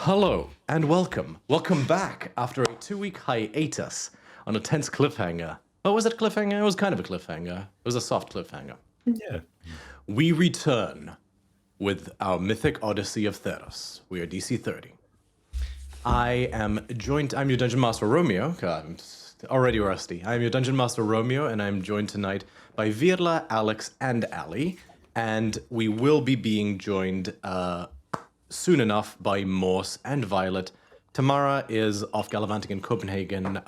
Hello and welcome. Welcome back after a 2-week hiatus on a tense cliffhanger. Oh, was it a cliffhanger? It was kind of a cliffhanger. It was a soft cliffhanger. Yeah. We return with our Mythic Odyssey of Theros. We are DC30. I'm your Dungeon Master Romeo. God, I'm already rusty. I'm your Dungeon Master Romeo, and I'm joined tonight by Virla, Alex, and Ali. And we will be being joined soon enough by Morse and Violet. Tamara is off gallivanting in Copenhagen,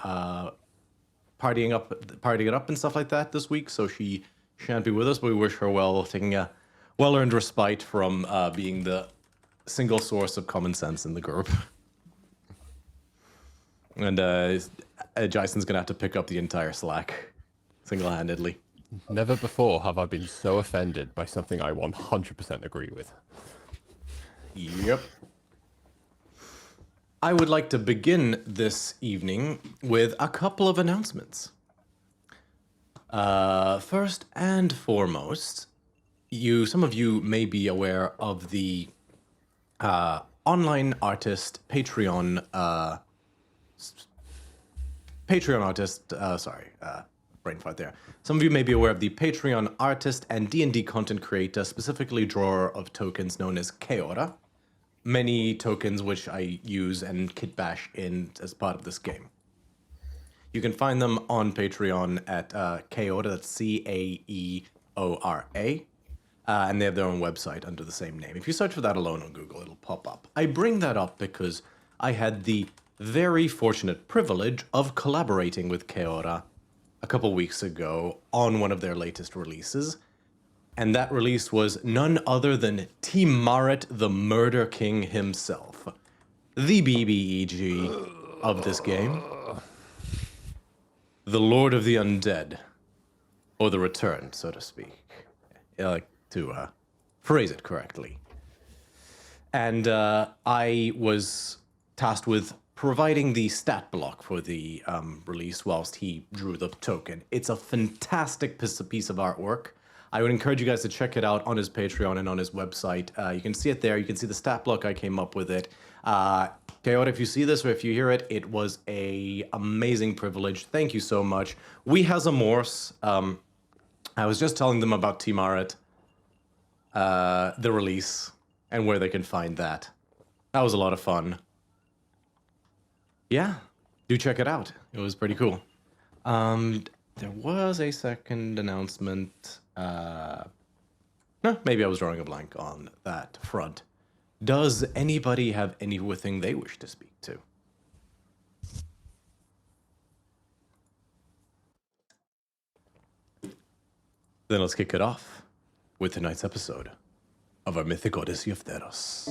partying it up and stuff like that this week, so she shan't be with us, but we wish her well, taking a well-earned respite from being the single source of common sense in the group. And Jason's gonna have to pick up the entire slack, single-handedly. Never before have I been so offended by something I 100% agree with. Yep. I would like to begin this evening with a couple of announcements. First and foremost, some of you may be aware of the online artist Patreon artist. Brain fart there. Some of you may be aware of the Patreon artist and D&D content creator, specifically drawer of tokens known as Chaota. Many tokens which I use and kit bash in as part of this game. You can find them on Patreon at Chaota, that's Caeora, and they have their own website under the same name. If you search for that alone on Google, it'll pop up. I bring that up because I had the very fortunate privilege of collaborating with Chaota a couple weeks ago on one of their latest releases. And that release was none other than Timaret the Murder King himself. The BBEG of this game. The Lord of the Undead. Or the Return, so to speak. I like to phrase it correctly. And I was tasked with providing the stat block for the release whilst he drew the token. It's a fantastic piece of artwork. I would encourage you guys to check it out on his Patreon and on his website. You can see it there. You can see the stat block I came up with it. Chaota, if you see this or if you hear it, it was a amazing privilege. Thank you so much. We has a Morse. I was just telling them about Timaret, the release, and where they can find that. That was a lot of fun. Yeah, do check it out. It was pretty cool. There was a second announcement. No, maybe I was drawing a blank on that front. Does anybody have anything they wish to speak to? Then let's kick it off with tonight's episode of our Mythic Odyssey of Theros.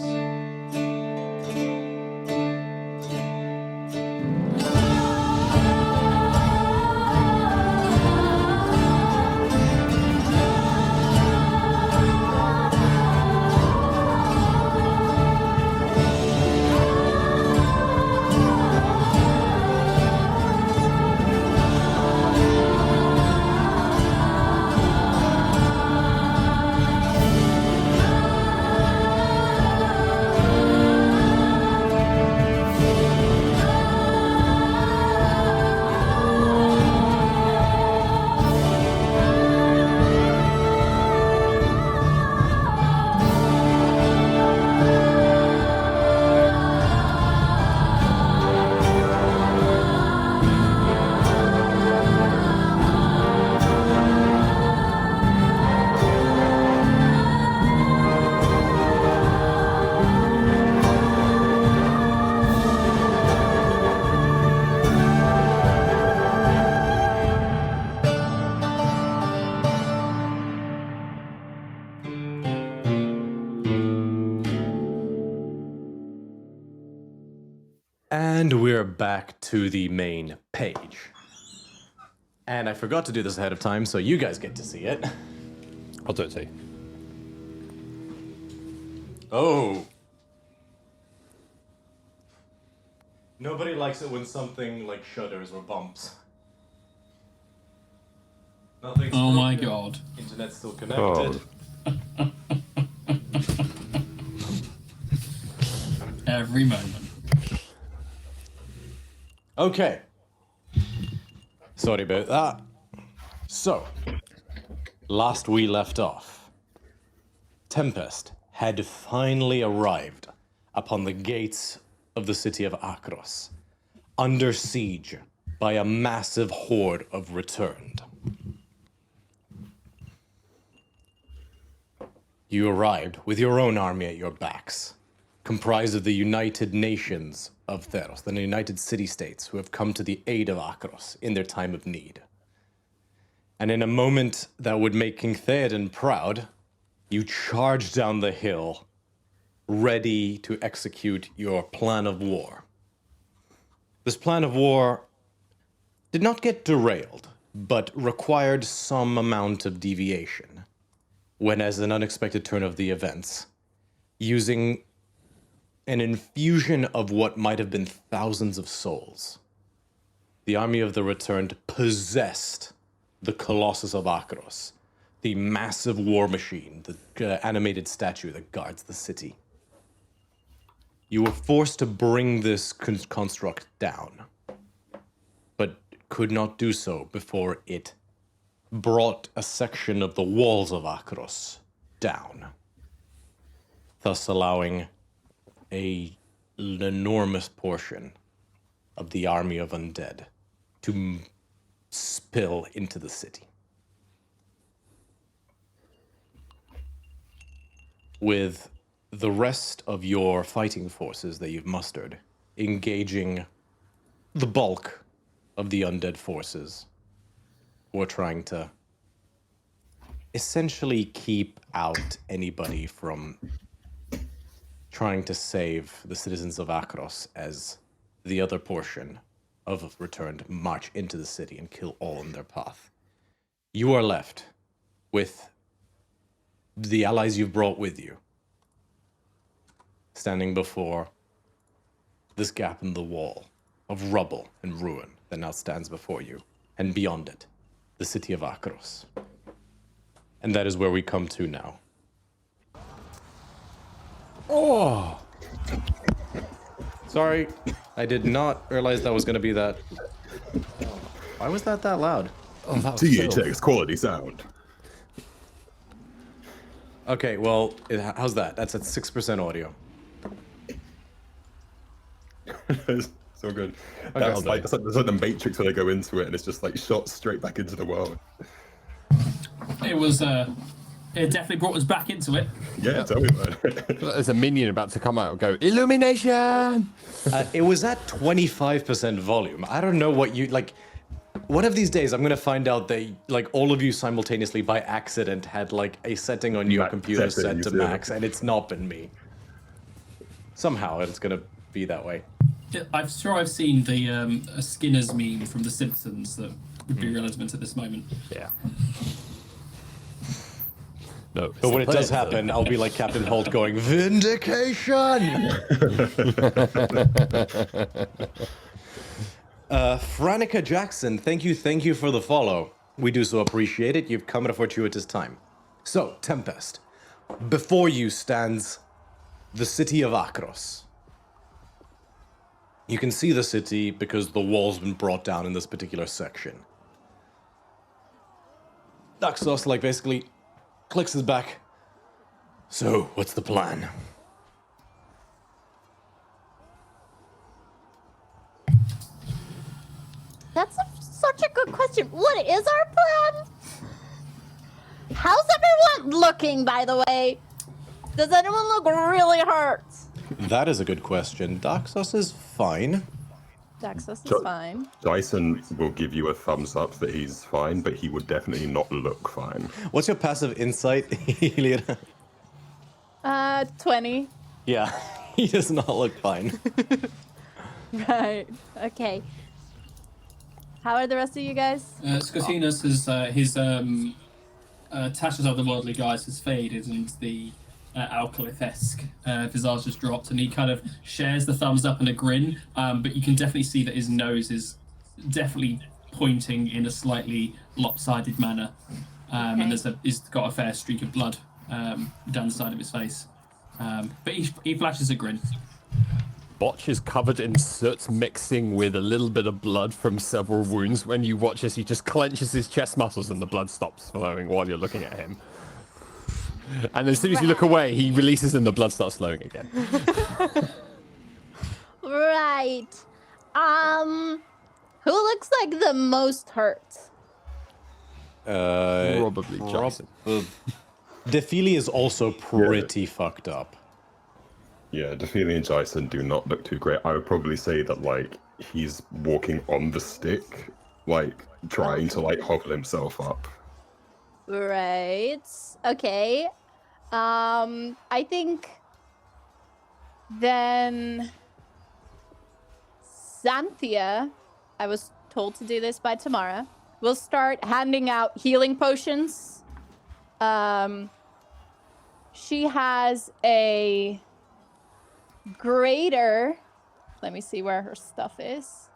And we're back to the main page. And I forgot to do this ahead of time, so you guys get to see it. I'll do it too. Oh. Nobody likes it when something like shudders or bumps. Nothing's Oh my broken. god. Internet's still connected. every moment. Okay. Sorry about that. So, last we left off, Tempest had finally arrived upon the gates of the city of Akros, under siege by a massive horde of returned. You arrived with your own army at your backs, comprised of the United Nations of Theros, the United City-States who have come to the aid of Akros in their time of need. And in a moment that would make King Theoden proud, you charged down the hill, ready to execute your plan of war. This plan of war did not get derailed, but required some amount of deviation, when as an unexpected turn of the events, using an infusion of what might have been thousands of souls, the army of the returned possessed the Colossus of Akros, the massive war machine, the animated statue that guards the city. You were forced to bring this construct down, but could not do so before it brought a section of the walls of Akros down, thus allowing an enormous portion of the army of undead to spill into the city. With the rest of your fighting forces that you've mustered engaging the bulk of the undead forces who are trying to essentially keep out anybody from trying to save the citizens of Akros as the other portion of returned march into the city and kill all in their path. You are left with the allies you've brought with you, standing before this gap in the wall of rubble and ruin that now stands before you, and beyond it, the city of Akros. And that is where we come to now. Oh! Sorry, I did not realize that was going to be that. Why was that loud? Oh, that was THX quality sound. Okay, well, how's that? That's at 6% audio. So good. That's like the Matrix when they go into it and it's just like shot straight back into the world. It was, it definitely brought us back into it. Yeah, tell me about it. There's a minion about to come out and go, Illumination! It was at 25% volume. I don't know what you, like, one of these days I'm going to find out that, like, all of you simultaneously by accident had, like, a setting on your computer set to max, and it's not been me. Somehow it's going to be that way. I'm sure I've seen the Skinner's meme from The Simpsons that would be relevant at this moment. Yeah. No, But when it does happen, I'll be like Captain Holt going, Vindication! Franica Jackson, thank you for the follow. We do so appreciate it. You've come at a fortuitous time. So, Tempest, before you stands the city of Akros. You can see the city because the wall's been brought down in this particular section. Daxos, like, basically clicks his back. So, what's the plan? That's such a good question. What is our plan? How's everyone looking, by the way? Does anyone look really hurt? That is a good question. Daxos is fine. Daxos is fine. Dyson will give you a thumbs up that he's fine, but he would definitely not look fine. What's your passive insight, Eliana? 20. Yeah, he does not look fine. Right. Okay. How are the rest of you guys? Scotinus is his Tasha's otherworldly guise has faded, and the Alcalith-esque visage has dropped, and he kind of shares the thumbs up and a grin, but you can definitely see that his nose is definitely pointing in a slightly lopsided manner, and he's got a fair streak of blood down the side of his face, but he flashes a grin. botch is covered in soot mixing with a little bit of blood from several wounds. When you watch as he just clenches his chest muscles and the blood stops flowing while you're looking at him. And as soon as you look away, he releases and the blood starts flowing again. Right. Who looks like the most hurt? Probably Jason. Defili is also pretty fucked up. Yeah, Defili and Jason do not look too great. I would probably say that, like, he's walking on the stick, like, trying to, like, hobble himself up. Right. Okay. I think then Xanthia, I was told to do this by tomorrow, will start handing out healing potions. She has a greater, let me see where her stuff is.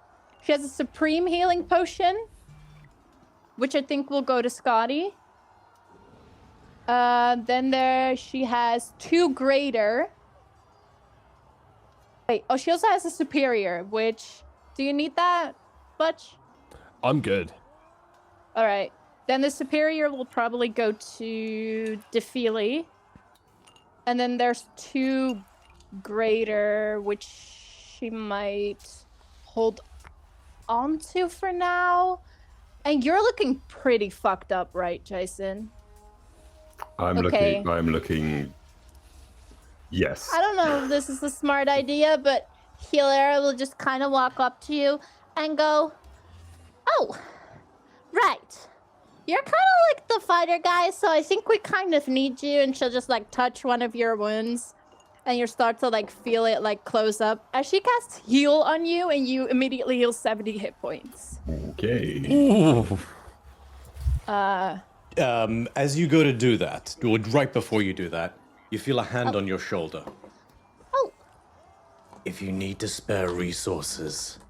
She has a supreme healing potion, which I think will go to Scotty. Then she has 2 greater. Wait, oh, she also has a superior, which, do you need that, Butch? I'm good. All right. Then the superior will probably go to Defili. And then there's 2 greater, which she might hold on to for now. And you're looking pretty fucked up, right, Jason? I'm looking. Yes. I don't know if this is a smart idea, but Hilera will just kind of walk up to you and go, "Oh, right. You're kind of like the fighter guy, so I think we kind of need you." And she'll just like touch one of your wounds, and you start to like feel it like close up. As she casts heal on you, and you immediately heal 70 hit points. Okay. Ooh. As you go to do that, or right before you do that, you feel a hand on your shoulder. Oh. If you need to spare resources,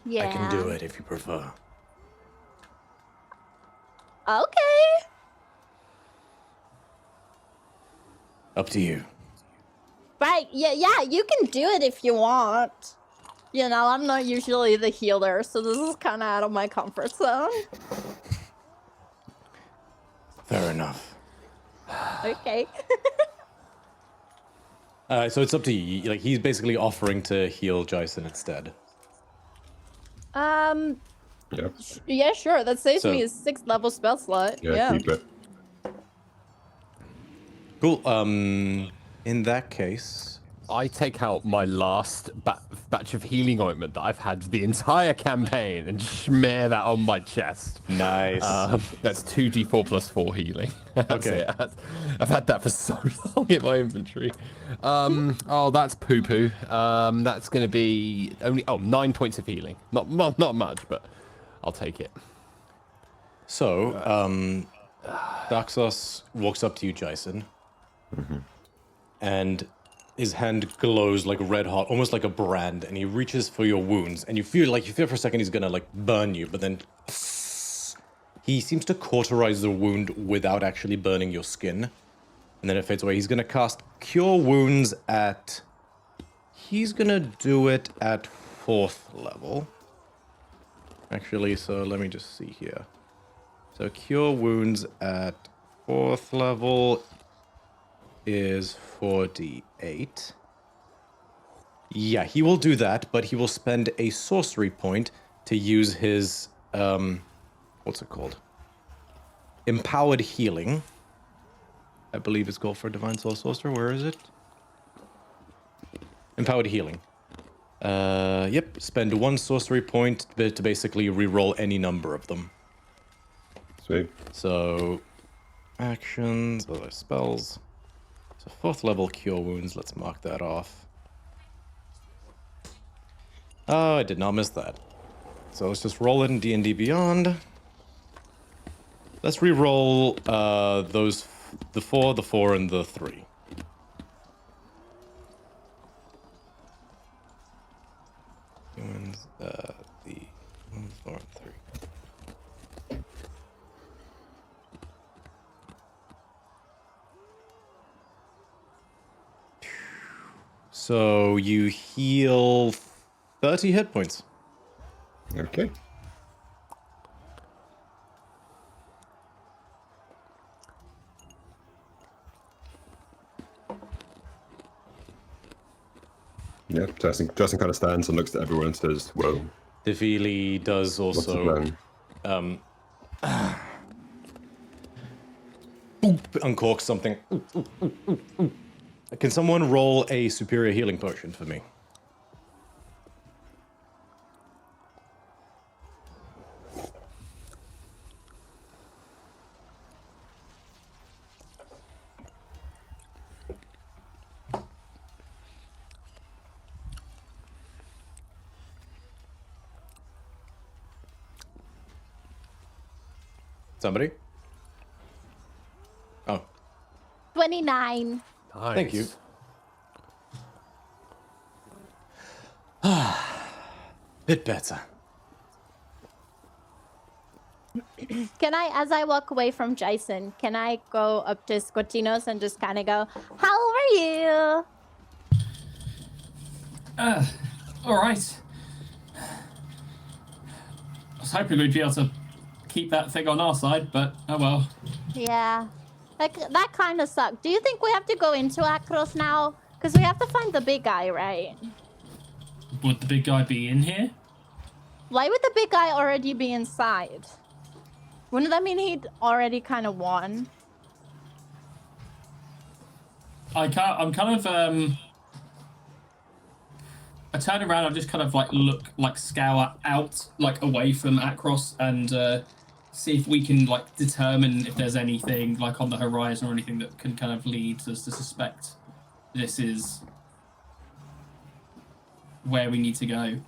Yeah. I can do it if you prefer. Okay. Up to you. Right. Yeah, you can do it if you want. You know, I'm not usually the healer, so this is kind of out of my comfort zone. Fair enough. Okay. So it's up to you. Like, he's basically offering to heal Jason instead. Yeah. Yeah, sure. That saves So- me a 6th level spell slot. Yeah. Yeah. Keep it. Cool. In that case, I take out my last batch of healing ointment that I've had the entire campaign and smear that on my chest. nice. That's 2d4 plus 4 healing. That's Okay. it. I've had that for so long in my inventory. Oh, that's poo-poo. That's going to be only 9 points of healing. Not much, but I'll take it. So, Daxos walks up to you, Jason, and his hand glows like red hot, almost like a brand, and he reaches for your wounds, and you feel for a second he's gonna like burn you, but then he seems to cauterize the wound without actually burning your skin, and then it fades away. He's gonna cast Cure Wounds at. He's gonna do it at 4th level. Actually, so let me just see here. So Cure Wounds at 4th level is 4d8. Yeah, he will do that, but he will spend a sorcery point to use his, what's it called? Empowered Healing. I believe it's called for Divine Soul Sorcerer. Where is it? Empowered Healing. Yep, spend 1 sorcery point to basically reroll any number of them. Sweet. So, actions, other spells. So 4th level Cure Wounds, let's mark that off. Oh, I did not miss that. So let's just roll it in D&D Beyond. Let's re-roll those, the 4, and the 3. Wounds, the 4 and 3. So you heal 30 hit points. Okay. Yeah, Justin kind of stands and looks at everyone and says, "Well, Devili does what's the also plan?" boop, uncork something. Can someone roll a superior healing potion for me? Somebody? Oh, 29. Nice. thank you. Bit better. Can I, as I walk away from Jason, can I go up to Squatinos and just kind of go, how are you? All right. I was hoping we'd be able to keep that thing on our side, but oh well. Yeah. That kind of sucked. Do you think we have to go into Akros now? Because we have to find the big guy, right? Would the big guy be in here? Why would the big guy already be inside? Wouldn't that mean he'd already kind of won? I'm kind of I turn around. I just kind of scour out, away from Akros, and see if we can determine if there's anything on the horizon or anything that can kind of lead us to suspect this is where we need to go,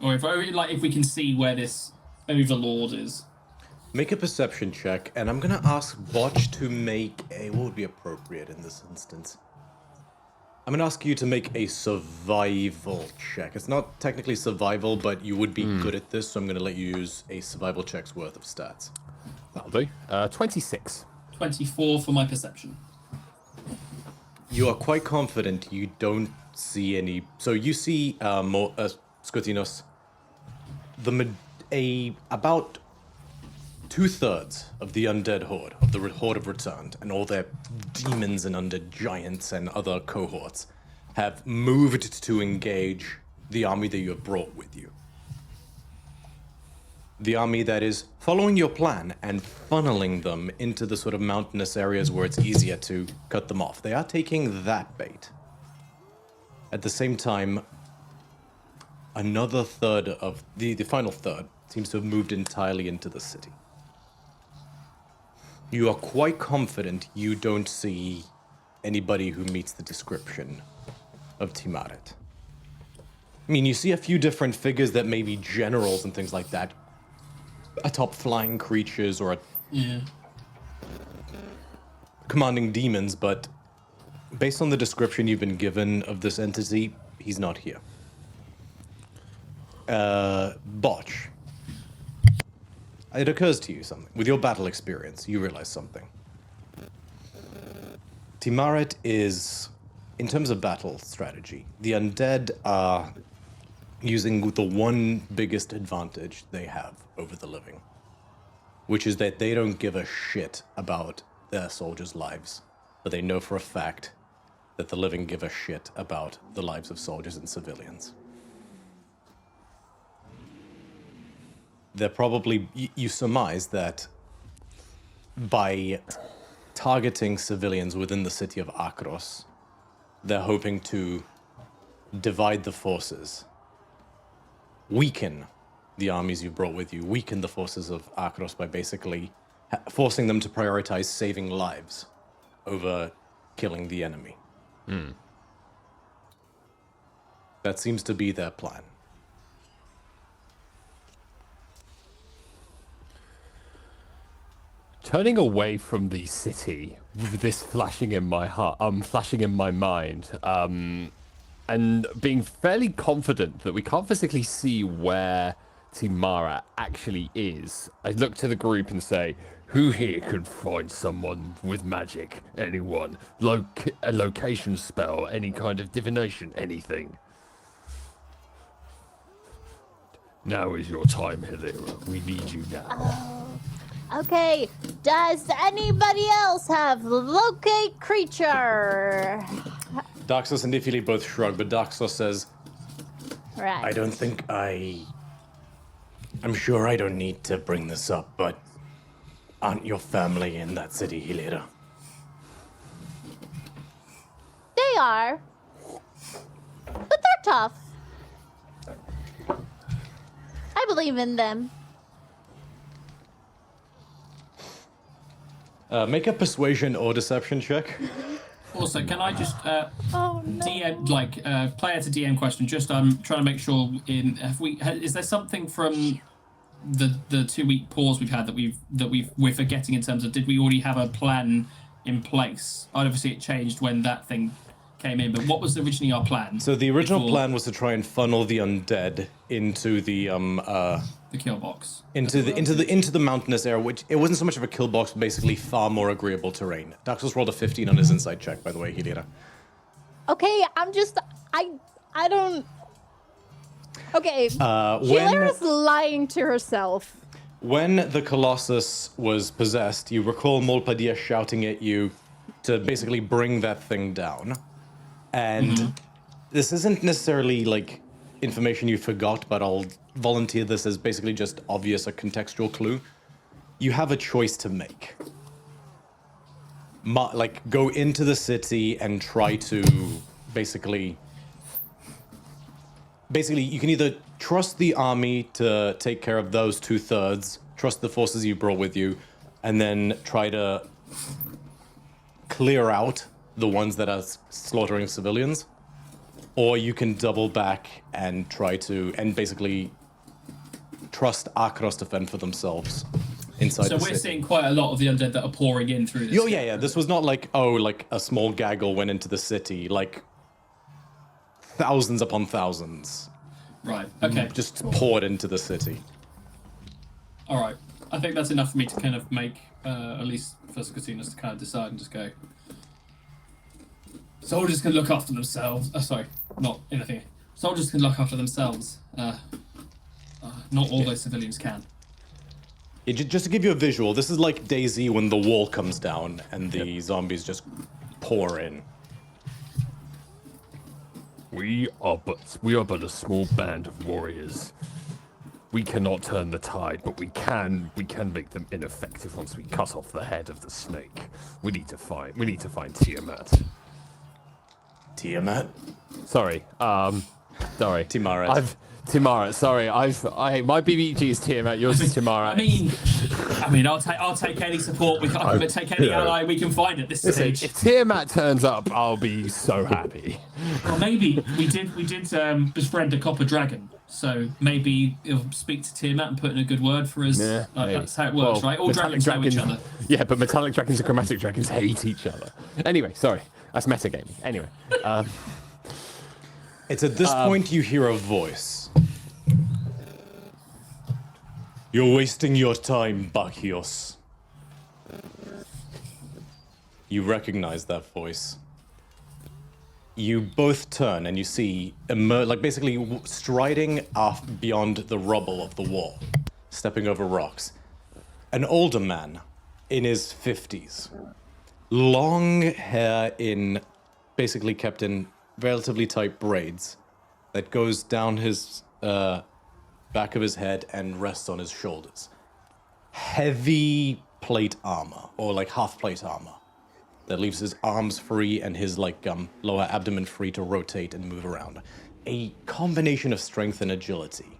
or if we can see where this overlord is. Make a perception check, and I'm gonna ask Botch to make a... What would be appropriate in this instance? I'm gonna ask you to make a survival check. It's not technically survival, but you would be good at this, so I'm gonna let you use a survival check's worth of stats. That'll do. 26. 24 for my perception. You are quite confident you don't see any... So you see, Scotinos, about 2/3 of the undead horde, of the horde of returned, and all their demons and undead giants and other cohorts, have moved to engage the army that you have brought with you. The army that is following your plan and funneling them into the sort of mountainous areas where it's easier to cut them off. They are taking that bait. At the same time, another third of the final third seems to have moved entirely into the city. You are quite confident you don't see anybody who meets the description of Timaret. I mean, you see a few different figures that may be generals and things like that, atop flying creatures or commanding demons, but based on the description you've been given of this entity, he's not here. Botch. It occurs to you something. With your battle experience, you realize something. Timaret is, in terms of battle strategy, the undead are using the one biggest advantage they have over the living, which is that they don't give a shit about their soldiers' lives, but they know for a fact that the living give a shit about the lives of soldiers and civilians. They're probably, you surmise that by targeting civilians within the city of Akros, they're hoping to divide the forces, weaken the armies you brought with you, weaken the forces of Akros by basically forcing them to prioritize saving lives over killing the enemy. That seems to be their plan. Turning away from the city with this flashing in my heart, flashing in my mind, and being fairly confident that we can't physically see where Timara actually is, I look to the group and say, Who here could find someone with magic? Anyone? A location spell? Any kind of divination? Anything? Now is your time, Hilira. We need you now. Okay, does anybody else have locate creature? Daxos and Ifili both shrug, but Daxos says, Right. I don't think I'm sure I don't need to bring this up, but aren't your family in that city, Hilira? They are. But they're tough. I believe in them. Make a persuasion or deception check. Also, can I just Oh no. DM player to DM question? Just trying to make sure is there something from the 2-week pause we've had that we're forgetting in terms of, did we already have a plan in place? Obviously it changed when that thing came in, but what was originally our plan? So the original plan was to try and funnel the undead into the kill box. into the mountainous area, which it wasn't so much of a kill box, but basically far more agreeable terrain. Daxos rolled a 15 on his insight check, by the way, Hilira. Okay, I don't. Okay. When Hilara's lying to herself. when the Colossus was possessed, you recall Molpadia shouting at you to basically bring that thing down. And this isn't necessarily like information you forgot, but I'll volunteer this as basically just obvious, a contextual clue. You have a choice to make. Go into the city and try to basically you can either trust the army to take care of those 2/3, trust the forces you brought with you, and then try to clear out the ones that are slaughtering civilians, or you can double back and try to, and basically trust Akros to fend for themselves inside So the we're city. seeing quite a lot of the undead that are pouring in through this. Oh, yeah. This was not like a small gaggle went into the city. Like, thousands upon thousands Right, okay. just poured into the city. Alright. I think that's enough for me to kind of make, at least for Skatinas to kind of decide and just go, soldiers can look after themselves. Sorry, not anything. Soldiers can look after themselves. Not all those civilians can. Yeah, just to give you a visual, this is like DayZ when the wall comes down and the zombies just pour in. We are but a small band of warriors. We cannot turn the tide, but we can make them ineffective once we cut off the head of the snake. We need to find Tiamat. Tiamat? Sorry, Timarat. Timara, sorry, my BBG is Tiamat, yours is Timara. I mean, I'll take any support I can take any ally we can find at this stage. If Tiamat turns up, I'll be so happy. Well, maybe we did befriend a copper dragon, so maybe he'll speak to Tiamat and put in a good word for us. Yeah, That's how it works, right? All metallic dragons know each other. Yeah, but metallic dragons and chromatic dragons hate each other. Anyway, sorry, that's metagaming. Anyway, It's at this point you hear a voice. You're wasting your time, Bacchios. You recognize that voice. You both turn and you see, basically striding off beyond the rubble of the wall, stepping over rocks, an older man in his 50s. Long hair basically kept in relatively tight braids that goes down his back of his head and rests on his shoulders. Heavy plate armor, or like half plate armor, that leaves his arms free and his lower abdomen free to rotate and move around. A combination of strength and agility.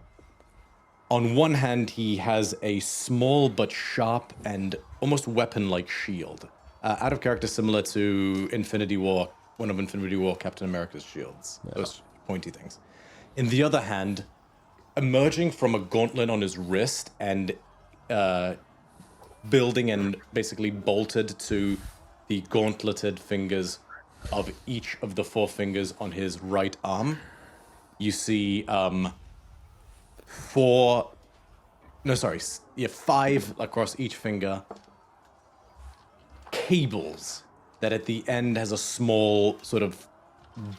On one hand, he has a small but sharp and almost weapon-like shield, out of character similar to Infinity War, one of Infinity War Captain America's shields, those pointy things. In the other hand, emerging from a gauntlet on his wrist and building and basically bolted to the gauntleted fingers of each of the 4 fingers on his right arm, you see 5 across each finger, cables that at the end has a small sort of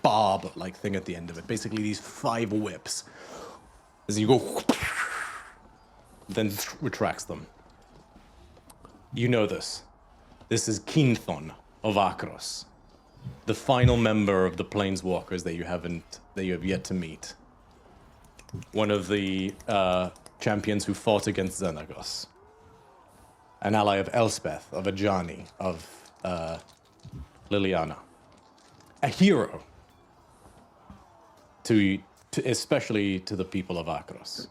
barb-like thing at the end of it. Basically, these 5 whips. As you go, then retracts them. You know this. This is Kinthon of Akros, the final member of the Planeswalkers that you have yet to meet. One of the champions who fought against Xenagos. An ally of Elspeth, of Ajani, of Liliana. A hero to especially to the people of Akros.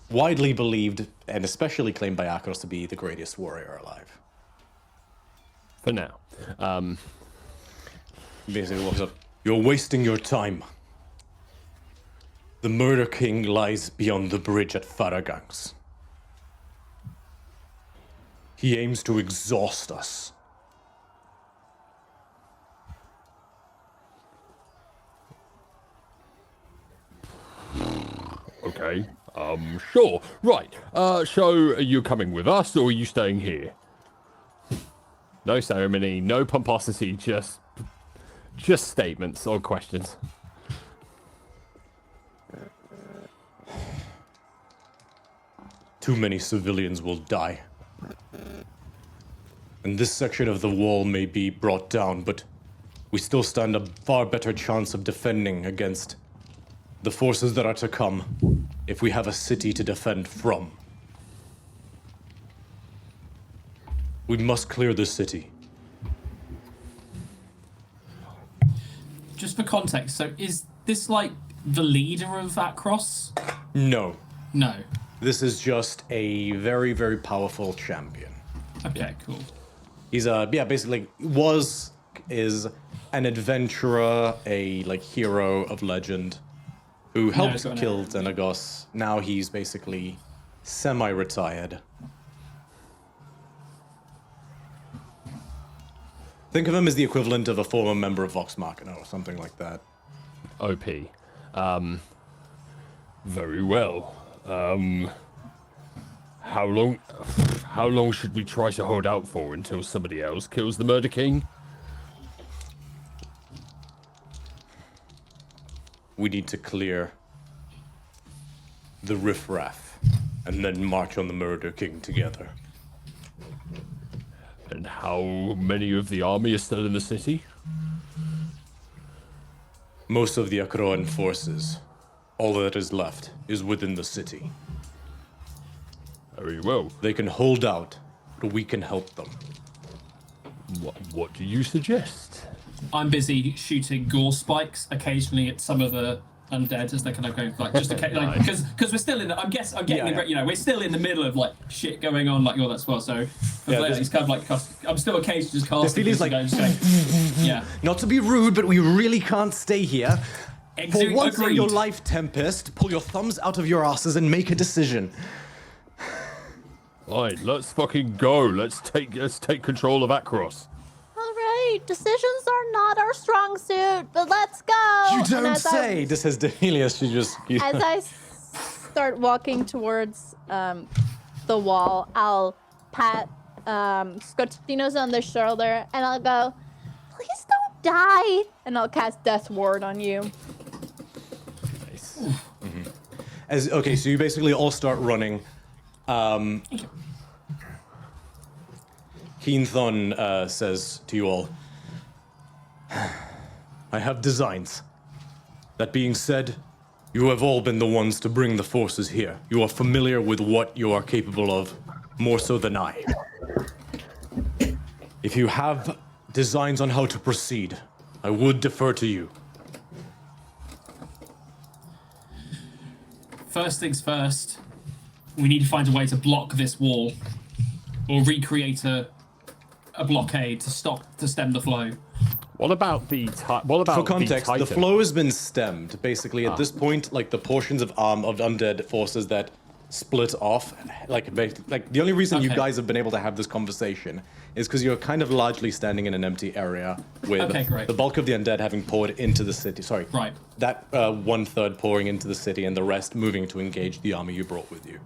Widely believed, and especially claimed by Akros to be the greatest warrior alive. For now. Basically walks up. You're wasting your time. The Murder King lies beyond the bridge at Faragangs. He aims to exhaust us. Okay. Sure. Right. So are you coming with us or are you staying here? No ceremony, no pomposity, just statements or questions. Too many civilians will die. And this section of the wall may be brought down, but we still stand a far better chance of defending against the forces that are to come if we have a city to defend from. We must clear the city. Just for context, so is this like the leader of Akros? No. No. This is just a very, very powerful champion. Okay, cool. He's basically is an adventurer, a hero of legend who helped kill Xenagos. Now he's basically semi-retired. Think of him as the equivalent of a former member of Vox Machina or something like that. OP. Very well. How long should we try to hold out for until somebody else kills the Murder King? We need to clear the riffraff and then march on the Murder King together. And how many of the army are still in the city? Most of the Akroan forces, all that is left, is within the city. Very well. They can hold out, but we can help them. What do you suggest? I'm busy shooting gore spikes occasionally at some of the undead as they're kind of going because we're still in the, I'm getting we're still in the middle of shit going on all that well. So it's kind of I'm still occasionally just casting. This feeling yeah. Not to be rude, but we really can't stay here. For once in your life, Tempest, pull your thumbs out of your asses and make a decision. Alright, let's fucking go. Let's take control of Akros. Alright, decisions are not our strong suit, but let's go! You don't say! This has Delius, As I start walking towards the wall, I'll pat Scotino's on the shoulder and I'll go, please don't die! And I'll cast Death Ward on you. Nice. Mm-hmm. So you basically all start running. Keenthon says to you all, I have designs. That being said, you have all been the ones to bring the forces here. You are familiar with what you are capable of, more so than I. If you have designs on how to proceed, I would defer to you. First things first, we need to find a way to block this wall, or recreate a blockade to stem the flow. What about For context, the flow has been stemmed. Basically, at this point, the portions of undead forces that split off, the only reason you guys have been able to have this conversation is because you're kind of largely standing in an empty area with the bulk of the undead having poured into the city. Sorry. Right. That 1/3 pouring into the city and the rest moving to engage the army you brought with you.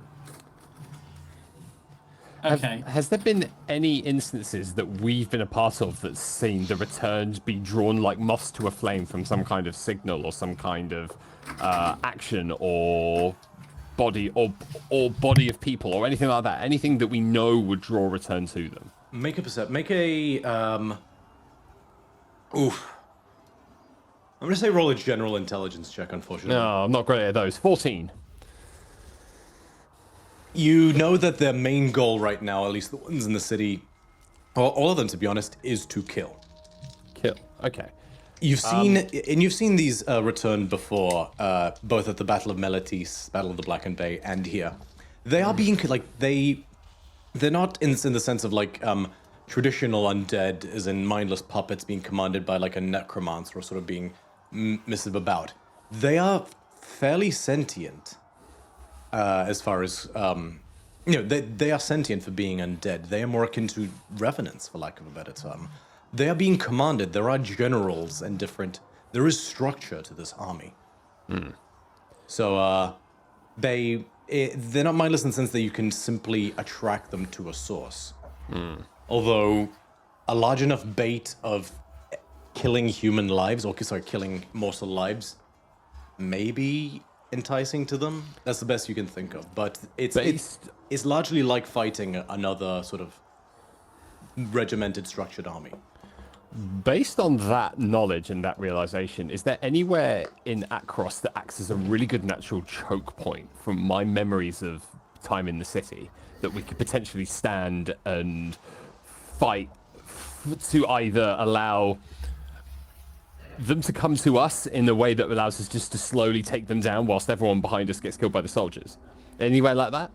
Okay. Has there been any instances that we've been a part of that's seen the returns be drawn like moths to a flame from some kind of signal or some kind of action or body or body of people or anything like that? Anything that we know would draw a return to them? Make a oof. I'm gonna say roll a general intelligence check, unfortunately. No, I'm not great at those. 14. You know that their main goal right now, at least the ones in the city, or all of them to be honest, is to kill. Kill. Okay. You've seen these return before, both at the Battle of Meletis, Battle of the Blackened Bay, and here. They are being they're not in the sense of like traditional undead, as in mindless puppets being commanded by like a necromancer or sort of being missive about. They are fairly sentient, as far as they are sentient for being undead. They are more akin to revenants, for lack of a better term. They are being commanded. There are generals and different. There is structure to this army. So they're not mindless in the sense that you can simply attract them to a source. Although a large enough bait of killing human lives, or sorry, killing mortal lives, may be enticing to them. That's the best you can think of. But it's largely like fighting another sort of regimented, structured army. Based on that knowledge and that realization, is there anywhere in Akros that acts as a really good natural choke point from my memories of time in the city that we could potentially stand and fight to either allow them to come to us in a way that allows us just to slowly take them down whilst everyone behind us gets killed by the soldiers? Anywhere like that?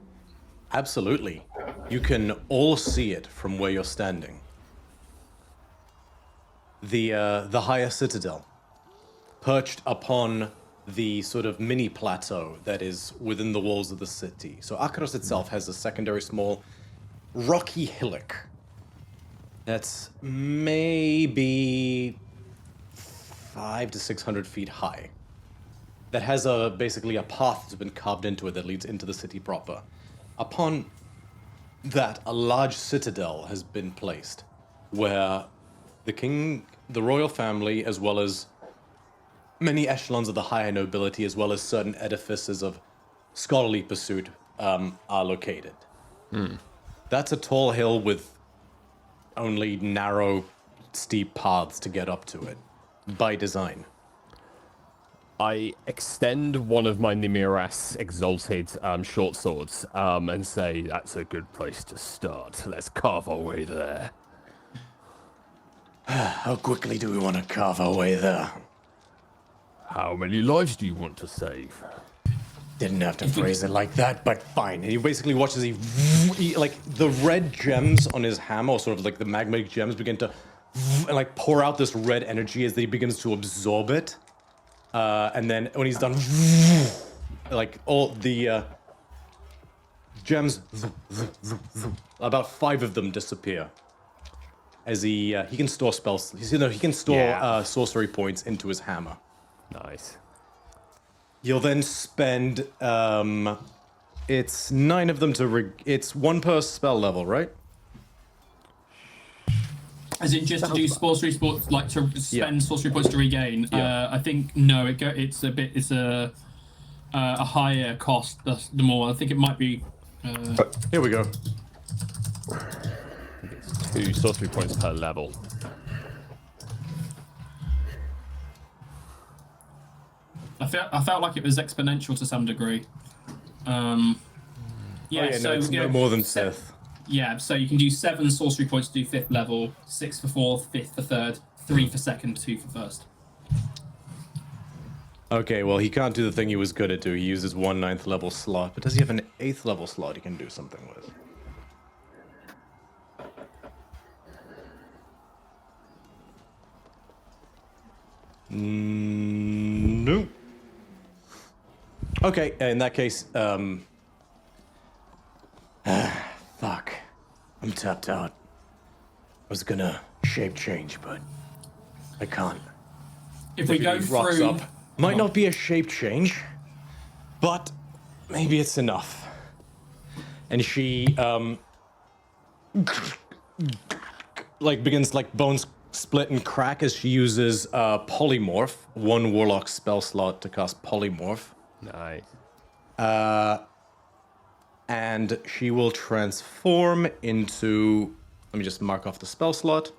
Absolutely. You can all see it from where you're standing. The higher citadel, perched upon the sort of mini plateau that is within the walls of the city. So Akros itself has a secondary small rocky hillock that's maybe 500 to 600 feet high. That has basically a path that's been carved into it that leads into the city proper. Upon that, a large citadel has been placed where the king, the royal family, as well as many echelons of the higher nobility, as well as certain edifices of scholarly pursuit, are located. That's a tall hill with only narrow, steep paths to get up to it, by design. I extend one of my Nimiras exalted short swords and say, that's a good place to start. Let's carve our way there. How quickly do we want to carve our way there? How many lives do you want to save? Didn't have to phrase it like that, but fine. And he basically watches he like the red gems on his hammer, or sort of like the magmatic gems, begin to and like pour out this red energy as he begins to absorb it. And then when he's done, like all the gems, about 5 of them disappear. As he can store spells, he can store sorcery points into his hammer. Nice. You'll then spend it's 9 of them it's 1 per spell level, right? As in just to do sorcery sports, like to spend sorcery points to regain. I think no, it's a higher cost. The more I think it might be. Here we go. 2 sorcery points per level. I felt like it was exponential to some degree. So it's no more than Sith. Yeah, so you can do 7 sorcery points to do 5th level, 6 for 4th, 5th for 3rd, 3 for 2nd, 2 for 1st. Okay, well, he can't do the thing he was good at do. He uses 1 9th level slot, but does he have an 8th level slot he can do something with? No. Okay, in that case, fuck. I'm tapped out. I was gonna shape change, but I can't. If we go Rocks through... up. Might not be a shape change, but maybe it's enough. And she like begins like bones split and crack as she uses polymorph, one warlock spell slot to cast polymorph. Nice. And she will transform into, let me just mark off the spell slot.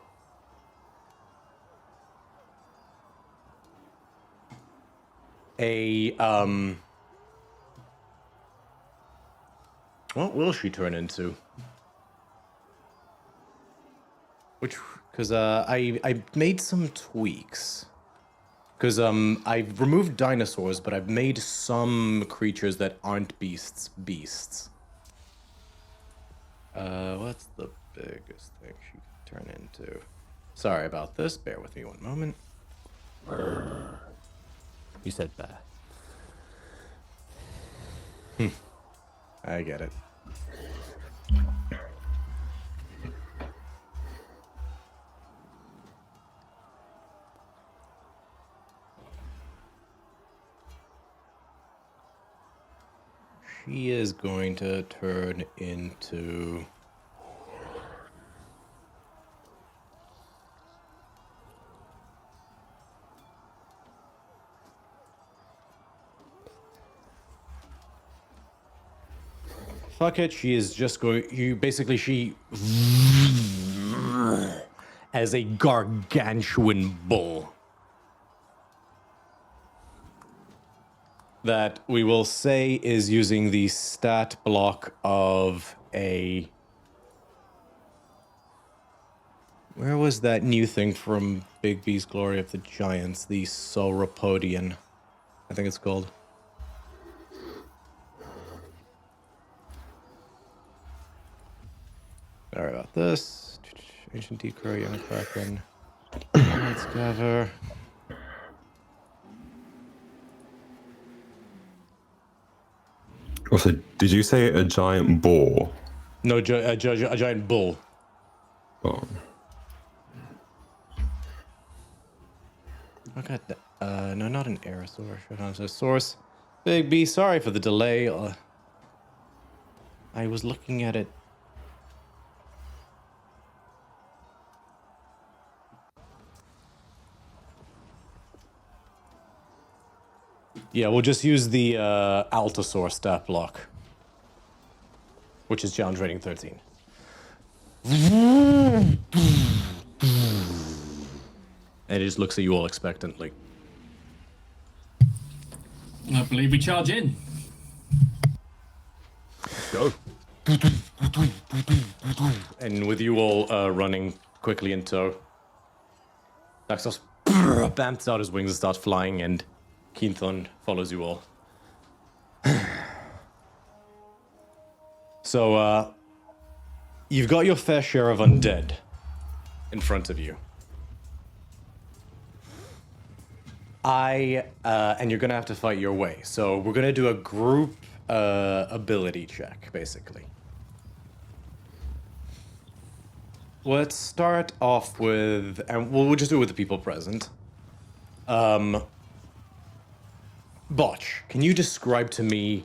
What will she turn into? Because I made some tweaks. Because I've removed dinosaurs, but I've made some creatures that aren't beasts. What's the biggest thing she could turn into? Sorry about this. Bear with me one moment. You said bear. I get it. She is going to turn into... Fuck it, she is just going... She... As a gargantuan bull. That we will say is using the stat block of a... Where was that new thing from Big B's Glory of the Giants? The Sauropodian, I think it's called. Sorry about this. Ancient Decoy, Young Kraken. Let's cover. Also, did you say a giant boar? No, a giant bull. Oh. Okay, no, not an Aerosaur. Showdown source. Big B, sorry for the delay. I was looking at it. Yeah, we'll just use the Altasaur stat block, which is challenge rating 13. And it just looks at you all expectantly. I believe we charge in. Go. And with you all running quickly in tow, Daxos bamps out his wings and starts flying, and Keenthon follows you all. So, you've got your fair share of undead in front of you. And you're gonna have to fight your way. So we're gonna do a group ability check, basically. Let's start off with, and we'll just do it with the people present. Botch, can you describe to me,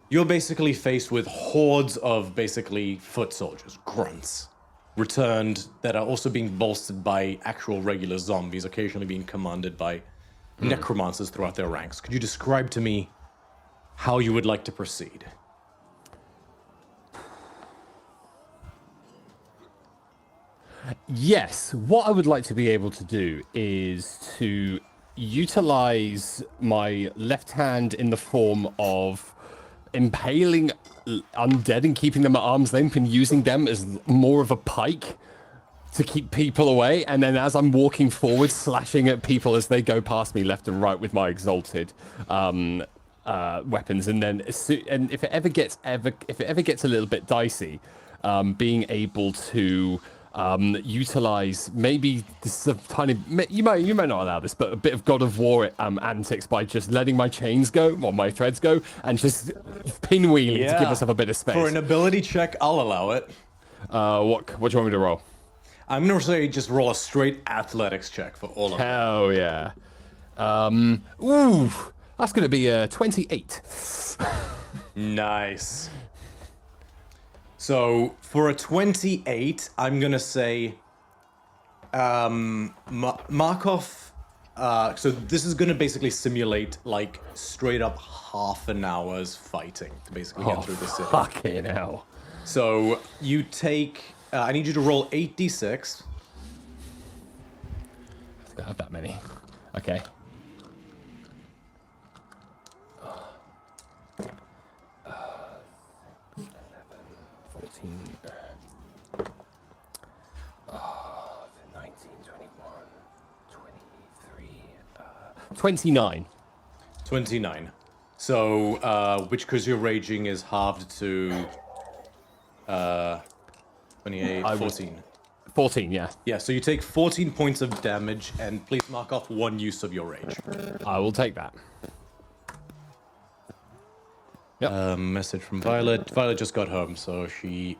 you're basically faced with hordes of basically foot soldiers, grunts, returned, that are also being bolstered by actual regular zombies, occasionally being commanded by necromancers throughout their ranks. Could you describe to me how you would like to proceed? Yes, what I would like to be able to do is to utilize my left hand in the form of impaling undead and keeping them at arm's length and using them as more of a pike to keep people away, and then as I'm walking forward, slashing at people as they go past me left and right with my exalted weapons. And then, and if it ever gets a little bit dicey, being able to utilize maybe this is a tiny, you might not allow this, but a bit of God of War antics by just letting my chains go or my threads go and just pinwheeling to give myself a bit of space. For an ability check, I'll allow it. What do you want me to roll? I'm gonna say just roll a straight athletics check for all of them. Hell yeah. Ooh, that's gonna be 28. Nice. So for a 28, I'm gonna say, Markov. So this is gonna basically simulate like straight up half an hour's fighting to basically get through the city. Fucking hell. So you take. I need you to roll 8d6. I don't have that many. Okay. 14. 19, 21, 23. 29. 29. So, which, because you're raging, is halved to 28, 14. 14, yeah. Yeah, so you take 14 points of damage, and please mark off 1 use of your rage. I will take that. Yep. Message from Violet. Violet just got home, so she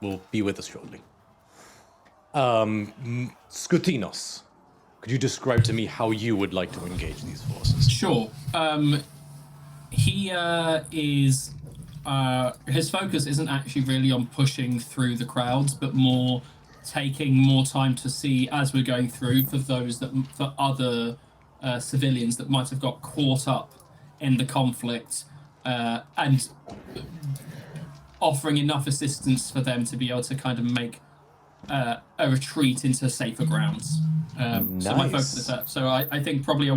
will be with us shortly. Skutinos, could you describe to me how you would like to engage these forces? Sure. He is. His focus isn't actually really on pushing through the crowds, but more taking more time to see as we're going through for other civilians that might have got caught up in the conflict, and offering enough assistance for them to be able to kind of make a retreat into safer grounds. So my focus is that. So I think probably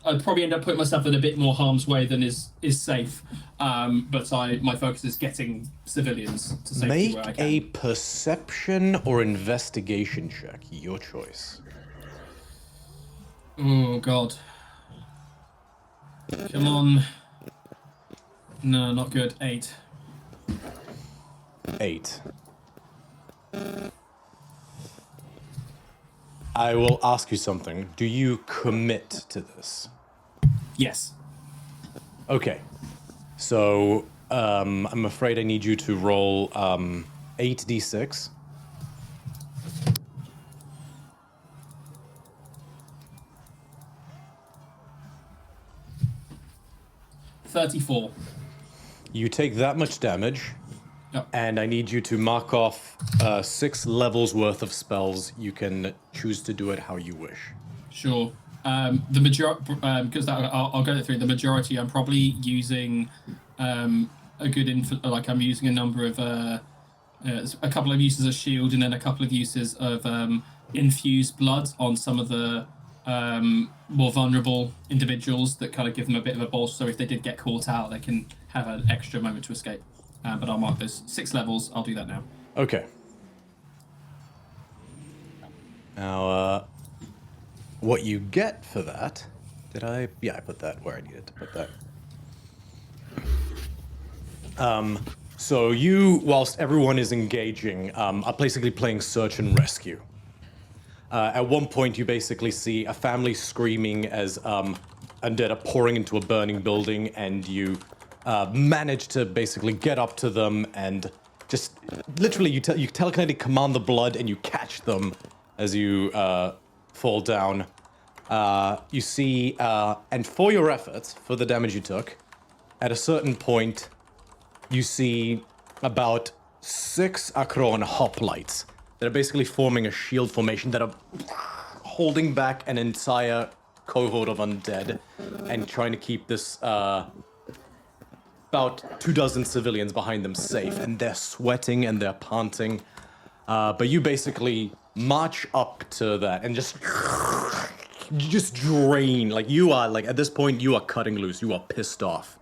I'd probably end up putting myself in a bit more harm's way than is safe. But my focus is getting civilians to safety Make where I can. a perception or investigation check, your choice. Oh God! Come on! No, not good. 8. 8. I will ask you something. Do you commit to this? Yes. Okay. So, I'm afraid I need you to roll 8d6. 34. You take that much damage, Yep. and I need you to mark off 6 levels worth of spells. You can choose to do it how you wish. Sure. The majority, because I'll go through the majority. I'm probably using a good I'm using a number of a couple of uses of shield, and then a couple of uses of infused blood on some of the more vulnerable individuals that kind of give them a bit of a bolster. So if they did get caught out, they can have an extra moment to escape. But I'll mark those 6 levels. I'll do that now. Okay. Now, what you get for that... Did I... Yeah, I put that where I needed to put that. So you, whilst everyone is engaging, are basically playing search and rescue. At one point, you basically see a family screaming as undead are pouring into a burning building, and you manage to basically get up to them and just literally you telekinetically command the blood, and you catch them as you fall down. You see, and for your efforts, for the damage you took, at a certain point, you see about 6 Akron hoplites that are basically forming a shield formation that are holding back an entire cohort of undead and trying to keep this about 24 civilians behind them safe. And they're sweating and they're panting. But you basically march up to that and just drain. Like, you are, like, at this point, you are cutting loose. You are pissed off.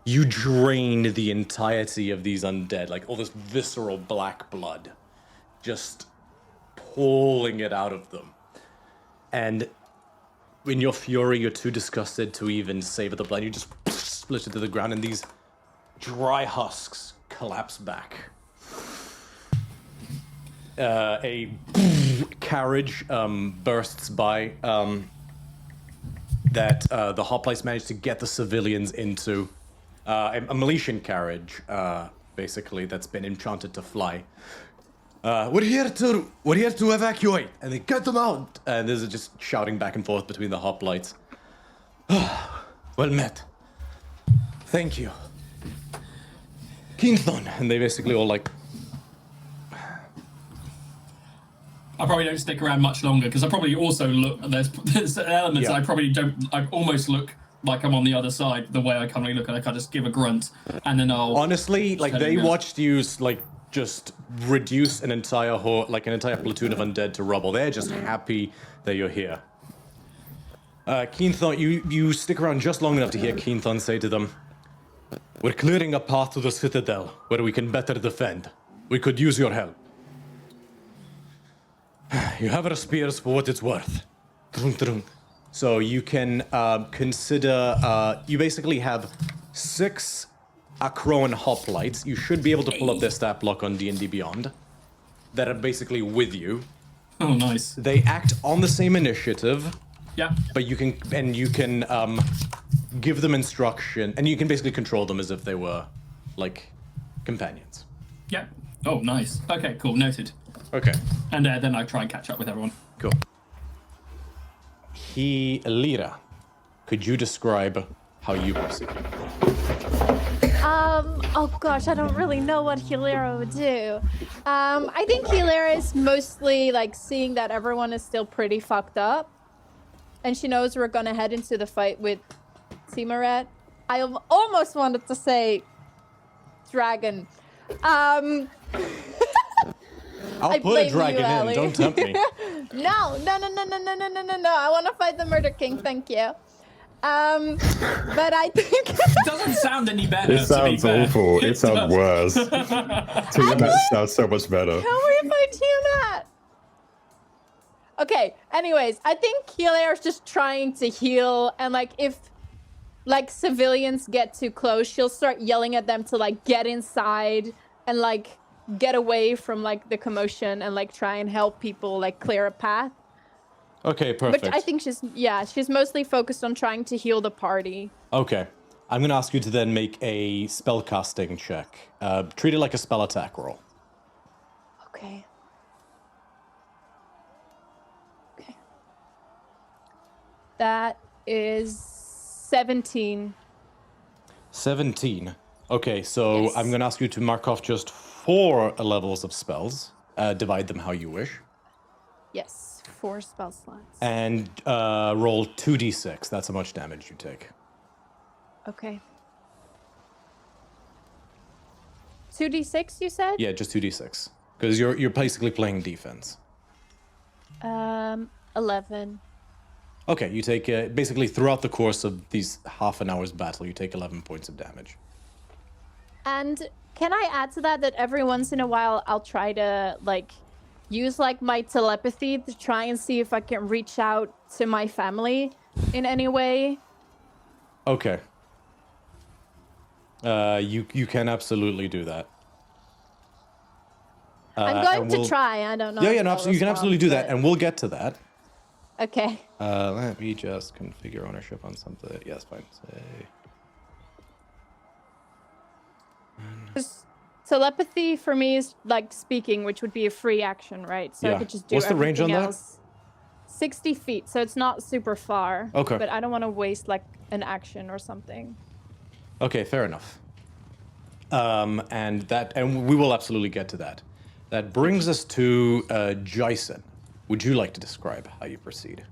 You drain the entirety of these undead, like all this visceral black blood, just pulling it out of them. And in your fury, you're too disgusted to even savor the blood. You just split it to the ground, and these dry husks collapse back. A carriage bursts by that the hoplites managed to get the civilians into. A Miletian carriage, basically, that's been enchanted to fly. We're here to evacuate, and they get them out. And there's just shouting back and forth between the hoplites. Well met. Thank you. Keenthon, and they basically all like. I probably don't stick around much longer because I probably also look. There's elements Yeah. I probably don't. I almost look like I'm on the other side the way I currently look, and I can just give a grunt, and then I'll. Honestly, like Tell they you guys. watched you like just reduce an entire like an entire platoon of undead to rubble. They're just happy that you're here. Keenthon, you stick around just long enough to hear Keenthon say to them, "We're clearing a path to the Citadel where we can better defend. We could use your help. You have our spears for what it's worth." So you can consider, you basically have 6 Acroan hoplites. You should be able to pull up their stat block on D&D Beyond that are basically with you. Oh, nice. They act on the same initiative, Yeah. but you can give them instruction, and you can basically control them as if they were like companions. Yeah. Oh, nice. Okay, cool. Noted. Okay, And then I try and catch up with everyone. cool. Lira, could you describe how you proceed? Oh gosh, I don't really know what Hilera would do. I think Hilera is mostly like seeing that everyone is still pretty fucked up. And she knows we're gonna head into the fight with Timaret. I almost wanted to say dragon. I'll I put blame a dragon you, in, Allie. don't tempt me. No. I want to fight the Murder King, thank you. But I think It doesn't sound any better. It to be sounds fair. awful. It sounds does. worse. Tiamat sounds so much better. Can we fight Tiamat? Okay, anyways, I think Hilera's just trying to heal, and like if like civilians get too close, she'll start yelling at them to like get inside and like get away from like the commotion and like try and help people like clear a path. Okay, perfect. But I think she's mostly focused on trying to heal the party. Okay. I'm going to ask you to then make a spellcasting check. Treat it like a spell attack roll. Okay. Okay. That is 17. 17. Okay, so Yes. I'm going to ask you to mark off just 4 levels of spells. Divide them how you wish. Yes, 4 spell slots. And roll 2d6. That's how much damage you take. Okay. 2d6, you said? Yeah, just 2d6. Because you're basically playing defense. 11. Okay, you take basically throughout the course of these half an hour's battle, you take 11 points of damage. And can I add to that every once in a while I'll try to like use like my telepathy to try and see if I can reach out to my family in any way? Okay. You can absolutely do that. I'm and going to we'll- try. I don't know. Yeah, if yeah, no, they'll absolutely. You can absolutely do that, respond, and we'll get to that. but- Okay. Let me just configure ownership on something. Yes, fine. Say. 'Cause telepathy for me is like speaking, which would be a free action, right? So Yeah. I could just do What's the range on everything that? else. 60 feet, so it's not super far. Okay. But I don't want to waste like an action or something. Okay, fair enough. And we will absolutely get to that. That brings us to Jason. Would you like to describe how you proceed?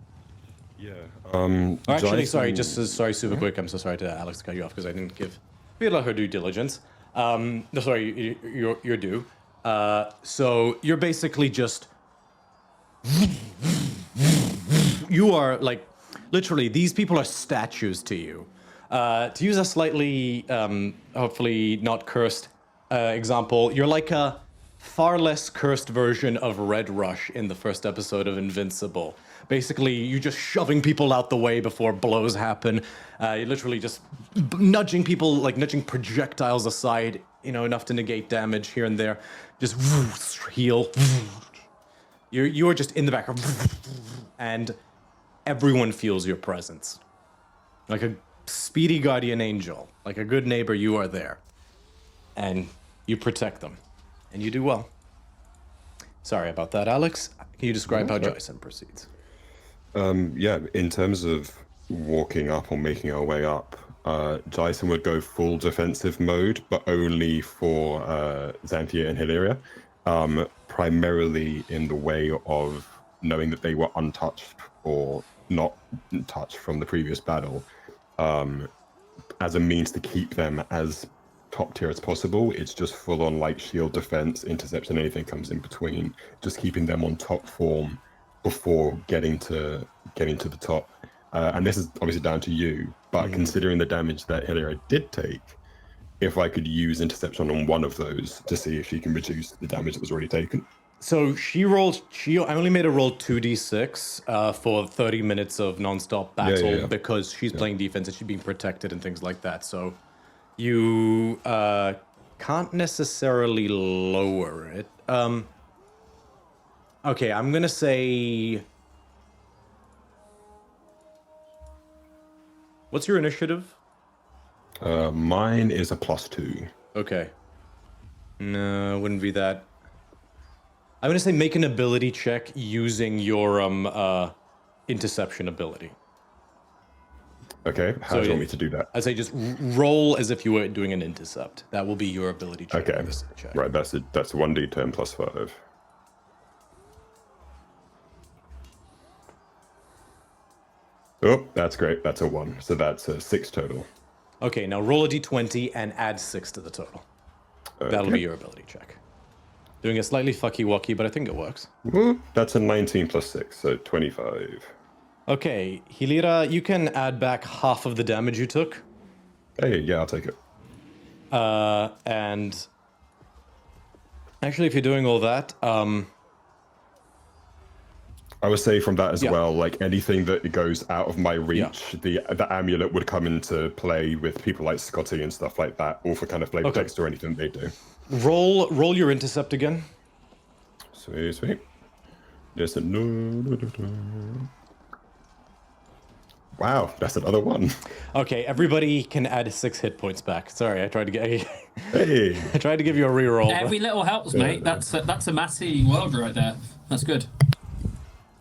Yeah. Oh, actually, sorry, Jason- sorry, super quick. I'm so sorry to Alex to cut you off because I didn't give Vila her due diligence. No, sorry, you're due. So you're basically just. You are like, literally, these people are statues to you. To use a slightly, hopefully not cursed example, you're like a far less cursed version of Red Rush in the first episode of Invincible. Basically, you're just shoving people out the way before blows happen. You're literally just nudging people, like nudging projectiles aside, you know, enough to negate damage here and there. Just heal. You're just in the background, and everyone feels your presence. Like a speedy guardian angel, like a good neighbor, you are there. And you protect them. And you do well. Sorry about that, Alex. Can you describe how Jason proceeds? Yeah, in terms of walking up or making our way up, Jason would go full defensive mode, but only for Xanthia and Hilaria, primarily in the way of knowing that they were untouched or not touched from the previous battle, as a means to keep them as top tier as possible. It's just full on like shield defense, interception, anything comes in between, just keeping them on top form before getting to the top. And this is obviously down to you, but considering the damage that Hilaria did take, if I could use interception on one of those to see if she can reduce the damage that was already taken. So I only made her roll 2d6 for 30 minutes of non-stop battle because she's playing defense and she's being protected and things like that. So you can't necessarily lower it. Okay, I'm gonna say... What's your initiative? Mine is a +2. Okay. No, it wouldn't be that. I'm gonna say make an ability check using your interception ability. Okay, how do you want me to do that? I'd say just roll as if you were doing an intercept. That will be your ability check. Okay, Check. right, that's 1d10 +5. Oh, that's great. That's a 1. So that's a 6 total. Okay, now roll a d20 and add 6 to the total. That'll be your ability check. Doing a slightly fucky-wucky, but I think it works. That's a 19 + 6, so 25. Okay, Hilira, you can add back half of the damage you took. Hey, yeah, I'll take it. And actually, if you're doing all that, I would say from that as well, like anything that goes out of my reach, the amulet would come into play with people like Scotty and stuff like that, or for kind of flavor text or anything they do. Roll your intercept again. Sweet. There's a no. Wow, that's another 1. Okay, everybody can add 6 hit points back. Sorry, I tried to get. Hey. I tried to give you a reroll. Every little helps, mate. That's a massy world right there. That's good.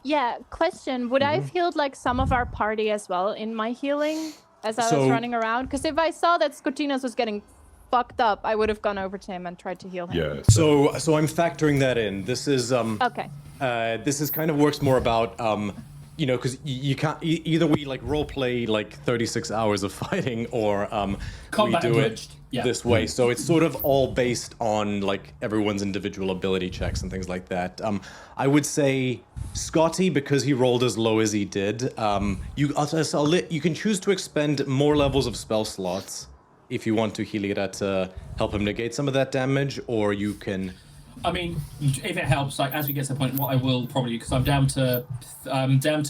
Yeah, question. Would I have healed like some of our party as well in my healing as I was running around? Because if I saw that Scotinos was getting fucked up, I would have gone over to him and tried to heal him. Yeah. So I'm factoring that in. This is Okay. This is kind of works more about because you can't either we like role play like 36 hours of fighting or Combat we do abridged. it this way. So it's sort of all based on like everyone's individual ability checks and things like that. I would say Scotty, because he rolled as low as he did, you can choose to expend more levels of spell slots if you want to Hilira to help him negate some of that damage, or you can. I mean, if it helps, like as we get to the point, what I will probably, because I'm down to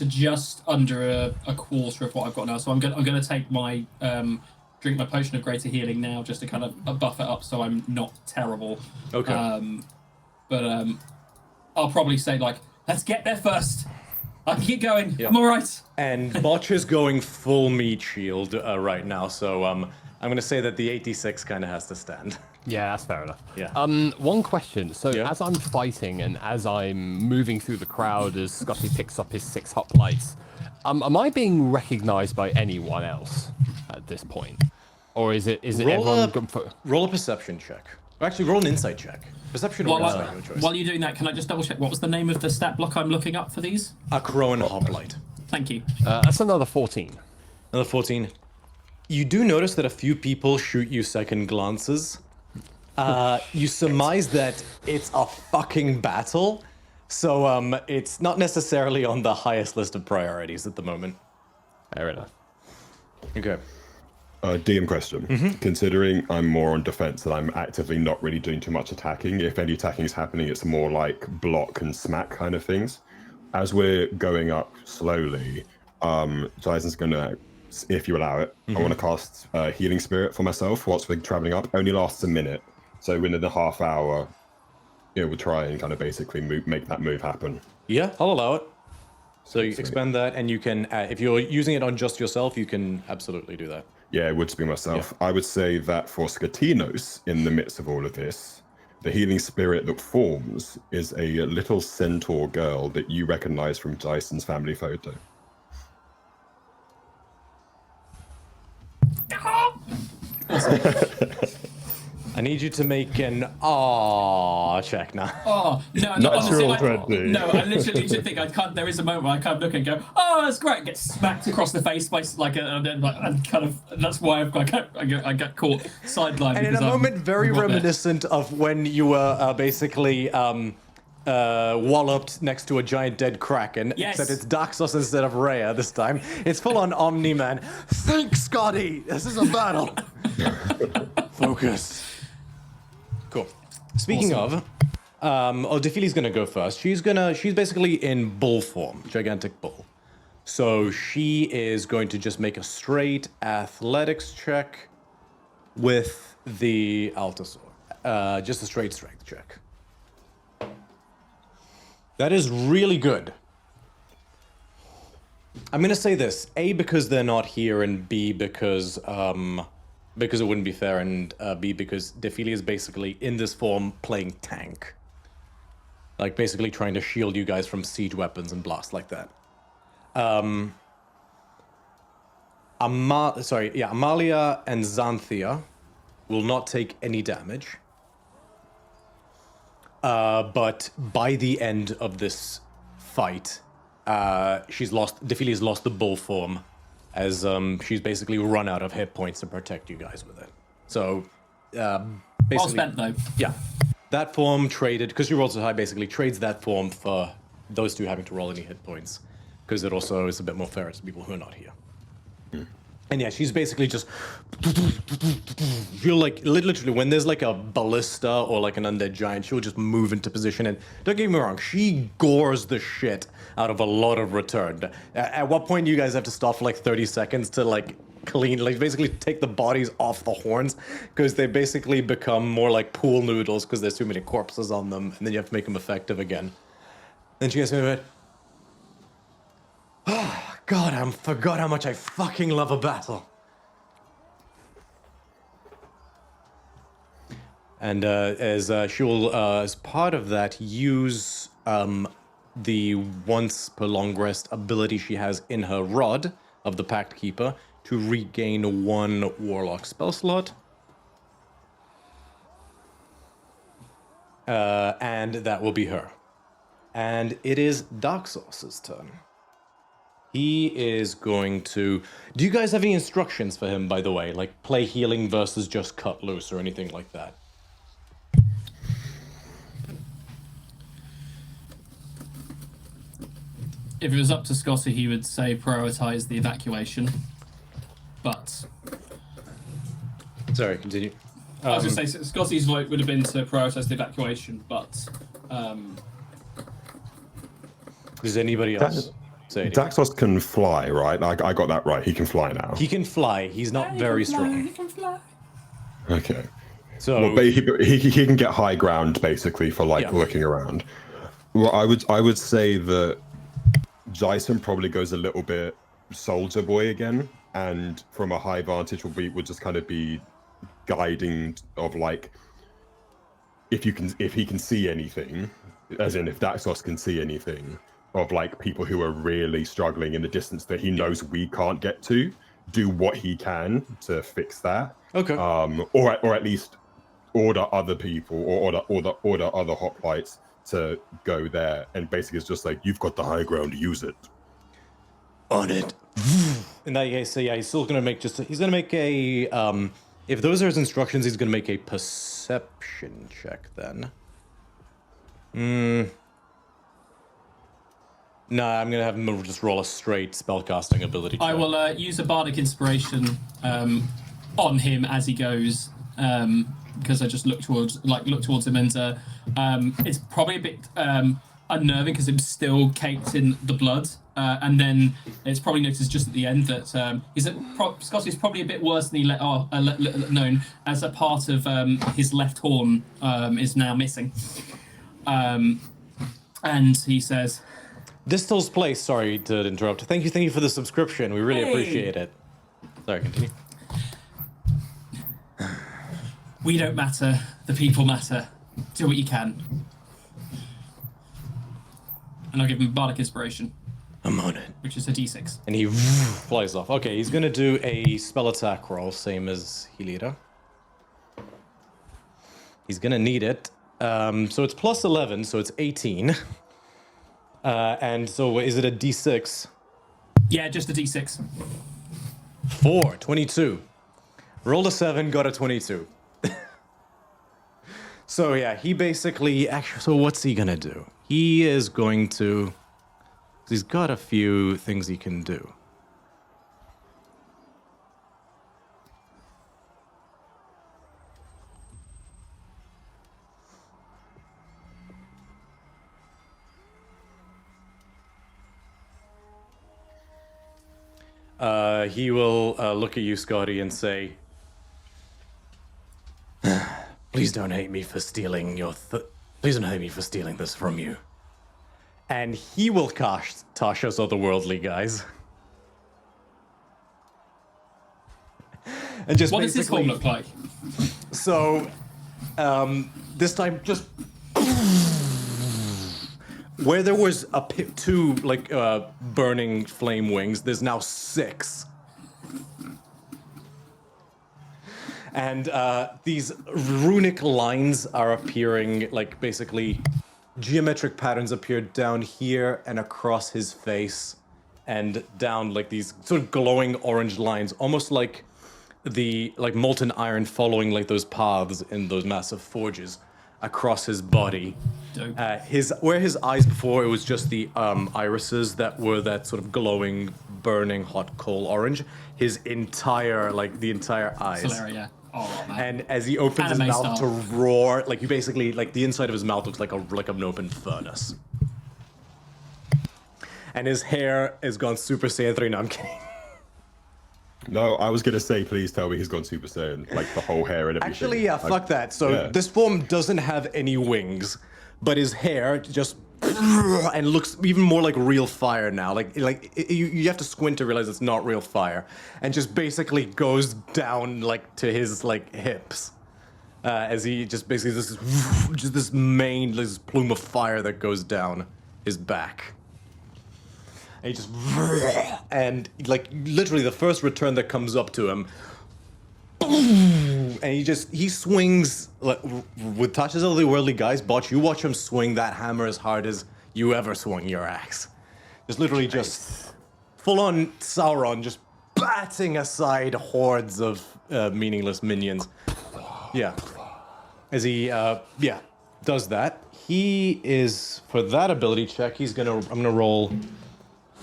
just under a quarter of what I've got now, so I'm gonna take my drink my potion of greater healing now, just to kind of buff it up, so I'm not terrible. Okay. But I'll probably say like, let's get there first. I can keep going. Yeah. I'm all right. And Botch is going full meat shield right now, so I'm gonna say that the 86 kind of has to stand. Yeah, that's fair enough. Yeah. One question. So as I'm fighting and as I'm moving through the crowd as Scotty picks up his 6 hoplites, am I being recognized by anyone else at this point? Or is it everyone... Roll a perception check. Or actually, roll an insight check. Perception or insight, your choice. While you're doing that, can I just double check, what was the name of the stat block I'm looking up for these? A Crowan Hoplite. Thank you. That's another 14. Another 14. You do notice that a few people shoot you second glances. You surmise that it's a fucking battle, so it's not necessarily on the highest list of priorities at the moment. Fair enough. Okay. DM question. Considering I'm more on defense and I'm actively not really doing too much attacking, if any attacking is happening, it's more like block and smack kind of things. As we're going up slowly, Jason's gonna, if you allow it, I want to cast Healing Spirit for myself whilst we're traveling up. Only lasts a minute. So within a half hour, we'll try and kind of basically make that move happen. Yeah, I'll allow it. So you expend that, and you can, if you're using it on just yourself, you can absolutely do that. Yeah, it would just be myself. Yeah. I would say that for Skatinos, in the midst of all of this, the healing spirit that forms is a little centaur girl that you recognize from Dyson's family photo. I need you to make an check now. Oh no! Natural Honestly, 20. no, I literally just think I can't. There is a moment where I kind of look and go, "Oh, that's great!" Get smacked across the face by and kind of. That's why I get caught sidelined. And in a moment very reminiscent of when you were basically walloped next to a giant dead kraken, Yes. except it's Daxos instead of Rhea this time. It's full on Omni-Man. Think, Scotty! This is a battle! Focus. Cool. Speaking of, Defili's gonna go first. She's basically in bull form, gigantic bull. So she is going to just make a straight athletics check with the Altasaur. Just a straight strength check. That is really good. I'm gonna say this: A, because they're not here, and B, because it wouldn't be fair, and B, because Defili is basically in this form playing tank, like basically trying to shield you guys from siege weapons and blasts like that. Amalia and Xanthia will not take any damage. But by the end of this fight, Defili's lost the bull form, as she's basically run out of hit points to protect you guys with it. So, basically, Well spent though. yeah, that form traded, because she rolled so high, basically trades that form for those two having to roll any hit points, because it also is a bit more fair to people who are not here. And yeah, she's basically just, she'll like, literally, when there's like a ballista or like an undead giant, she'll just move into position. And don't get me wrong, she gores the shit out of a lot of return. At what point do you guys have to stop for like 30 seconds to like clean, like basically take the bodies off the horns? Because they basically become more like pool noodles because there's too many corpses on them, and then you have to make them effective again. Then she gets me a bit, God, I forgot how much I fucking love a battle. And as she will, as part of that, use the once per long rest ability she has in her rod of the Pact Keeper to regain 1 Warlock spell slot. And that will be her. And it is Daxos's turn. He is going to... Do you guys have any instructions for him, by the way? Like, play healing versus just cut loose or anything like that? If it was up to Scotty, he would say prioritize the evacuation. But... Sorry, continue. I was going to say, Scotty's vote would have been to prioritize the evacuation, but... Does anybody else say anything? Daxos can fly, right? I got that right. He can fly now. He can fly. He's not very strong. He can fly. Okay. So... Well, but he can get high ground, basically, for, like, looking around. Well, I would say that Jason probably goes a little bit soldier boy again, and from a high vantage would just kind of be guiding of, like, if he can see anything, as in if Daxos can see anything, of like people who are really struggling in the distance that he knows we can't get to, do what he can to fix that. Okay. Or at least order other people or order other hoplites to go there, and basically it's just like, you've got the high ground, use it. On it. In that case, so yeah, he's still gonna make he's gonna make a if those are his instructions, he's gonna make a perception check then. No, I'm gonna have him just roll a straight spellcasting ability check. I will use a bardic inspiration on him as he goes, because I just look towards him, and it's probably a bit unnerving because it's still caked in the blood, and then it's probably noticed just at the end that Scotty's probably a bit worse than he let known, as a part of his left horn is now missing, and he says, Distal's Place, sorry to interrupt. Thank you for the subscription. We really appreciate it. Sorry, continue. we don't matter, the people matter. Do what you can. And I'll give him a bardic inspiration. I'm on it. Which is a d6. And he flies off. Okay, he's gonna do a spell attack roll, same as Helida. He's gonna need it. So it's plus 11, so it's 18. And so is it a D6? Yeah, just a D6. 4, 22. Rolled a 7, got a 22. So yeah, he basically, actually, so what's he gonna do? He is going to, he's got a few things he can do. He will look at you, Scotty, and say, "Please don't hate me for stealing your. Please don't hate me for stealing this from you." And he will cast Tasha's Otherworldly, guys. And just What does this hole basically, look like? so, this time just where there was two like burning flame wings, there's now 6. And these runic lines are appearing, like basically geometric patterns appeared down here and across his face and down like these sort of glowing orange lines, almost like the molten iron following like those paths in those massive forges across his body. Dope. Where his eyes before, it was just the irises that were that sort of glowing, burning, hot coal orange. His entire, the entire eyes. Solera, yeah. Oh, man. And as he opens his Anime mouth style. to roar, like you basically, like the inside of his mouth looks like an open furnace. And his hair has gone Super Saiyan 3. No, I'm kidding. No, I was gonna say, please tell me he's gone Super Saiyan, like the whole hair and everything. Actually, yeah, fuck that. So yeah. this form doesn't have any wings, but his hair just and looks even more like real fire now. You have to squint to realize it's not real fire, and just basically goes down like to his hips, as he just basically this plume of fire that goes down his back. And he just and literally the first return that comes up to him, and he swings with Tasha's Otherworldly, guys. Botch, you watch him swing that hammer as hard as you ever swung your axe. Just literally just full on Sauron, just batting aside hordes of meaningless minions. Yeah, as he does that, he is for that ability check. I'm gonna roll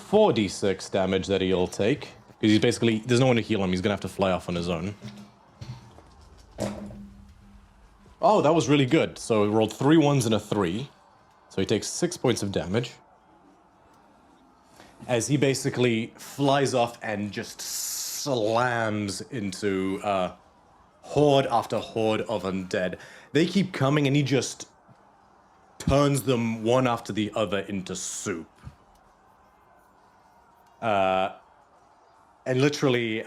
4d6 damage that he'll take, because he's basically, there's no one to heal him. He's gonna have to fly off on his own. Oh, that was really good. So he rolled 3 1s and a 3. So he takes 6 points of damage. As he basically flies off and just slams into horde after horde of undead. They keep coming and he just turns them one after the other into soup. And literally,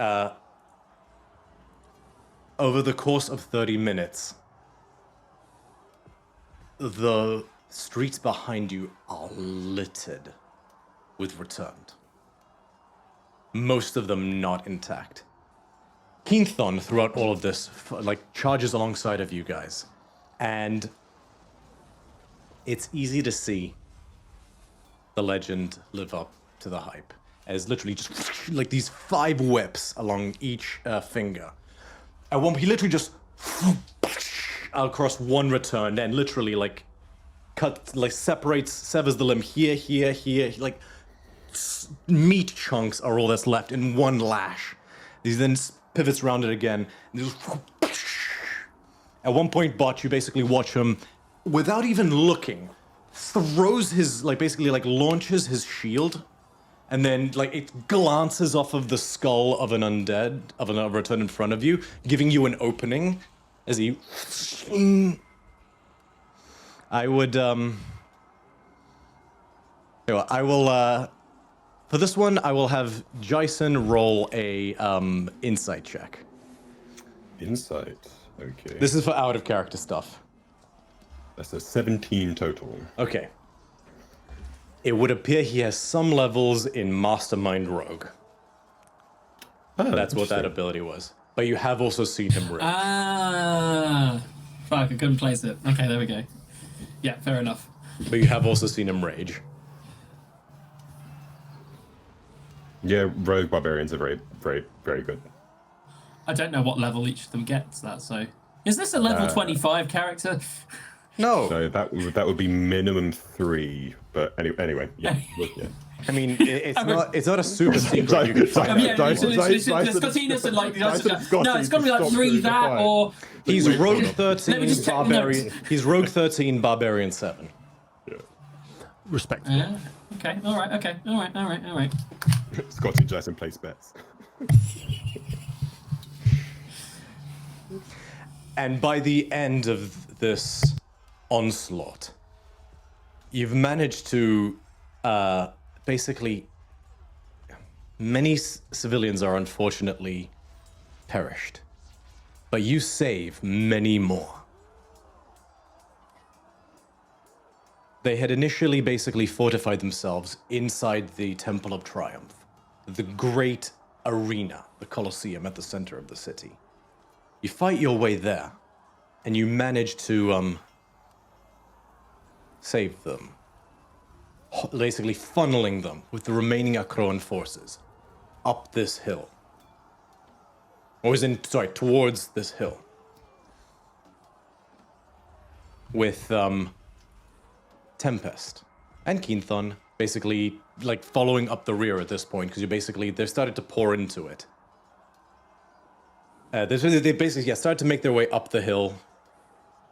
over the course of 30 minutes, the streets behind you are littered with returned. Most of them not intact. Keenthon, throughout all of this, charges alongside of you guys. And it's easy to see the legend live up to the hype. As literally just like these 5 whips along each finger. At one point, he literally just across one return and literally severs the limb here. Meat chunks are all that's left in one lash. He then pivots around it again. And at one point, Botch, you basically watch him, without even looking, throws his, launches his shield. And then, it glances off of the skull of an undead, of a return in front of you, giving you an opening as he... I would, I will, for this one, I will have Jason roll a, insight check. Insight, okay. This is for out-of-character stuff. That's a 17 total. Okay. It would appear he has some levels in Mastermind Rogue. Oh, That's what that ability was. But you have also seen him rogue. Ah. Fuck, I couldn't place it. Okay, there we go. Yeah, fair enough. But you have also seen him rage. Yeah, rogue barbarians are very, very, very good. I don't know what level each of them gets that, so... Is this a level 25 character? No. So that would be minimum 3. But anyway, yeah. Yeah. I mean, it's not a super secret you can find. Yeah, Scotinus and like... No, it's got to be like 3 that, or... He's rogue 13, Let me just check the barbarian. notes. He's rogue 13, barbarian 7. Yeah. Respectable. Okay, all right. Scotty Jason plays bets. And by the end of this onslaught, you've managed to basically... Many civilians are unfortunately perished, but you save many more. They had initially basically fortified themselves inside the Temple of Triumph, the great arena, the Colosseum at the center of the city. You fight your way there, and you manage to save them, basically funneling them with the remaining Akroan forces up this hill. Towards this hill. With Tempest and Keenthon basically like following up the rear at this point, because they've started to pour into it. They basically started to make their way up the hill.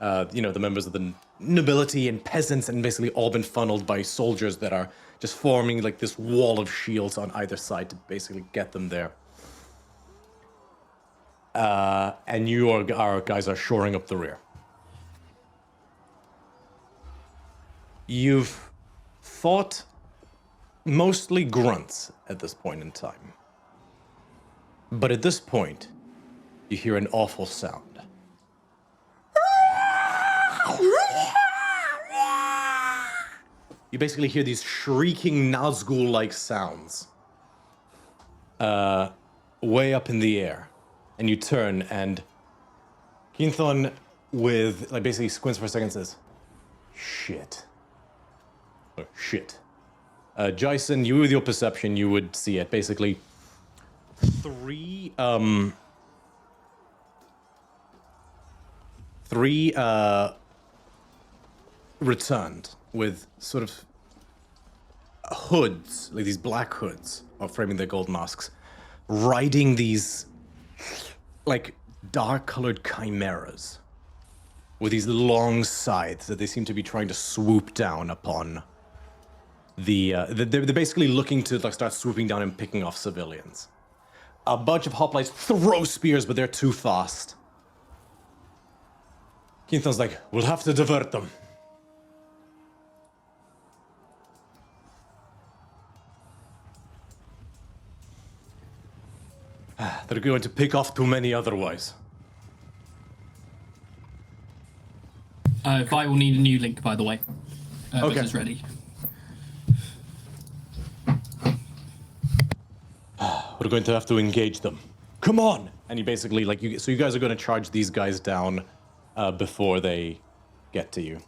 The members of the nobility and peasants, and basically all been funneled by soldiers that are just forming like this wall of shields on either side to basically get them there. And our guys are shoring up the rear. You've fought mostly grunts at this point in time. But at this point, you hear an awful sound. You basically hear these shrieking Nazgul-like sounds way up in the air. And you turn, and Keenthon with, like, basically squints for a second and says, shit. Oh, shit. Jason, you with your perception, you would see it. Basically, three returned with sort of hoods, like these black hoods of framing their gold masks, riding these like dark-colored chimeras with these long scythes that they seem to be trying to swoop down upon they're basically looking to like start swooping down and picking off civilians. A bunch of hoplites throw spears, but they're too fast. Keenthon's like, we'll have to divert them. They're going to pick off too many otherwise. Vi will need a new link, by the way. Okay. It's ready. We're going to have to engage them. Come on! And you basically, so you guys are going to charge these guys down before they get to you.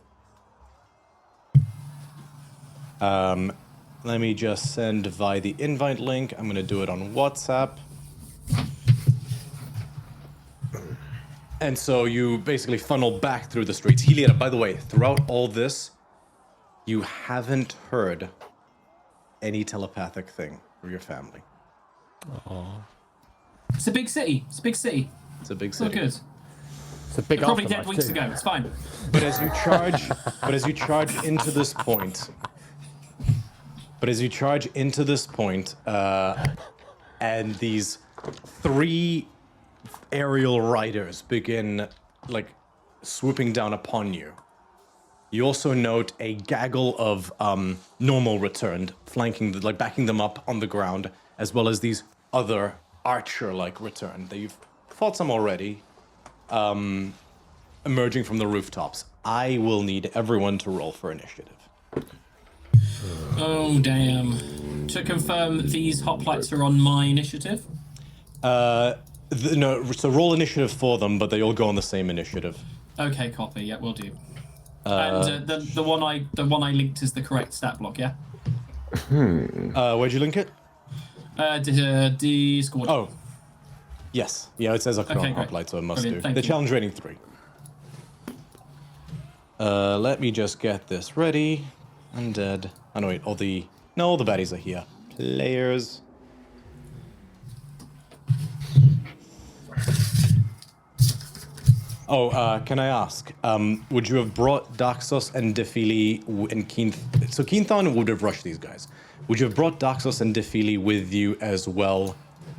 Let me just send Vi the invite link. I'm going to do it on WhatsApp. And so you basically funnel back through the streets. Heliera, by the way, throughout all this, you haven't heard any telepathic thing from your family. Oh. It's a big city. It's a big city. It's not good. It's a big They're probably dead afterlife weeks too. ago. It's fine. But as you charge into this point, and these three aerial riders begin like swooping down upon you. You also note a gaggle of normal returned, flanking, backing them up on the ground, as well as these other archer-like returned. You've fought some already, emerging from the rooftops. I will need everyone to roll for initiative. Oh, damn. To confirm, these hoplites are on my initiative? No, so roll initiative for them, but they all go on the same initiative. Okay, copy. Yeah, we'll do. And the one I linked is the correct stat block. Yeah. Where'd you link it? Discord. Oh. Yes. Yeah, it says a Okay, great. hoplite, so it must Brilliant, do. thank The you. challenge rating 3. Let me just get this ready. Undead. Oh no, wait, all the baddies are here. Players. Oh, can I ask? Would you have brought Daxos and Defili and Keen? So Keenthon would have rushed these guys. Would you have brought Daxos and Defili with you as well,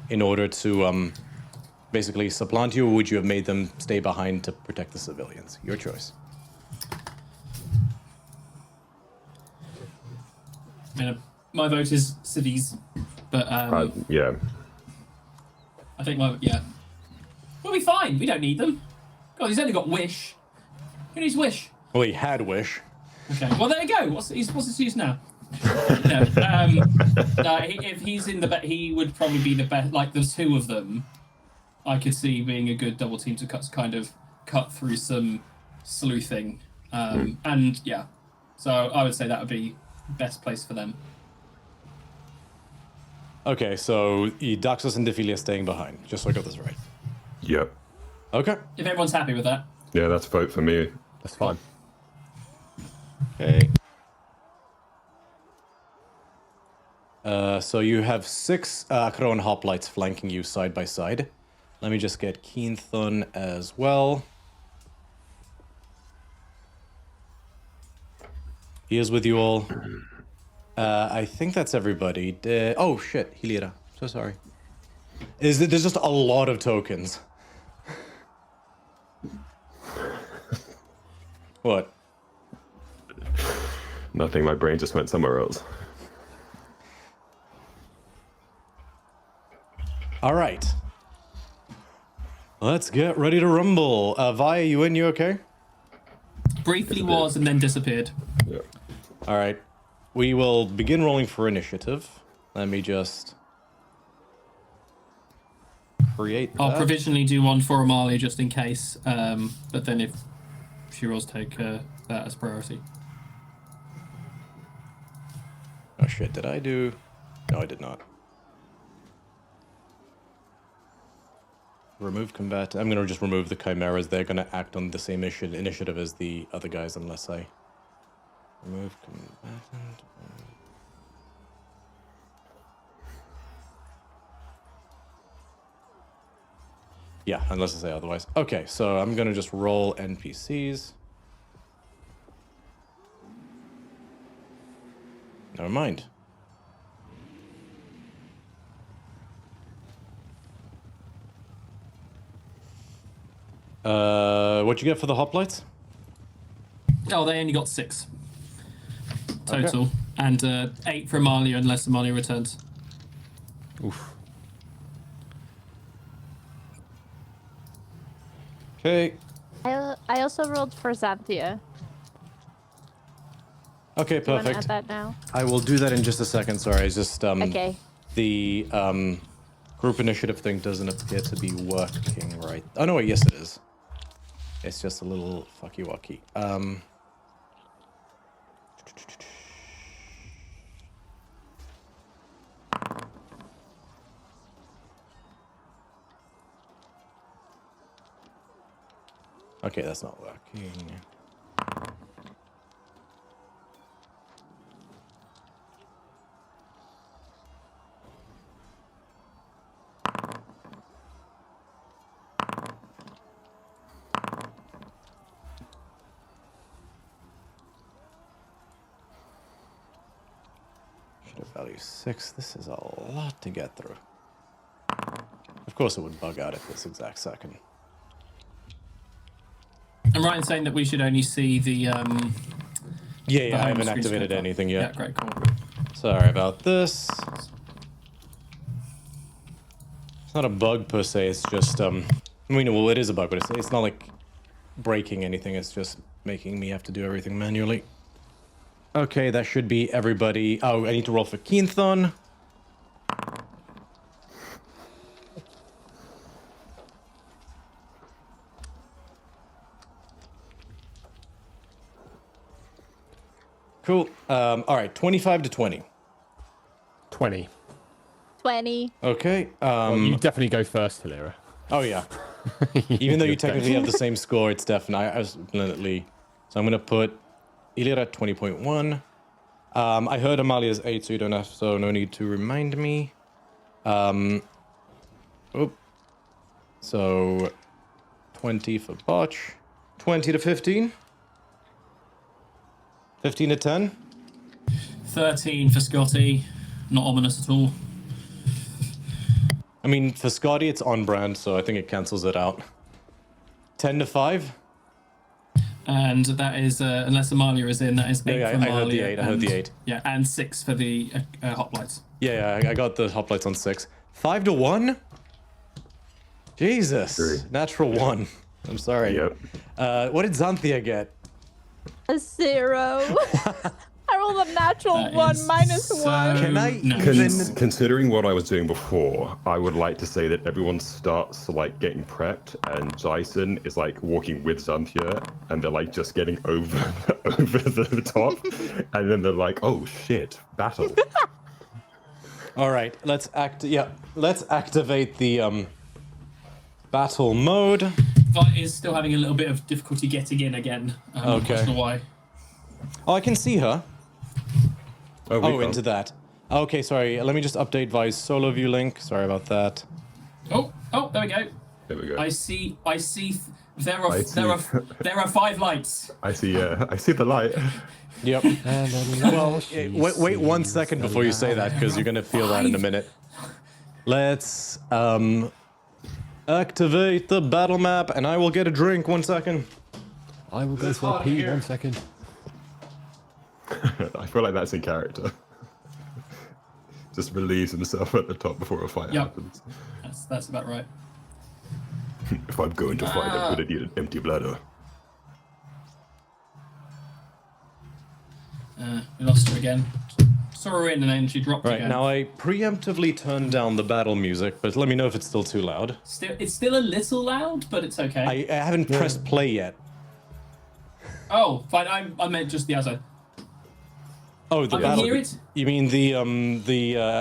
in order to basically supplant you, or would you have made them stay behind to protect the civilians? Your choice. My vote is cities, but yeah. I think we'll be fine. We don't need them. God, he's only got wish. Who needs wish? Well, he had wish. Okay. Well, there you go. What's his use now? No. If he's in the bet, he would probably be the best. Like the two of them, I could see being a good double team to cut through some sleuthing. And yeah, so I would say that would be best place for them. Okay, so Daxos and Defili are staying behind, just so I got this right. Yep. Okay. If everyone's happy with that. Yeah, that's a vote for me. That's fine. Okay. So you have 6 Crown hoplites flanking you side by side. Let me just get Keenthon as well. He is with you all. I think that's everybody. Oh shit, Hilira. So sorry. There's just a lot of tokens. What? Nothing, my brain just went somewhere else. All right. Let's get ready to rumble. Vi, you in? You okay? Briefly was and then disappeared. Yeah. All right. We will begin rolling for initiative. Let me just create that. I'll provisionally do one for Amalia just in case, but then if she rolls, take that as priority. Oh shit, did I do? No, I did not. Remove combat. I'm gonna just remove the chimeras. They're gonna act on the same initiative as the other guys unless I remove combatant. Yeah, unless I say otherwise. Okay, so I'm gonna just roll NPCs. Never mind. What'd you get for the hoplites? Oh, they only got 6 total, and 8 for Amalia unless Amalia returns. Oof. Okay. I also rolled for Xanthia. Okay, Do you want to add perfect. that now? I will do that in just a second. Sorry, it's just Okay. the group initiative thing doesn't appear to be working right. Oh no, wait, yes it is. It's just a little fucky wucky. Okay, that's not working. Value 6. This is a lot to get through. Of course it would bug out at this exact second. I'm right in saying that we should only see the Yeah, I home haven't screen activated scope. anything Yeah, yet. great, cool. Sorry about this. It's not a bug per se, it's just, I mean, well, it is a bug, but it's not like breaking anything, it's just making me have to do everything manually. Okay, that should be everybody. Oh, I need to roll for Keenthon. Cool. All right, 25 to 20. 20. 20. Okay. You definitely go first, Hilira. Oh yeah. Even though you technically have the same score, it's definitely. So I'm gonna put Ilira at 20.1. I heard Amalia's 8, so you don't have, so no need to remind me. So 20 for Botch. 20 to 15. 15 to 10. 13 for Scotty. Not ominous at all. I mean, for Scotty, it's on brand, so I think it cancels it out. 10 to 5. And that is, unless Amalia is in, that is 8 Yeah, for I Amalia. heard the 8. I heard the 8. Yeah, and 6 for the hoplites. Yeah, I got the hoplites on 6. 5 to 1? Jesus. 3. Natural 1. I'm sorry. Yep. What did Xanthia get? A 0. I rolled a natural That 1 is minus so 1. Can I nice. even... Considering what I was doing before, I would like to say that everyone starts like getting prepped, and Jason is like walking with Xanthia, and they're like just getting over the top, and then they're like, "Oh shit, battle!" All right, let's activate the battle mode. Vi is still having a little bit of difficulty getting in again. I'm not Okay. quite sure why. Oh, I can see her. we Oh, can't. into that. Okay, sorry. Let me just update Vi's solo view link. Sorry about that. Oh, there we go. There we go. I see. There are I see. there are 5 lights. I see the light. Yep. Well, wait 1 second before you say that, because you're gonna feel that in a minute. Let's activate the battle map, and I will get a drink. 1 second. I will go for a pee 1 second. I feel like that's in character. Just relieves himself at the top before a fight Yep. happens. That's about right. If I'm going to fight, I'm gonna need an empty bladder. We lost her again. Saw her in and then she dropped Right, again. now I preemptively turned down the battle music, but let me know if it's still too loud. It's still a little loud, but it's okay. I haven't pressed play yet. Oh, fine. I meant just the outside. Oh, the I can battle. hear it. You mean the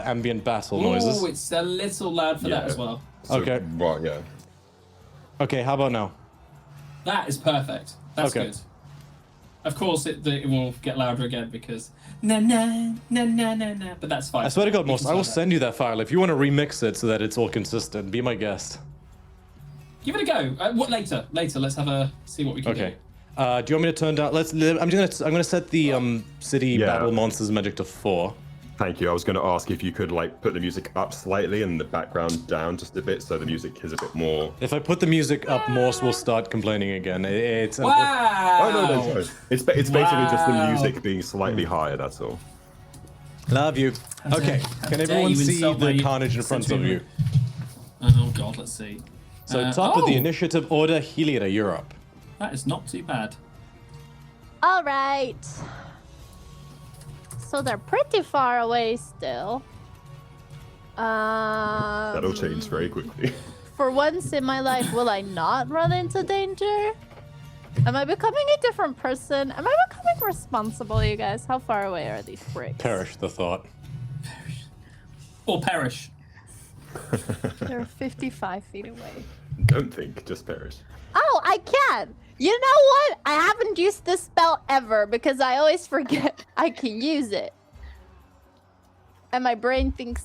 ambient battle noises? Oh, it's a little loud for that as well. So, Okay. Right, yeah. Okay, how about now? That is perfect. That's Okay. good. Of course, it will get louder again because na na na na na na. But that's fine. I swear to God, We Most, can I will solve send you that file if you want to remix it so that it's all consistent. Be my guest. that. Give it a go. What later? Later, let's have a see what we can Okay. do. Do you want me to turn down? I'm gonna set the city Yeah. battle monsters magic to 4. Thank you. I was going to ask if you could like put the music up slightly and the background down just a bit, so the music is a bit more. If I put the music up, Morse will start complaining again. It's Wow! Oh no, no, sorry. It's basically just the music being slightly higher. That's all. Love you. Okay, How can dare everyone you see insult the my carnage in front of you? Oh god, let's see. So top of the oh, initiative order, Hilira, you're up. That is not too bad. All right. So they're pretty far away still. That'll change very quickly. For once in my life, will I not run into danger? Am I becoming a different person? Am I becoming responsible, you guys? How far away are these bricks? Perish the thought. Or perish. They're 55 feet away. Don't think, just perish. Oh, I can! You know what? I haven't used this spell ever because I always forget I can use it. And my brain thinks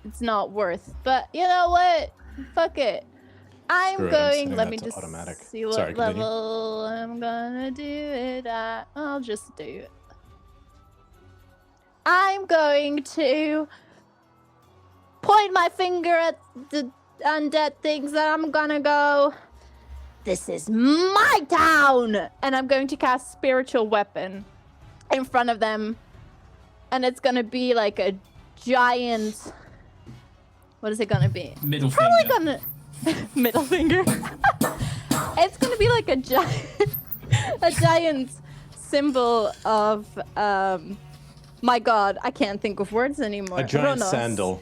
it's not worth. But you know what? Fuck it. I'm Screw it, I'm going, setting let that me to just automatic. see what Sorry, continue. level I'm gonna do it at. I'll just do it. I'm going to point my finger at the undead things and I'm gonna go, this is my town! And I'm going to cast Spiritual Weapon in front of them. And it's gonna be like a giant... What is it gonna be? Middle Probably finger. gonna... Middle finger. It's gonna be like a giant symbol of... my god, I can't think of words anymore. A giant Ronos. sandal.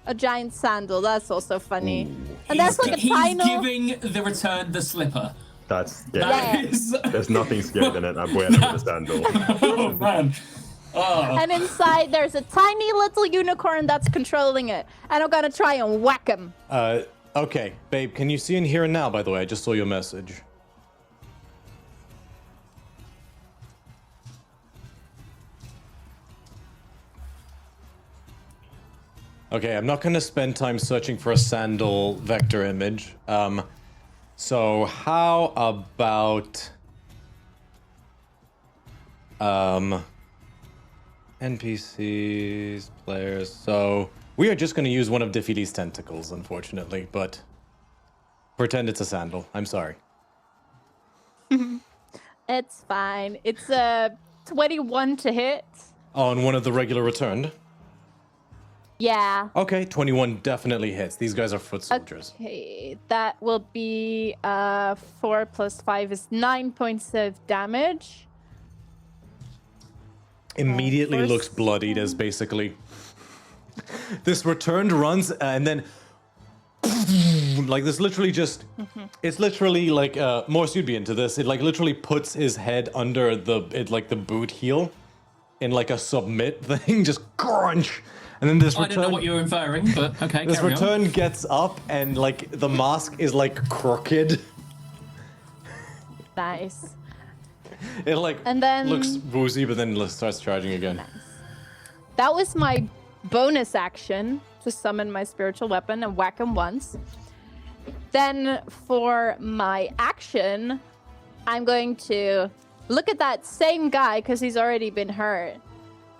A giant sandal, that's also funny. And that's like a He's tiny... giving the return the slipper. That's That scary. is. There's nothing scarier than an abuela with a sandal. Oh man. Oh. And inside there's a tiny little unicorn that's controlling it. And I'm gonna try and whack him. Okay, babe, can you see in here and now, by the way? I just saw your message. Okay, I'm not gonna spend time searching for a sandal vector image. So how about... NPCs, players, so... We are just going to use one of Diffidy's tentacles, unfortunately, but pretend it's a sandal. I'm sorry. It's fine. It's a 21 to hit. On one of the regular returned. Yeah. Okay, 21 definitely hits. These guys are foot soldiers. Okay, that will be 4 plus 5 is 9 points of damage. Immediately first- looks bloodied as basically... This returned runs and then... Like this literally just... It's literally like... Morse, you'd be into this. It like literally puts his head under the boot heel. In like a submit thing. Just crunch! And then this I return... don't know what you're inferring, but okay, This carry on. return gets up and like the mask is like crooked. Nice. It like And then- looks woozy, but then starts charging again. That was my bonus action to summon my spiritual weapon and whack him once. Then for my action, I'm going to look at that same guy because he's already been hurt.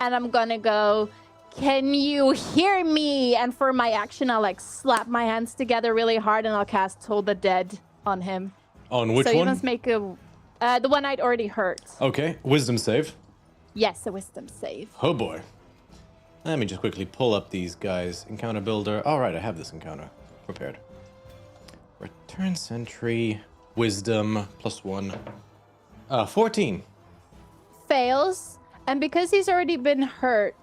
And I'm going to go, can you hear me? And for my action, I'll like slap my hands together really hard and I'll cast Toll the Dead on him. On which so you one? must make a... the one I'd already hurt. Okay, wisdom save. Yes, a wisdom save. Oh boy. Let me just quickly pull up these guys. Encounter builder. All right, I have this encounter prepared. Return sentry, wisdom, +1. 14. Fails. And because he's already been hurt,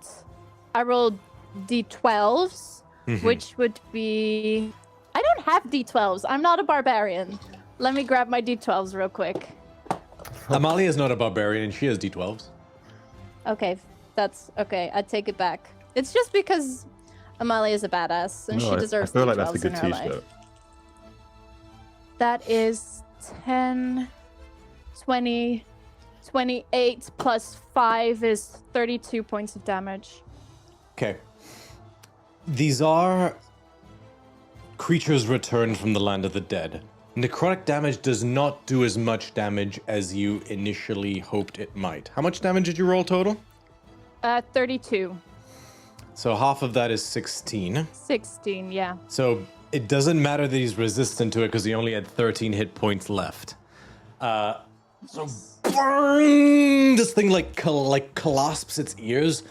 I rolled d12s, which would be... I don't have d12s. I'm not a barbarian. Let me grab my d12s real quick. Amalia is not a barbarian, she has d12s. Okay, that's... Okay, I take it back. It's just because Amalia is a badass, and she deserves I feel like d12s that's a good in her life. t-shirt. That is 10, 20, 28 plus 5 is 32 points of damage. Okay. These are creatures returned from the land of the dead. Necrotic damage does not do as much damage as you initially hoped it might. How much damage did you roll total? 32. So half of that is 16. 16, yeah. So it doesn't matter that he's resistant to it because he only had 13 hit points left. So bang, this thing like clasps its ears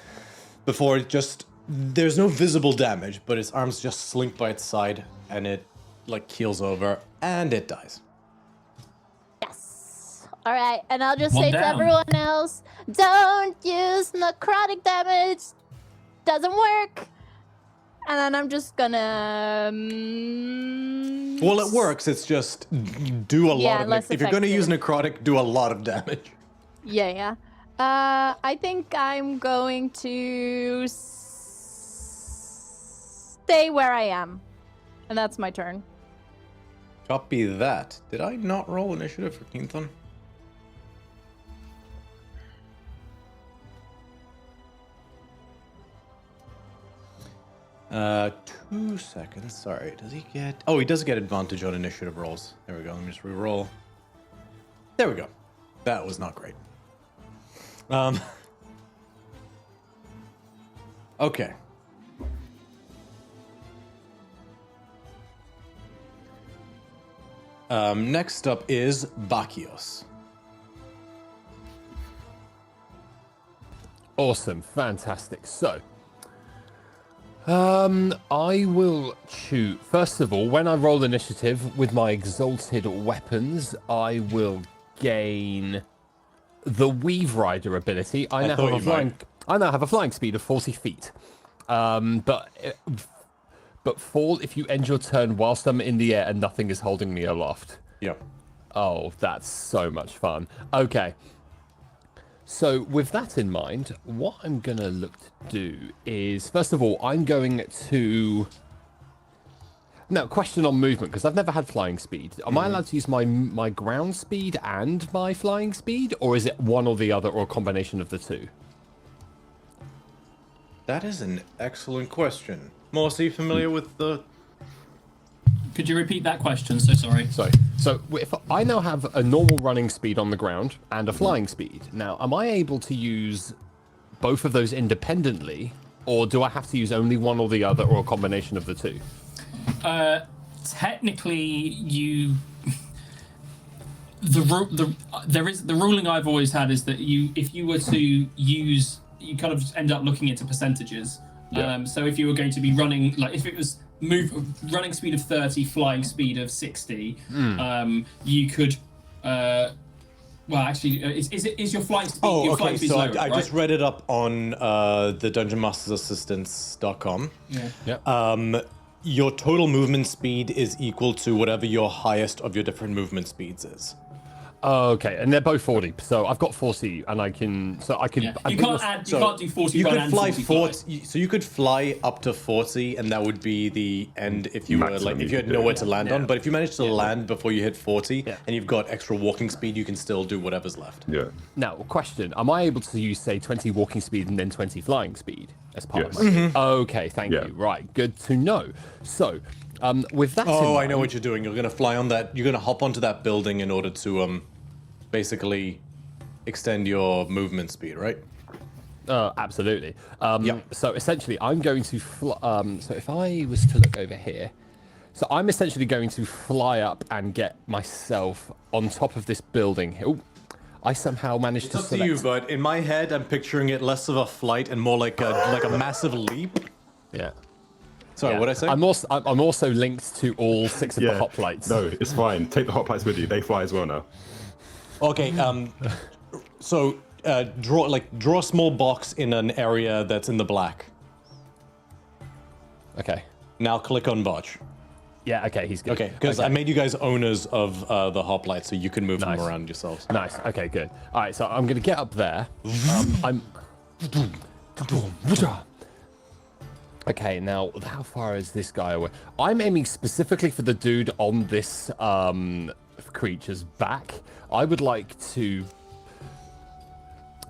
before it just... There's no visible damage, but its arms just slink by its side and it like keels over and it dies. Yes. All right, and I'll just One say to down. everyone else, don't use necrotic damage. Doesn't work. And then I'm just gonna... Well, it works. It's just do a lot of less it. If you're going to use effective. necrotic, do a lot of damage. Yeah. I think I'm going to stay where I am. And that's my turn. Copy that. Did I not roll initiative for Keenthon? Uh, 2 seconds. Sorry. Does he get... Oh, he does get advantage on initiative rolls. There we go. Let me just re-roll. There we go. That was not great. Okay. Next up is Bacchios. Awesome, fantastic. So, I will choose. First of all, when I roll initiative with my exalted weapons, I will gain the Weave Rider ability. I now have a flying speed of 40 feet. But fall if you end your turn whilst I'm in the air and nothing is holding me aloft. Yep. Oh, that's so much fun. Okay. So with that in mind, what I'm going to look to do is, first of all, I'm going to... Now, question on movement, because I've never had flying speed. Am I allowed to use my ground speed and my flying speed? Or is it one or the other, or a combination of the two? That is an excellent question. Morse, are you familiar with the... Could you repeat that question? So sorry. Sorry. So if I now have a normal running speed on the ground and a flying speed, now am I able to use both of those independently, or do I have to use only one or the other, or a combination of the two? Technically, you. The ruling I've always had is that if you were to use, you kind of just end up looking into percentages. Yeah. So if you were going to be running, like if it was running speed of 30, flying speed of 60, you could. Well, actually, is your flying speed? Oh, your okay. flying speed's So lower, I right? just read it up on the DungeonMastersAssistance.com. Yeah. Yep. Your total movement speed is equal to whatever your highest of your different movement speeds is. Okay, and they're both 40. So I've got 40, and I can. So I can. Yeah. I You can can't also- add. You can't do 40 You run could and fly 40 40. So you could fly up to 40, and that would be the end if you were Maximum like if you you had could do, nowhere to land on. Yeah. But if you managed to land before you hit 40, Yeah. and you've got extra walking speed, you can still do whatever's left. Yeah. Now, question: am I able to use, say, 20 walking speed and then 20 flying speed as part Yes. of my? Okay, thank Yeah. you. Right, good to know. So, with that. Oh, in I know mind- what you're doing. You're gonna fly on that. You're gonna hop onto that building in order to basically extend your movement speed, right? Absolutely. Yeah. So essentially, I'm going to so if I was to look over here, so I'm essentially going to fly up and get myself on top of this building. Oh, I somehow managed It's to up to select. you, but in my head, I'm picturing it less of a flight and more like a massive leap. Yeah. Sorry, Yeah. what I say? I'm also linked to all 6 of the hoplites. No, it's fine. Take the hoplites with you. They fly as well now. Okay. So draw a small box in an area that's in the black. Okay. Now click on Botch. Yeah. Okay. He's good. Okay, because I made you guys owners of the hoplite, so you can move Nice. them around yourselves. Nice. Okay. Good. All right. So I'm gonna get up there. I'm. Okay. Now, how far is this guy away? I'm aiming specifically for the dude on this creature's back. I would like to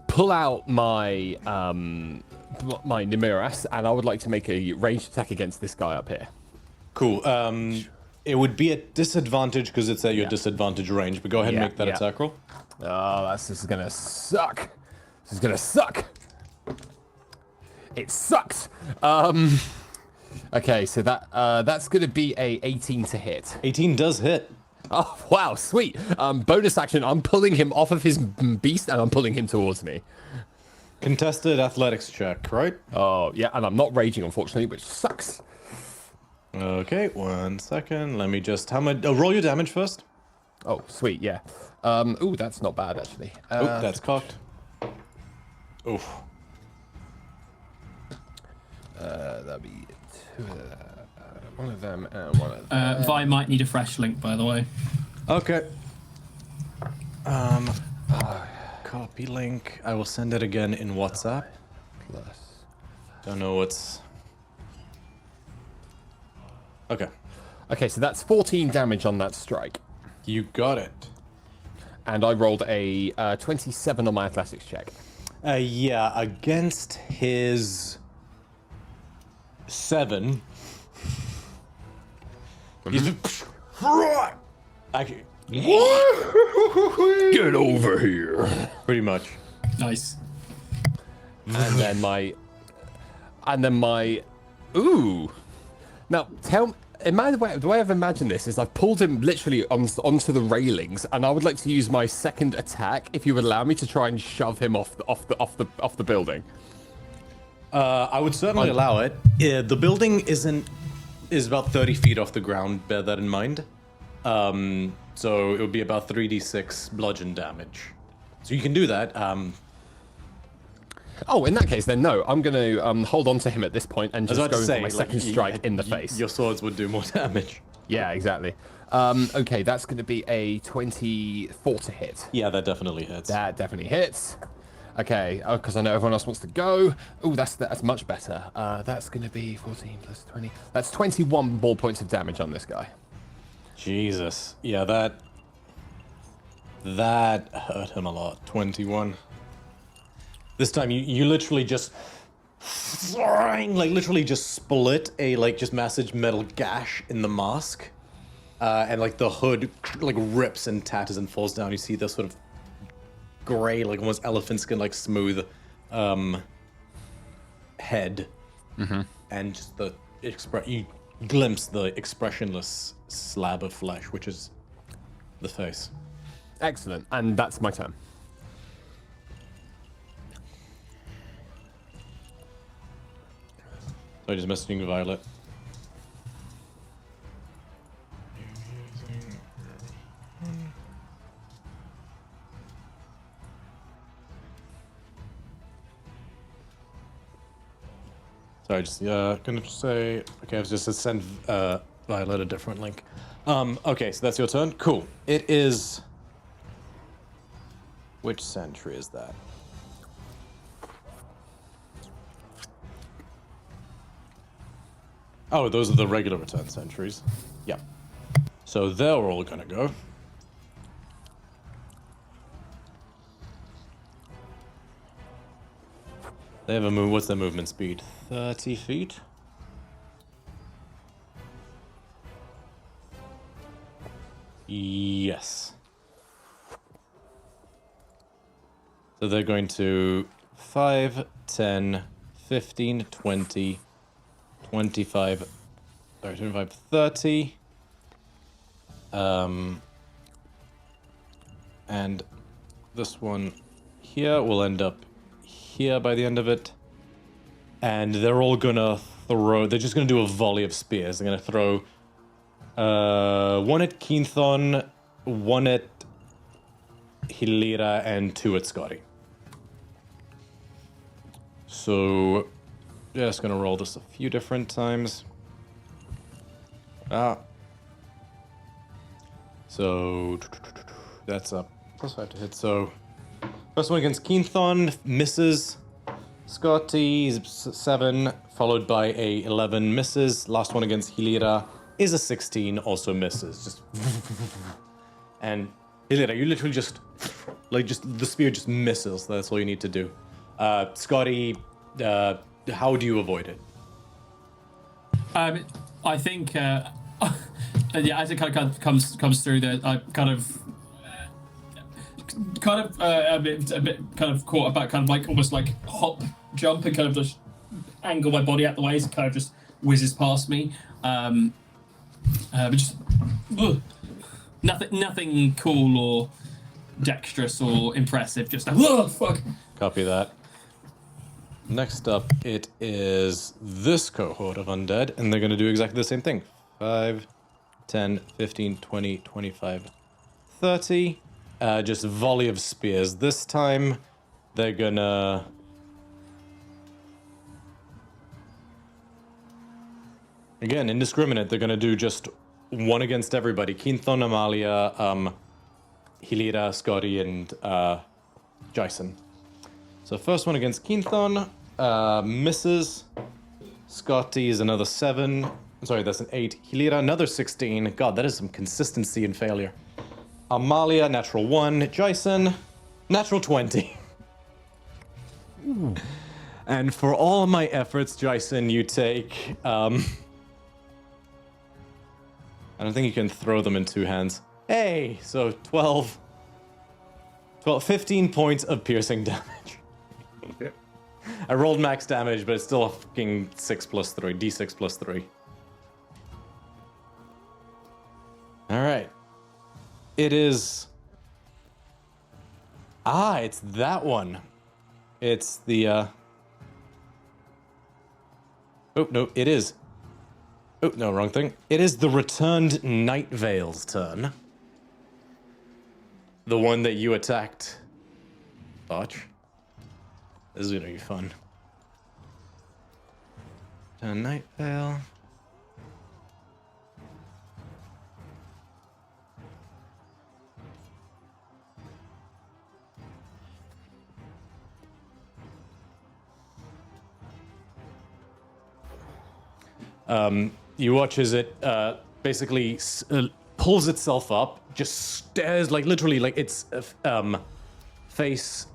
pull out my my Nimiras, and I would like to make a ranged attack against this guy up here. Cool. It would be at disadvantage because it's at your disadvantage range, but go ahead and Yeah, make that yeah. attack roll. Oh, this is gonna suck. This is gonna suck. It sucks. Okay, so that's gonna be a 18 to hit. 18 does hit. Oh wow, sweet. Bonus action. I'm pulling him off of his beast and I'm pulling him towards me. Contested athletics check, right? Oh yeah, and I'm not raging unfortunately, which sucks. Okay, 1 second. Let me just roll your damage first. Oh sweet, yeah. Ooh, that's not bad actually. Oh, that's cocked. Oof. That'd be two, one of them and one of them. Vi might need a fresh link, by the way. Okay. Copy link. I will send it again in WhatsApp. Plus. Don't know what's. Okay. Okay, so that's 14 damage on that strike. You got it. And I rolled a 27 on my athletics check. Yeah, against his 7. He's actually Get over here. pretty much. Nice. And then my ooh. Now the way I've imagined this is I've pulled him literally onto the railings, and I would like to use my second attack, if you would allow me, to try and shove him off the building. I would certainly allow it. The building is about 30 feet off the ground. Bear that in mind. So it would be about 3d6 bludgeon damage. So you can do that. Oh, in that case, then no. I'm going to hold on to him at this point and I was just about go to for say, my second strike in the face. Your swords would do more damage. Yeah, exactly. Okay, that's going to be a 24 to hit. Yeah, that definitely hits. That definitely hits. Okay, because I know everyone else wants to go. Oh, that's much better. That's going to be 14 plus 20. That's 21 ball points of damage on this guy. Jesus. Yeah, that hurt him a lot. 21. This time you literally just literally just split a just massive metal gash in the mask. And like the hood rips and tatters and falls down. You see the sort of gray, almost elephant skin, smooth head. And just you glimpse the expressionless slab of flesh, which is the face. Excellent, and that's my turn. So just messaging Violet. Sorry, just gonna say. Okay, I was just to send Violet a different link. Okay, so that's your turn. Cool. It is. Which century is that? Oh, those are the regular return sentries. Yep. So they're all gonna go. They have a move. What's their movement speed? 30 feet? Yes. So they're going to 5, 10, 15, 20, 25, 30. And this one here will end up here by the end of it. And they're all gonna they're just gonna do a volley of spears. They're gonna throw one at Keenthon, one at Hilira, and 2 at Scotty. So just gonna roll this a few different times. So that's a +5 to hit. So first one against Keenthon misses. Scotty 7, followed by a 11, misses. Last one against Hilira is a 16, also misses. Just and Hilira, you literally just the spear just misses. That's all you need to do. Scotty, how do you avoid it? I think yeah, as it kind of comes through, that I a bit kind of caught about, kind of almost hop, jump, and kind of just angle my body out the way as it kind of just whizzes past me. But just nothing cool or dexterous or impressive. Just fuck. Copy that. Next up, it is this cohort of undead, and they're going to do exactly the same thing. 5, 10, 15, 20, 25, 30. Just volley of spears. This time, they're gonna... Again, indiscriminate. They're gonna do just one against everybody. Keenthon, Amalia, Hilira, Scotty, and Jason. So first one against Keenthon, misses. Scotty is another 7. Sorry, that's an 8. Hilira, another 16. God, that is some consistency in failure. Amalia, natural 1. Jason, natural 20. Ooh. And for all my efforts, Jason, you take... I don't think you can throw them in 2 hands. Hey, so 15 points of piercing damage. I rolled max damage, but it's still a fucking 6 plus 3, d6 plus 3. Alright. It is... it's that one. It's the, Oh, no, it is... Oh, no, wrong thing. It is the returned Night Vale's turn. The one that you attacked. Botch. This is gonna be fun. Night Vale. You watch as it basically pulls itself up, just stares like literally like it's face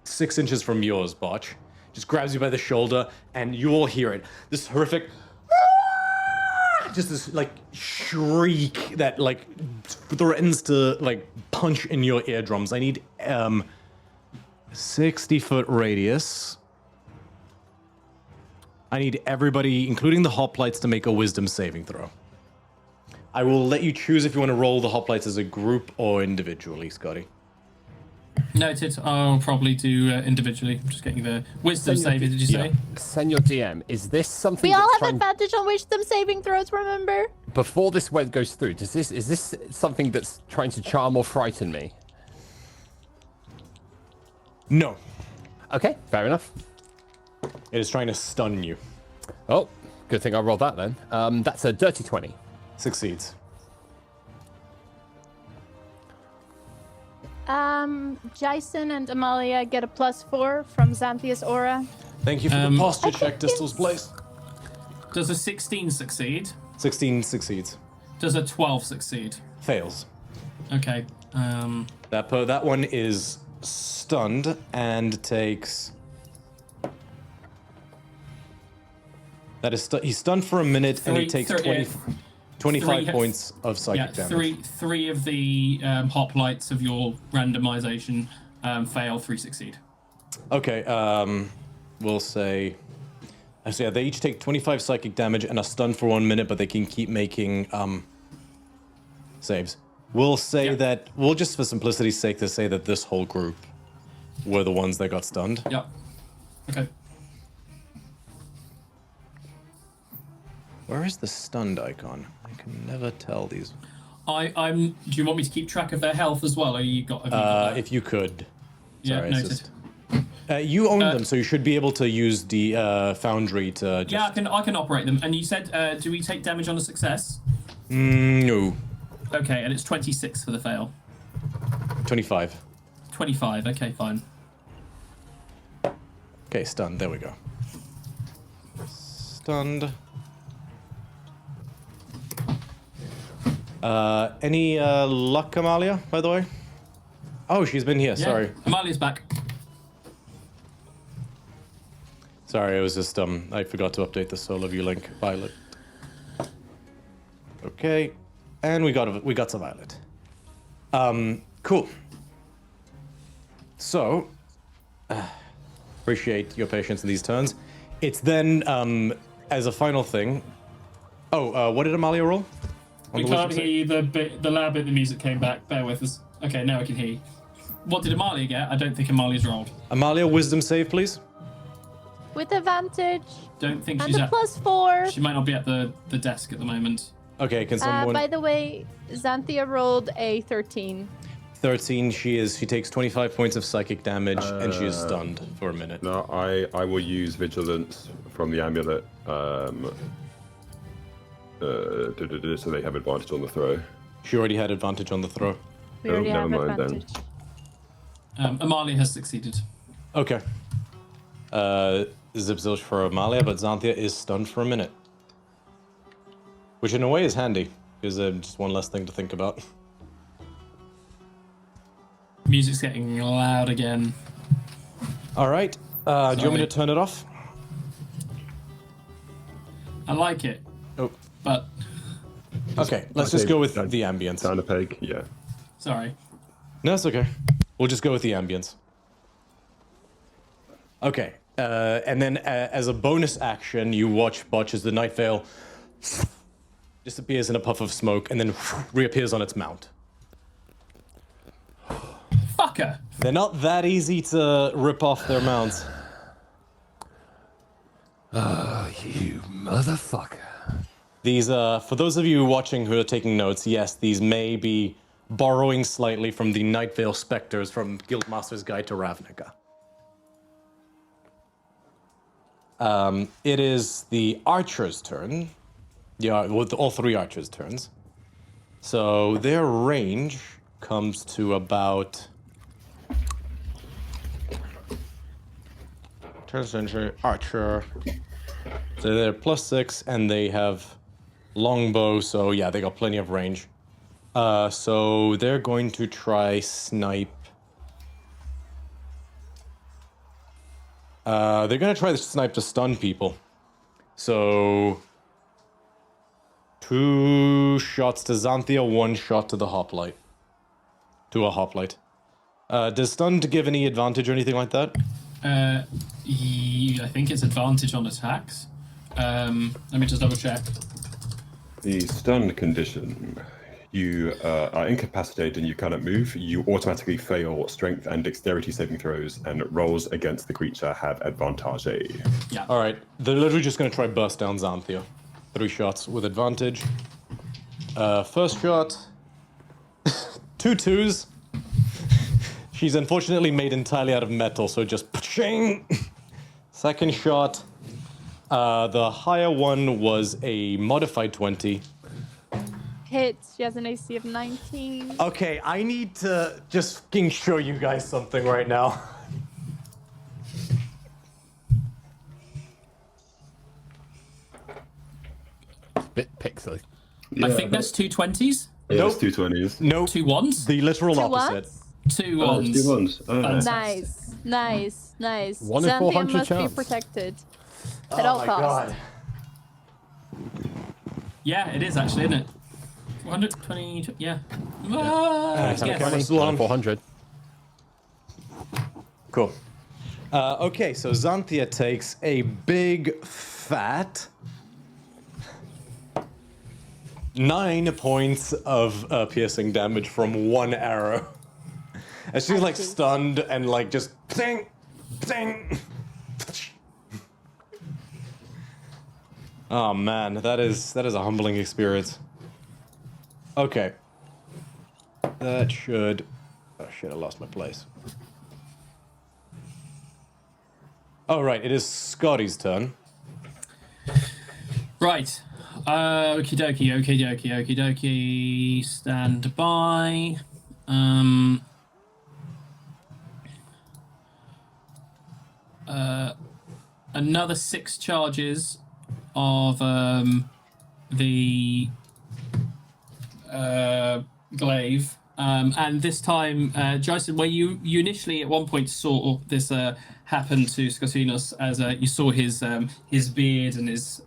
6 inches from yours, Botch. Just grabs you by the shoulder, and you all hear it. This horrific, just this like shriek that like threatens to like punch in your eardrums. I need 60-foot radius. I need everybody, including the hoplites, to make a wisdom saving throw. I will let you choose if you want to roll the hoplites as a group or individually, Scotty. Noted. I'll probably do individually. I'm just getting the wisdom saving, did you say? Senor DM, is this something We all that's have trying... advantage on wisdom saving throws, remember? Before this web goes through, is this something that's trying to charm or frighten me? No. Okay, fair enough. It is trying to stun you. Oh, good thing I rolled that then. That's a dirty 20. Succeeds. Jason and Amalia get a +4 from Xanthia's aura. Thank you for the posture check, Distal's place. Does a 16 succeed? 16 succeeds. Does a 12 succeed? Fails. Okay. That one is stunned and takes... That is he's stunned for a minute and he takes 25 points of psychic damage. Three of the hoplites of your randomization fail, 3 succeed. Okay, we'll say... Actually, yeah, they each take 25 psychic damage and are stunned for 1 minute, but they can keep making saves. We'll say that... We'll just, for simplicity's sake, to say that this whole group were the ones that got stunned. Yep. Okay. Where is the stunned icon? I can never tell these. I'm. Do you want me to keep track of their health as well, or have you got that? If you could. Yeah, Sorry, noted. You own them, so you should be able to use the Foundry to. Just... Yeah, I can operate them. And you said, do we take damage on a success? No. Okay, and it's 26 for the fail. 25. 25. Okay, fine. Okay, stunned. There we go. Stunned. Any luck, Amalia, by the way? Oh, she's been here. Yeah, Sorry. Amalia's back. Sorry, it was just I forgot to update the solo view link. Violet. Okay, and we got some Violet. Cool. So, appreciate your patience in these turns. It's then as a final thing. Oh, what did Amalia roll? We can't hear you. The loud bit of the music came back. Bear with us. Okay, now I can hear you. What did Amalia get? I don't think Amalia's rolled. Amalia, wisdom save, please. With advantage. Don't think And she's a at. +4. She might not be at the desk at the moment. Okay, can someone... By the way, Xanthia rolled a 13. 13, she takes 25 points of psychic damage, and she is stunned for a minute. No, I will use vigilance from the amulet. So they have advantage on the throw. She already had advantage on the throw. We already never have mind then. advantage. Amalia has succeeded. Okay. Zip zilch for Amalia, but Xanthia is stunned for a minute. Which in a way is handy, because just one less thing to think about. Music's getting loud again. Alright, do you want me to turn it off? I like it, Oh, but okay, let's just go with the ambience. Sound a peg, yeah. sorry. No, it's okay. We'll just go with the ambience. Okay, and then as a bonus action, you watch Botch as the Night Veil disappears in a puff of smoke and then reappears on its mount. Fucker. They're not that easy to rip off their mounts. You motherfucker. These, for those of you watching who are taking notes, yes, these may be borrowing slightly from the Night Veil Spectres from Guildmaster's Guide to Ravnica. It is the archer's turn. Yeah, with all 3 archers' turns. So their range comes to about... 10th century archer. So they're +6, and they have longbow, so yeah, they got plenty of range. So they're going to try snipe. They're going to try to snipe to stun people. So 2 shots to Xanthia, 1 shot to the hoplite. To a hoplite. Does stun to give any advantage or anything like that? I think it's advantage on attacks. Let me just double check. The stun condition. You are incapacitated and you cannot move. You automatically fail strength and dexterity saving throws, and rolls against the creature have advantage. Yeah. All right, they're literally just going to try burst down Xanthia. 3 shots with advantage. First shot, 2 2s. She's unfortunately made entirely out of metal, so just pa-ching. Second shot, the higher one was a modified 20. Hits. She has an AC of 19. Okay, I need to just fucking show you guys something right now. Bit pixely. I think there's 2 20s, Yeah, Nope. it's 2 20s. No, 2 1s, the literal 2 opposite. ones? 2 Oh, 1s. it's 2 1s. Oh. Fantastic. Nice. 1 in Xanthia 400 must chance. be protected at all costs. Yeah, it is actually, isn't it? 120. Yeah. Yes. okay. 400. Cool. Okay, so Xanthia takes a big fat 9 points of piercing damage from 1 arrow. And she's like stunned and like just ping, ping. Oh man, that is a humbling experience. Okay. That should... Oh shit, I lost my place. Oh right, it is Scotty's turn. Right. Okie dokie. Stand by. Another 6 charges of the glaive. And this time, Jason, where you initially at one point saw this happen to Skotinos, as you saw his beard and his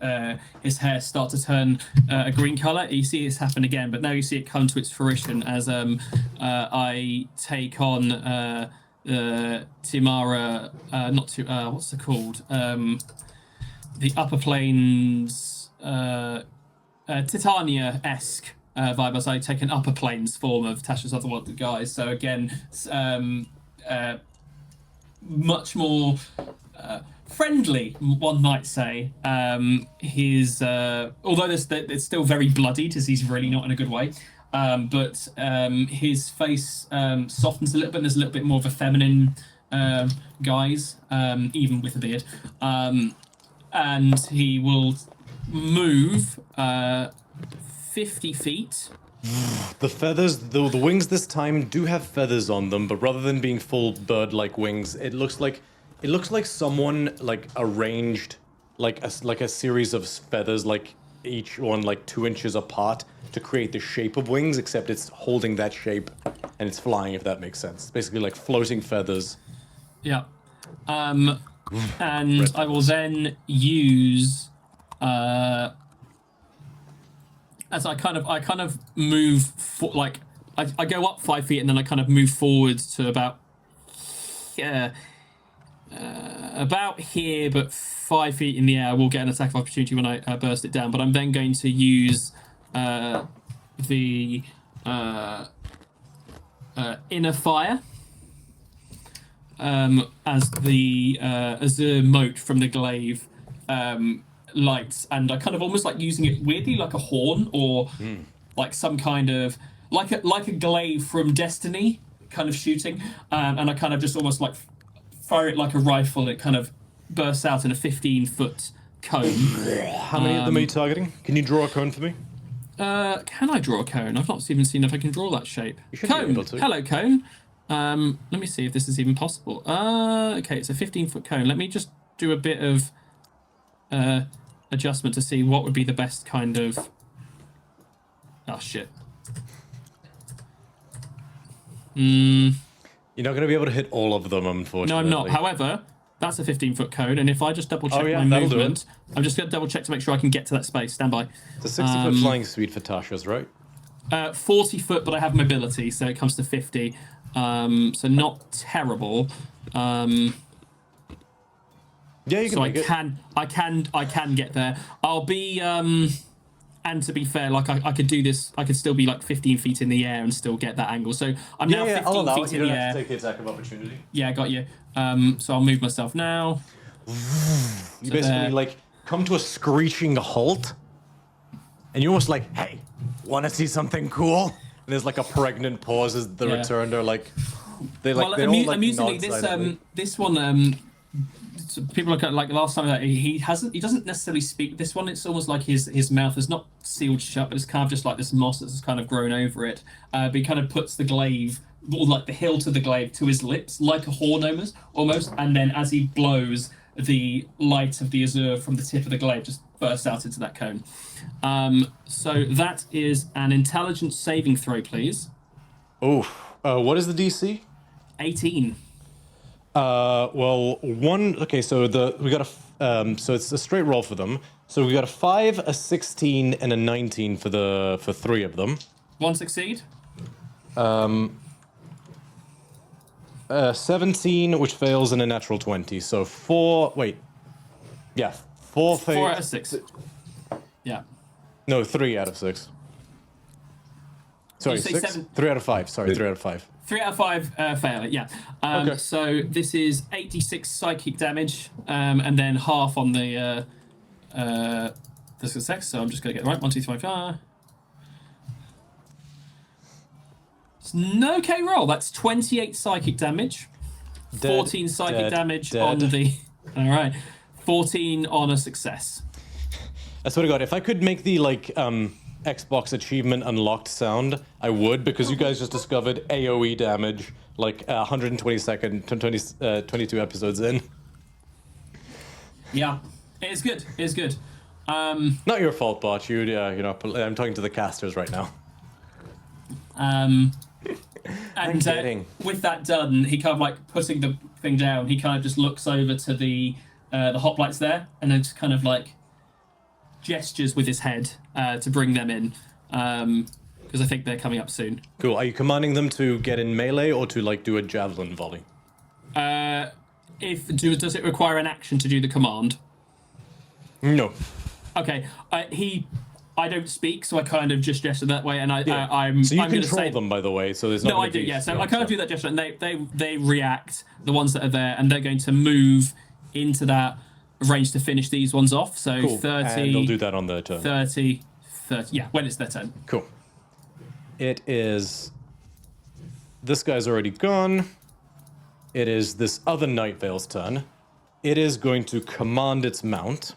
hair start to turn a green color. You see this happen again, but now you see it come to its fruition as I take on Timara. What's it called? The Upper Plains Titania-esque vibe, as I take an Upper Plains form of Tasha's Otherworldly guys. So again, much more friendly, one might say. His although it's still very bloodied, as he's really not in a good way. But his face softens a little bit, and there's a little bit more of a feminine guise, even with a beard. And he will move 50 feet. The feathers, the wings this time do have feathers on them, but rather than being full bird-like wings, it looks like someone like arranged like a series of feathers, like each one like 2 inches apart, to create the shape of wings. Except it's holding that shape and it's flying, if that makes sense. It's basically like floating feathers. Yeah. And I will then use as I kind of move I go up 5 feet and then I kind of move forward to about here, but 5 feet in the air. We'll get an attack of opportunity when I burst it down. But I'm then going to use the inner fire as the azure moat from the glaive lights, and I kind of almost like using it weirdly like a horn, or like some kind of like a glaive from Destiny kind of shooting, and I kind of just almost like fire it like a rifle, and it kind of bursts out in a 15-foot cone. How many of them are you targeting? Can you draw a cone for me? Can I draw a cone? I've not even seen if I can draw that shape. You should be Cone. able to. Hello, cone. Let me see if this is even possible. Okay, it's a 15-foot cone. Let me just do a bit of adjustment to see what would be the best kind of. Oh shit. You're not going to be able to hit all of them, unfortunately. No, I'm not. However, that's a 15-foot cone, and if I just double check my that'll do movement, I'm just going to double check to make sure I can get to that space. Stand by. It's a 60-foot flying speed for Tasha's, right? 40 foot, but I have mobility, so it comes to 50. So not terrible. Yeah, you can So make it. I can get there. I'll be and to be fair, like I could do this. I could still be like 15 feet in the air and still get that angle. So I'm now 15 I'll allow it. feet You in don't the have air. to take the attack of opportunity. Yeah, I got you. So I'll move myself now. You So basically there. like come to a screeching halt, and you're almost like, "Hey, want to see something cool?" And there's like a pregnant pause as the Yeah. returned are like, they like Well, they all like amusingly, nod this silently. this one so people look at like last time that he doesn't necessarily speak. This one, it's almost like his mouth is not sealed shut, but it's kind of just like this moss that's kind of grown over it. But he kind of puts the glaive, or like the hilt of the glaive, to his lips like a horn almost, and then as he blows, the light of the azure from the tip of the glaive just bursts out into that cone. So that is an intelligence saving throw, please. Oh, what is the DC? 18. Well, one. Okay, so we got so it's a straight roll for them. So we got a 5, a 16, and a 19 for 3 of them. One succeed. 17, which fails, and a natural 20. So 4. Wait. Yeah, 4 fails. 4 out of 6. Yeah. No, 3 out of 6. Sorry, You say 6? 7. 3 out of 5. Sorry, 3 out of 5. 3 out of 5 fail it, yeah. Okay. So this is 86 psychic damage, and then half on the success. So I'm just going to get it right. 1, 2, 3, 4. It's an okay roll. That's 28 psychic damage. 14 psychic damage on the. All right. 14 on a success. I swear to God, if I could make the Xbox achievement unlocked sound, I would, because you guys just discovered AoE damage like 22 episodes in. Yeah, it is good. It is good. Not your fault, Bot. You're not. I'm talking to the casters right now. And kidding. with that done, he kind of like putting the thing down. He kind of just looks over to the hoplites there, and then just kind of like gestures with his head to bring them in, because I think they're coming up soon. Cool. Are you commanding them to get in melee or to like do a javelin volley? Does it require an action to do the command? No. Okay. I don't speak, so I kind of just gesture that way, and I'm. So you I'm gonna control say, them, by the way. So there's not. No, I do. Yeah. So I kind of do that gesture, and they react. The ones that are there, and they're going to move into that range to finish these ones off. So Cool. 30. And they'll do that on their turn. 30. Yeah, when it's their turn. Cool. It is. This guy's already gone. It is this other Night Vale's turn. It is going to command its mount.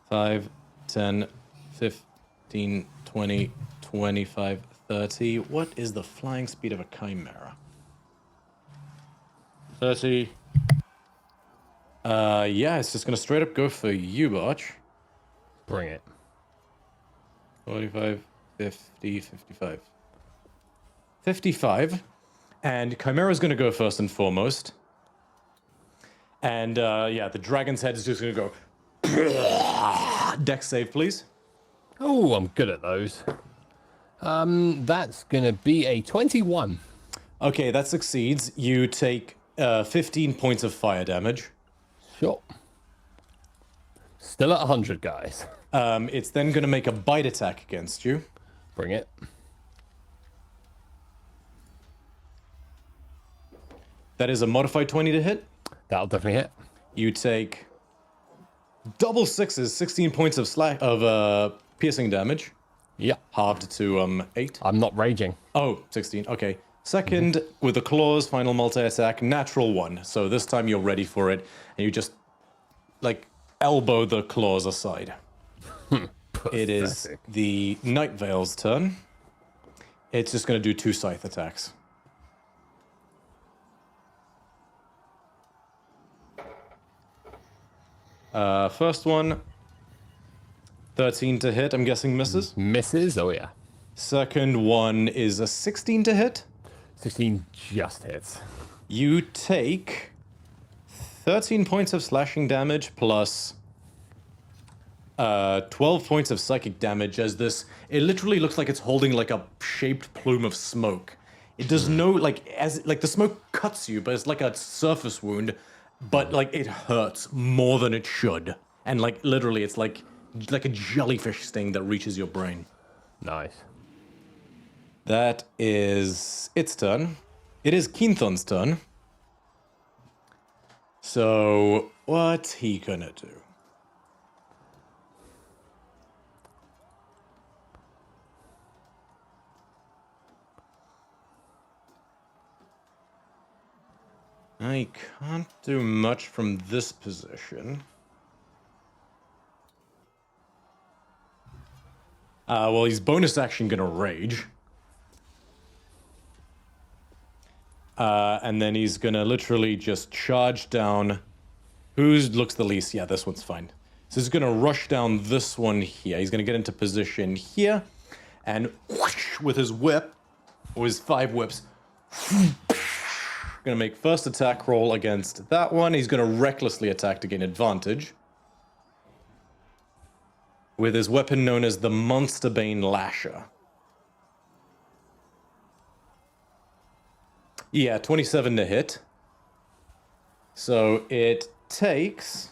5, 10, 15, 20, 25, 30. What is the flying speed of a chimera? 30. Yeah, it's just gonna straight up go for you, Botch. Bring it. 45, 50, 55. 55. And Chimera's gonna go first and foremost. And yeah, the dragon's head is just gonna go. Dex save, please. Oh, I'm good at those. That's gonna be a 21. Okay, that succeeds. You take 15 points of fire damage. Sure. Still at 100, guys. It's then going to make a bite attack against you. Bring it. That is a modified 20 to hit. That'll definitely hit. You take double sixes, 16 points of piercing damage, Yeah. halved to 8. I'm not raging. Oh, 16. Okay. Second, with the claws, final multi-attack, natural 1. So this time you're ready for it, and you just, like, elbow the claws aside. It is the Night Vale's turn. It's just going to do 2 scythe attacks. First one, 13 to hit. I'm guessing misses. Misses. Oh yeah. Second one is a 16 to hit. 16 just hits. You take 13 points of slashing damage plus 12 points of psychic damage as this, it literally looks like it's holding like a shaped plume of smoke. It does no, like, as like the smoke cuts you, but it's like a surface wound, but like it hurts more than it should. And like literally it's like a jellyfish sting that reaches your brain. Nice. That is its turn. It is Kinthon's turn. So what's he gonna do? I can't do much from this position. Well, he's bonus action gonna rage. And then he's gonna literally just charge down. Who looks the least? Yeah, this one's fine. So he's gonna rush down this one here. He's gonna get into position here. And whoosh, with his whip, or his 5 whips, gonna make first attack roll against that one. He's gonna recklessly attack to gain advantage. With his weapon known as the Monsterbane Lasher. Yeah, 27 to hit. So it takes...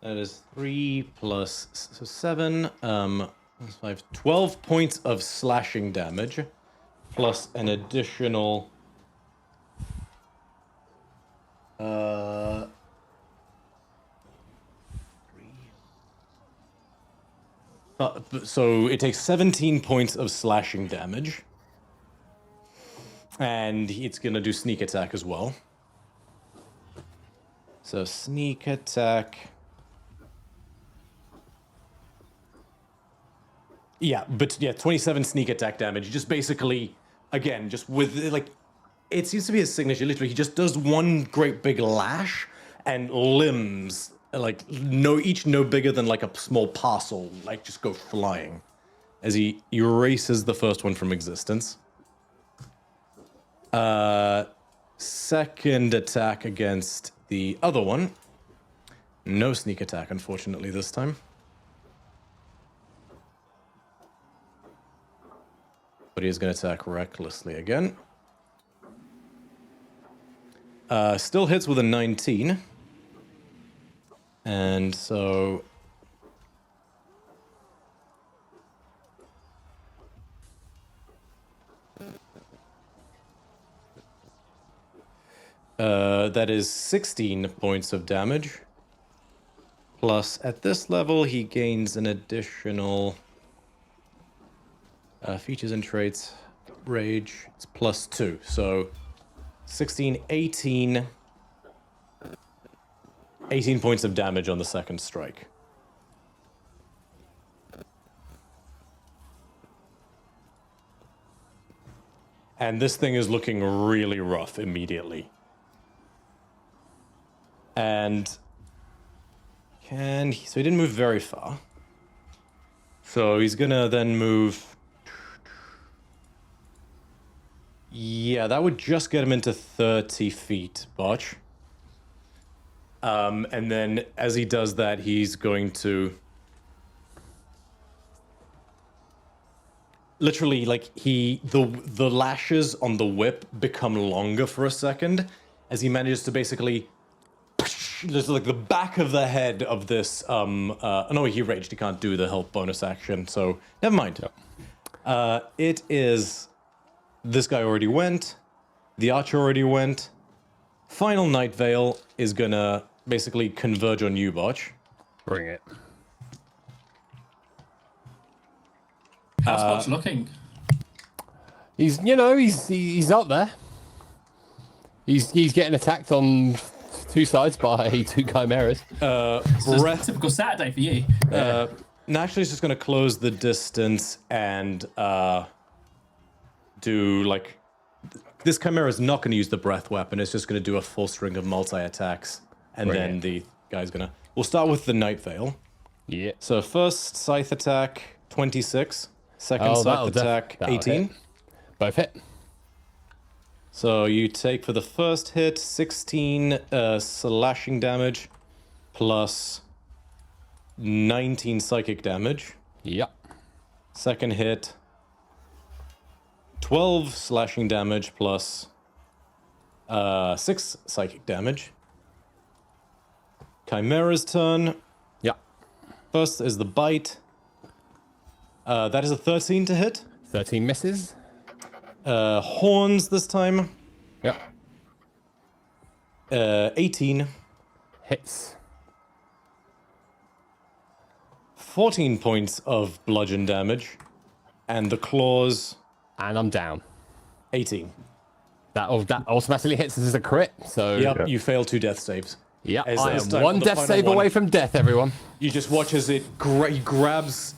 That is 3 plus 7, 5, 12 points of slashing damage, plus an additional... so it takes 17 points of slashing damage. And it's going to do sneak attack as well. So sneak attack. Yeah, but yeah, 27 sneak attack damage. Just basically, again, just with, like, it seems to be his signature. Literally, he just does one great big lash and limbs, like, each no bigger than, like, a small parcel, like, just go flying as he erases the first one from existence. Second attack against the other one. No sneak attack, unfortunately, this time. But he is going to attack recklessly again. Still hits with a 19. And so... that is 16 points of damage. Plus, at this level, he gains an additional... features and traits, rage, it's plus 2. So 16, 18 points of damage on the second strike. And this thing is looking really rough immediately. And so he didn't move very far. So he's gonna then move. Yeah, that would just get him into 30 feet, Botch. And then as he does that, he's going to... Literally, like, the lashes on the whip become longer for a second as he manages to basically... Just like the back of the head of this... no, he raged. He can't do the help bonus action, so never mind. Yep. It is... This guy already went. The archer already went. Final Night Veil is gonna basically converge on you, Botch. Bring it. How's Botch looking? He's up there. He's getting attacked on 2 sides by 2 chimeras. It's a typical Saturday for you. Naturally, it's just gonna close the distance and do like this chimera is not going to use the breath weapon. It's just going to do a full string of multi attacks, and then the guy's gonna. We'll start with the Night Veil. Yeah. So first scythe attack 26, second scythe attack 18. Hit. Both hit. So you take for the first hit 16 slashing damage plus 19 psychic damage. Yep. Second hit 12 slashing damage plus 6 psychic damage. Chimera's turn. Yep. First is the bite. That is a 13 to hit. 13 misses. Horns this time. Yep. 18. Hits. 14 points of bludgeon damage. And the claws, And I'm down. 18. That automatically hits as a crit, so... Yep, you fail 2 death saves. Yep, As I this am time one for the death final save one. away from death, everyone. You just watch as it he grabs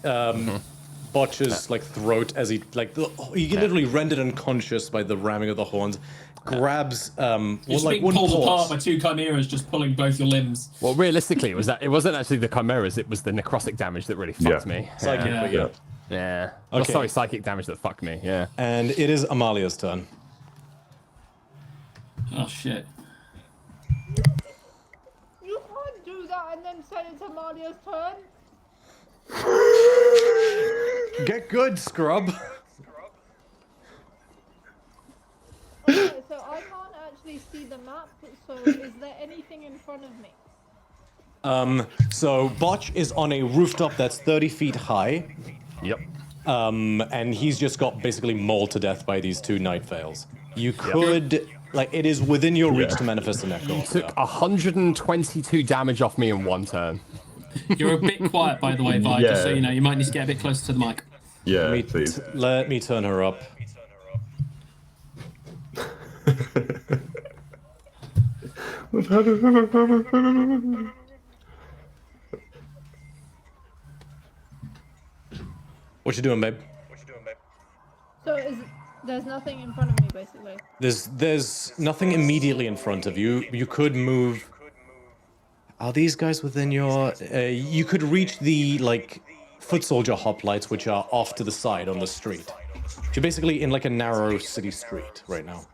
Botch's like throat as he like you get literally rendered unconscious by the ramming of the horns. Grabs You're just being pulled apart by 2 chimeras just pulling both your limbs. Well, realistically, it wasn't actually the chimeras, it was the necrotic damage that really fucked me. psychic, Yeah. but yeah. Yeah. Okay. Oh, sorry, psychic damage that fucked me, yeah. And it is Amalia's turn. Oh shit. You can't do that and then say it's Amalia's turn. Get good, scrub. Okay, so I can't actually see the map, so is there anything in front of me? So Botch is on a rooftop that's 30 feet high. Yep. And he's just got basically mauled to death by these 2 night veils. You could, like, it is within your reach to manifest an echo. Took 122 damage off me in 1 turn. You're a bit quiet, by the way, Vi, just so you know. You might need to get a bit closer to the mic. Yeah, please. Let me turn her up. What you doing, babe? So there's nothing in front of me, basically. There's nothing immediately in front of you. You could move. Are these guys within your? You could reach the like foot soldier hoplites, which are off to the side on the street. You're basically in like a narrow city street right now.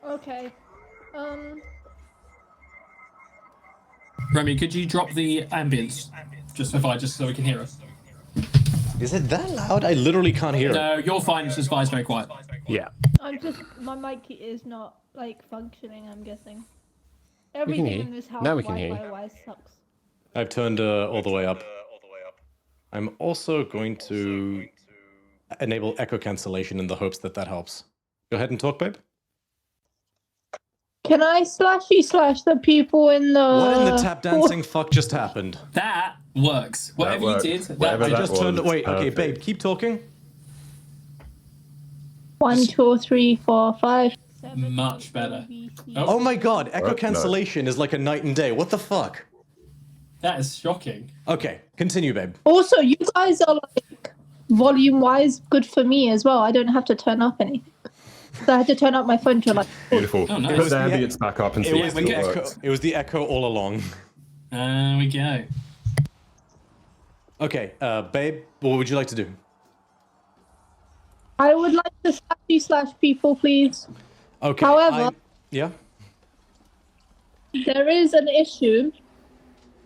Okay. Remy, could you drop the ambience? Just so we can hear us. Is it that loud? I literally can't hear it. No, you're fine, it's just Vi's very quiet. Yeah. My mic is not like functioning, I'm guessing. can Everything hear in you. this house Now we can hear you. Wi-Fi wise sucks. I've turned all the way up. I'm also going to enable echo cancellation in the hopes that that helps. Go ahead and talk, babe. Can I slash the people in the... What in the tap dancing fuck just happened? That works. Whatever worked. you did, Whatever I that just turned. was Wait, okay, perfect. babe, keep talking. 1, 2, 3, 4, 5, 7. Much better. Oh my god, echo No. cancellation is like a night and day. What the fuck? That is shocking. Okay, continue, babe. Also, you guys are like volume wise good for me as well. I don't have to turn up anything. So I had to turn up my phone to like. Beautiful. Oh, nice. Put the ambience back up and see It was if the it echo. works. It was the echo all along. There we go. Okay, babe, what would you like to do? I would like to slash people, please. Okay. However- yeah. There is an issue.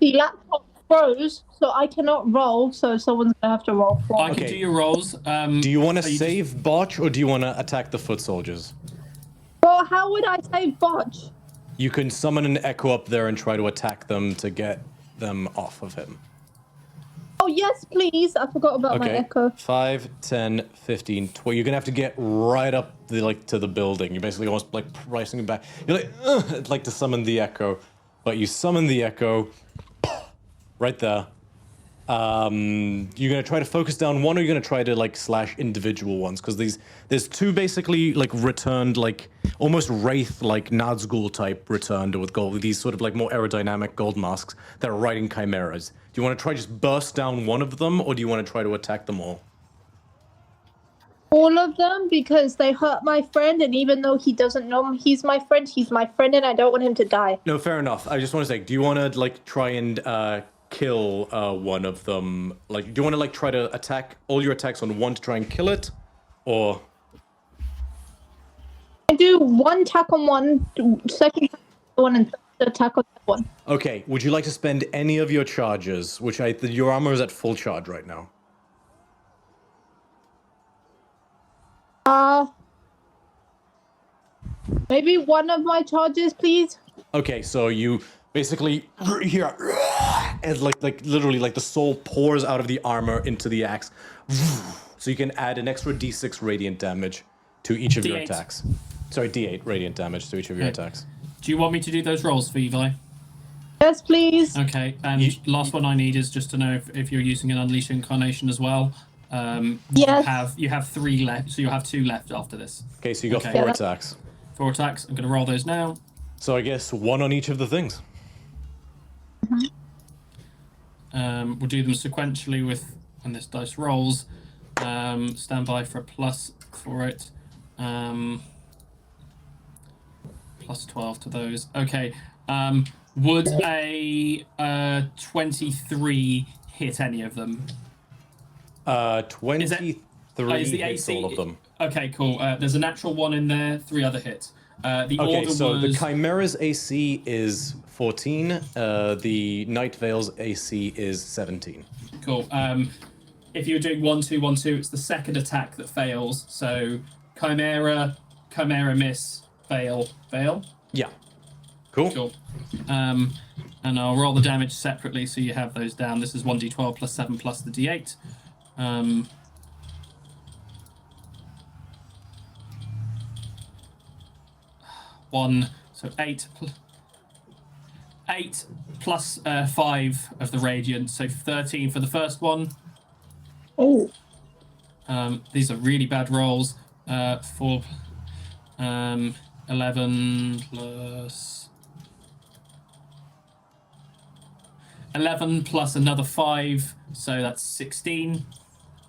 The laptop froze, so I cannot roll. So someone's gonna have to roll for I me. can Okay. do your rolls. Do you want to are you save Botch or do you want to attack the foot soldiers? Well, how would I save Botch? You can summon an echo up there and try to attack them to get them off of him. Oh yes, please. I forgot about my Okay. echo. 5, 10, 15, 20. You're gonna have to get right up to the building. You're basically almost like pricing back. You're like, I'd like to summon the echo, but you summon the echo right there. You're gonna try to focus down one, or you're gonna try to like slash individual ones because there's 2 basically like returned like almost wraith like Nazgul type returned with gold with these sort of like more aerodynamic gold masks that are riding chimeras. Do you want to try just burst down one of them, or do you want to try to attack them all? All of them, because they hurt my friend, and even though he doesn't know he's my friend, and I don't want him to die. No, fair enough. I just want to say, do you want to like try and kill one of them? Like, do you want to like try to attack all your attacks on one to try and kill it, or? I do one attack on one, second attack on one, and third attack on that one. Okay. Would you like to spend any of your charges? Which your armor is at full charge right now. Maybe one of my charges, please. Okay, so you basically hear and like literally like the soul pours out of the armor into the axe. So you can add an extra d6 radiant damage to each of your D8. attacks. Sorry, d8 radiant damage to each of your attacks. Do you want me to do those rolls for you, Vi? Yes, please. Okay, and last one I need is just to know if you're using an Unleash Incarnation as well. Yes. You have 3 left, so you'll have 2 left after this. Okay, so you got Okay. 4 Yeah. attacks. 4 attacks. I'm going to roll those now. So I guess 1 on each of the things. We'll do them sequentially with when this dice rolls. Stand by for a plus for it. Plus 12 to those. Okay. Would a 23 hit any of them? 23 Is the hits AC all of them. Okay, cool. There's a natural 1 in there, 3 other hits. The Okay, order so was... the Chimera's AC is 14. The Night Vale's AC is 17. Cool. If you're doing 1-2, 1-2, it's the second attack that fails. So Chimera miss, fail. Yeah. Cool. Cool. And I'll roll the damage separately so you have those down. This is 1d12 plus 7 plus the d8. 1, so 8 plus 5 of the radiant, so 13 for the first one. Oh. These are really bad rolls. 4, 11 plus 11 plus another 5, so that's 16.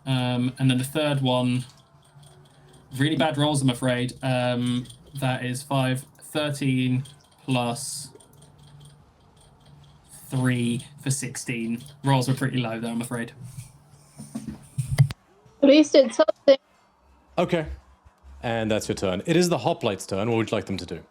And then the third one, really bad rolls, I'm afraid. That is 13 plus 3 for 16. Rolls are pretty low though, I'm afraid. At least it's something. Okay. And that's your turn. It is the Hoplites' turn. What would you like them to do?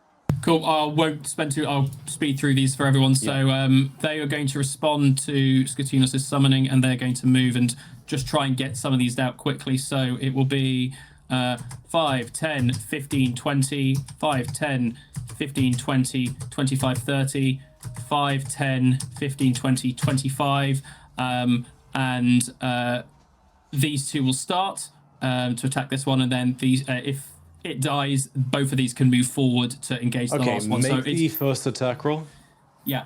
Cool. I'll speed through these for everyone. So they are going to respond to Skatinos' summoning, and they're going to move and just try and get some of these out quickly. So it will be 5, 10, 15, 20, 5, 10, 15, 20, 25, 30, 5, 10, 15, 20, 25. And these two will start to attack this one, and then these, if it dies, both of these can move forward to engage the last one. Make So the it's, first attack roll. yeah.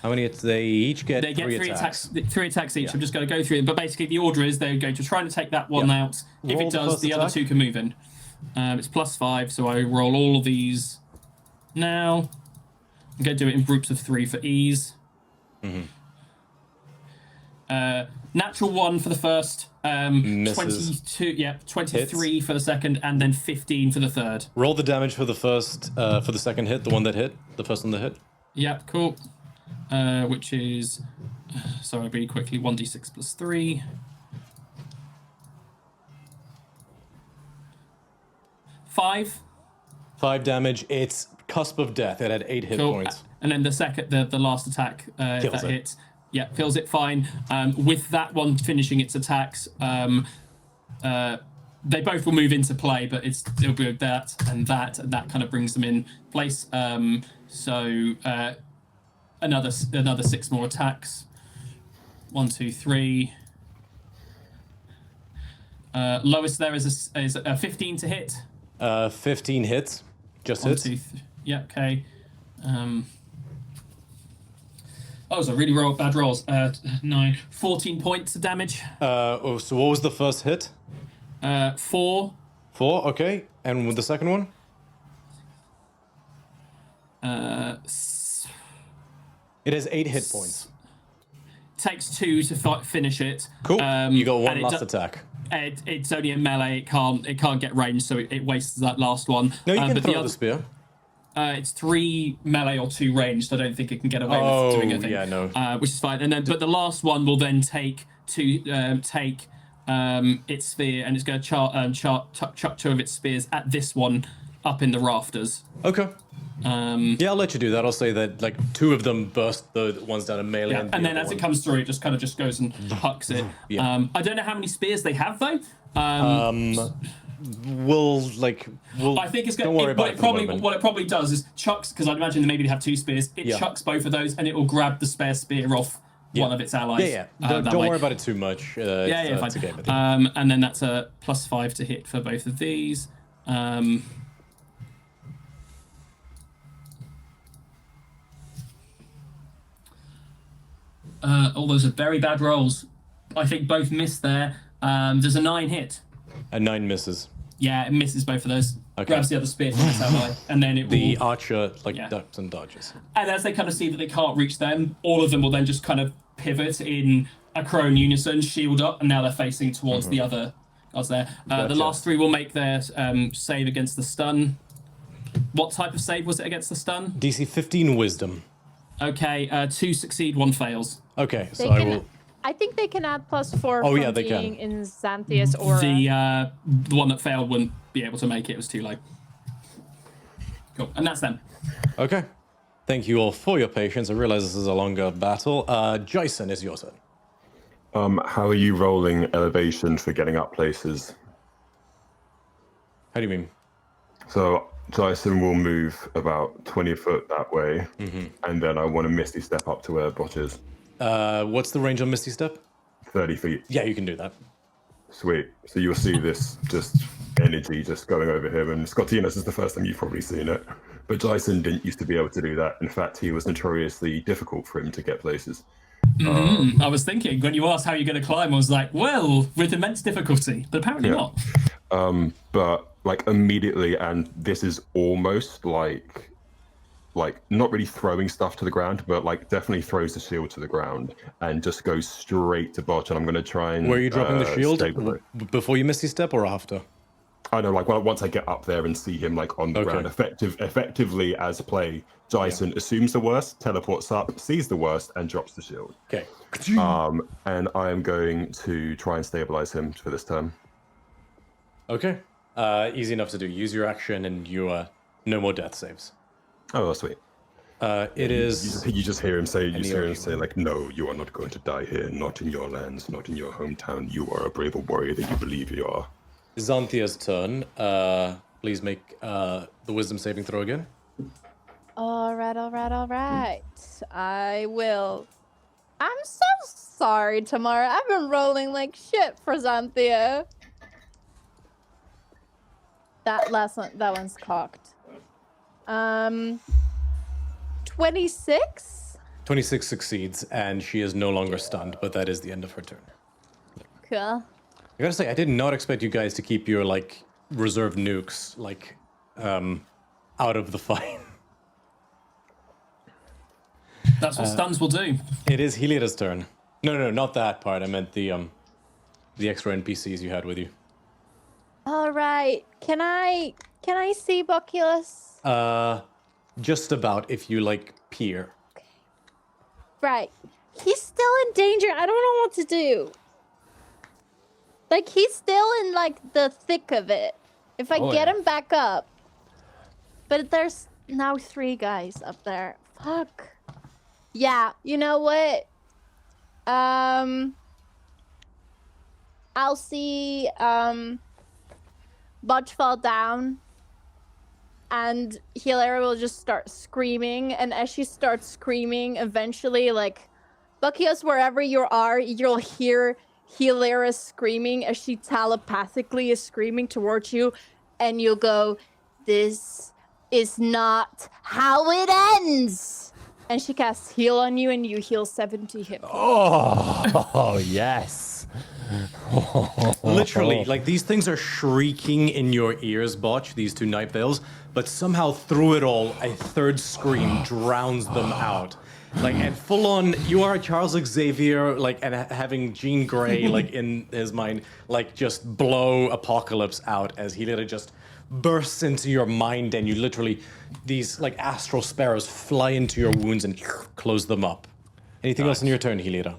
How many? They each get They get 3 attacks. 3 attacks each. Yeah. I'm just going to go through them. But basically, the order is they're going to try and take that one out. If Roll it the does, first the other attack. 2 can move in. It's plus 5, so I roll all of these now. I'm going to do it in groups of 3 for ease. Natural 1 for the first. Misses. 23 for the second, and then 15 for the third. Roll the damage for the first, for the second hit, the one that hit, the first one that hit. Yeah, cool. Which is, sorry, really quickly, 1d6 plus 3. 5. 5 damage. It's cusp of death. It had 8 hit Cool. points. And then the last attack, if Kills that it. hits, yeah, kills it fine. With that one finishing its attacks, they both will move into play, but it'll be that and that kind of brings them in place. So another 6 more attacks. 1, 2, 3. Lowest there is a 15 to hit. 15 hits. Just 1, hits. 2, 3. Yeah, okay. Those are really bad rolls. 9, 14 points of damage. So what was the first hit? 4. 4, okay. And with the second one? It has 8 hit points. Takes 2 to finish it. Cool. You got and one it last attack. It's only a melee. It can't get range, so it wastes that last one. No, you can but throw the spear. It's 3 melee or 2 ranged. I don't think it can get away with doing anything. Yeah, no. Which is fine. And then, but the last one will then take its spear, and it's going to chuck 2 of its spears at this one up in the rafters. Okay. Yeah, I'll let you do that. I'll say that like 2 of them burst the ones down in melee. Yeah, and then as it comes through, it just kind of just goes and hucks it. Yeah. I don't know how many spears they have though. I think it's don't going. worry about it What it probably does is chucks, because I'd imagine maybe they have 2 spears. It chucks both of those, and it will grab the spare spear off one of its allies. Yeah. Don't worry about it too much. Fine. It's okay with you. And then that's a +5 to hit for both of these. All those are very bad rolls. I think both miss there. There's a 9 hit. A 9 misses. Yeah, it misses both of those. Okay. Grabs the other spear from its ally, and then it The will... archer ducks and dodges. And as they kind of see that they can't reach them, all of them will then just kind of pivot in a crone unison, shield up, and now they're facing towards the other guards there. The last 3 will make their save against the stun. What type of save was it against the stun? DC 15 wisdom. Okay, 2 succeed, 1 fails. Okay, so I will... I think they can add +4 Oh, from yeah, they being can. in Xanthias aura. The one that failed wouldn't be able to make it. It was too low. Cool, and that's them. Okay. Thank you all for your patience. I realize this is a longer battle. Jason, is your turn. How are you rolling elevation for getting up places? How do you mean? So Dyson will move about 20 foot that way, and then I want to Misty step up to where Botch is. What's the range on Misty Step? 30 feet. Yeah, you can do that. Sweet. So you'll see this just energy just going over him. And Scotty, this is the first time you've probably seen it. But Dyson didn't used to be able to do that. In fact, he was notoriously difficult for him to get places. I was thinking, when you asked how you're going to climb, I was like, well, with immense difficulty. But apparently not. But like immediately, and this is almost like not really throwing stuff to the ground, but like definitely throws the shield to the ground and just goes straight to Botch. And I'm going to try and... Where are you dropping the shield? stabilize. Before you Misty Step or after? I know, like once I get up there and see him like on the ground, effectively as play, Dyson assumes the worst, teleports up, sees the worst, and drops the shield. Okay. And I am going to try and stabilize him for this turn. Okay. Easy enough to do. Use your action and you no more death saves. Oh, sweet. It is... You just hear him say, like, no, you are not going to die here, not in your lands, not in your hometown. You are a braver warrior than you believe you are. Xanthia's turn. Please make the wisdom saving throw again. All right. I will. I'm so sorry, Tamara. I've been rolling like shit for Xanthia. That one's cocked. 26? 26 succeeds, and she is no longer stunned, but that is the end of her turn. Cool. I gotta say, I did not expect you guys to keep your, like, reserve nukes, like, out of the fight. That's what stuns will do. It is Heliada's turn. No, not that part. I meant the extra NPCs you had with you. All right. Can I see Buculus? Just about, if you, like, peer. Right. He's still in danger. I don't know what to do. Like, he's still in, like, the thick of it. If I get him back up. But there's now 3 guys up there. Fuck. Yeah, you know what? I'll see, Butch fall down. And Hilera will just start screaming. And as she starts screaming, eventually, like, Buckios, wherever you are, you'll hear Hilera screaming as she telepathically is screaming towards you. And you'll go, "This is not how it ends!" And she casts heal on you, and you heal 70 hit points. Oh, yes. Literally, like, these things are shrieking in your ears, Botch, these 2 night veils, but somehow through it all, a 3rd scream drowns them out. like, and full on, you are Charles Xavier, like, and having Jean Grey, like, in his mind, like, just blow Apocalypse out as he literally just bursts into your mind, and you literally, these, like, astral sparrows fly into your wounds and close them up. Anything else in your turn, Helira?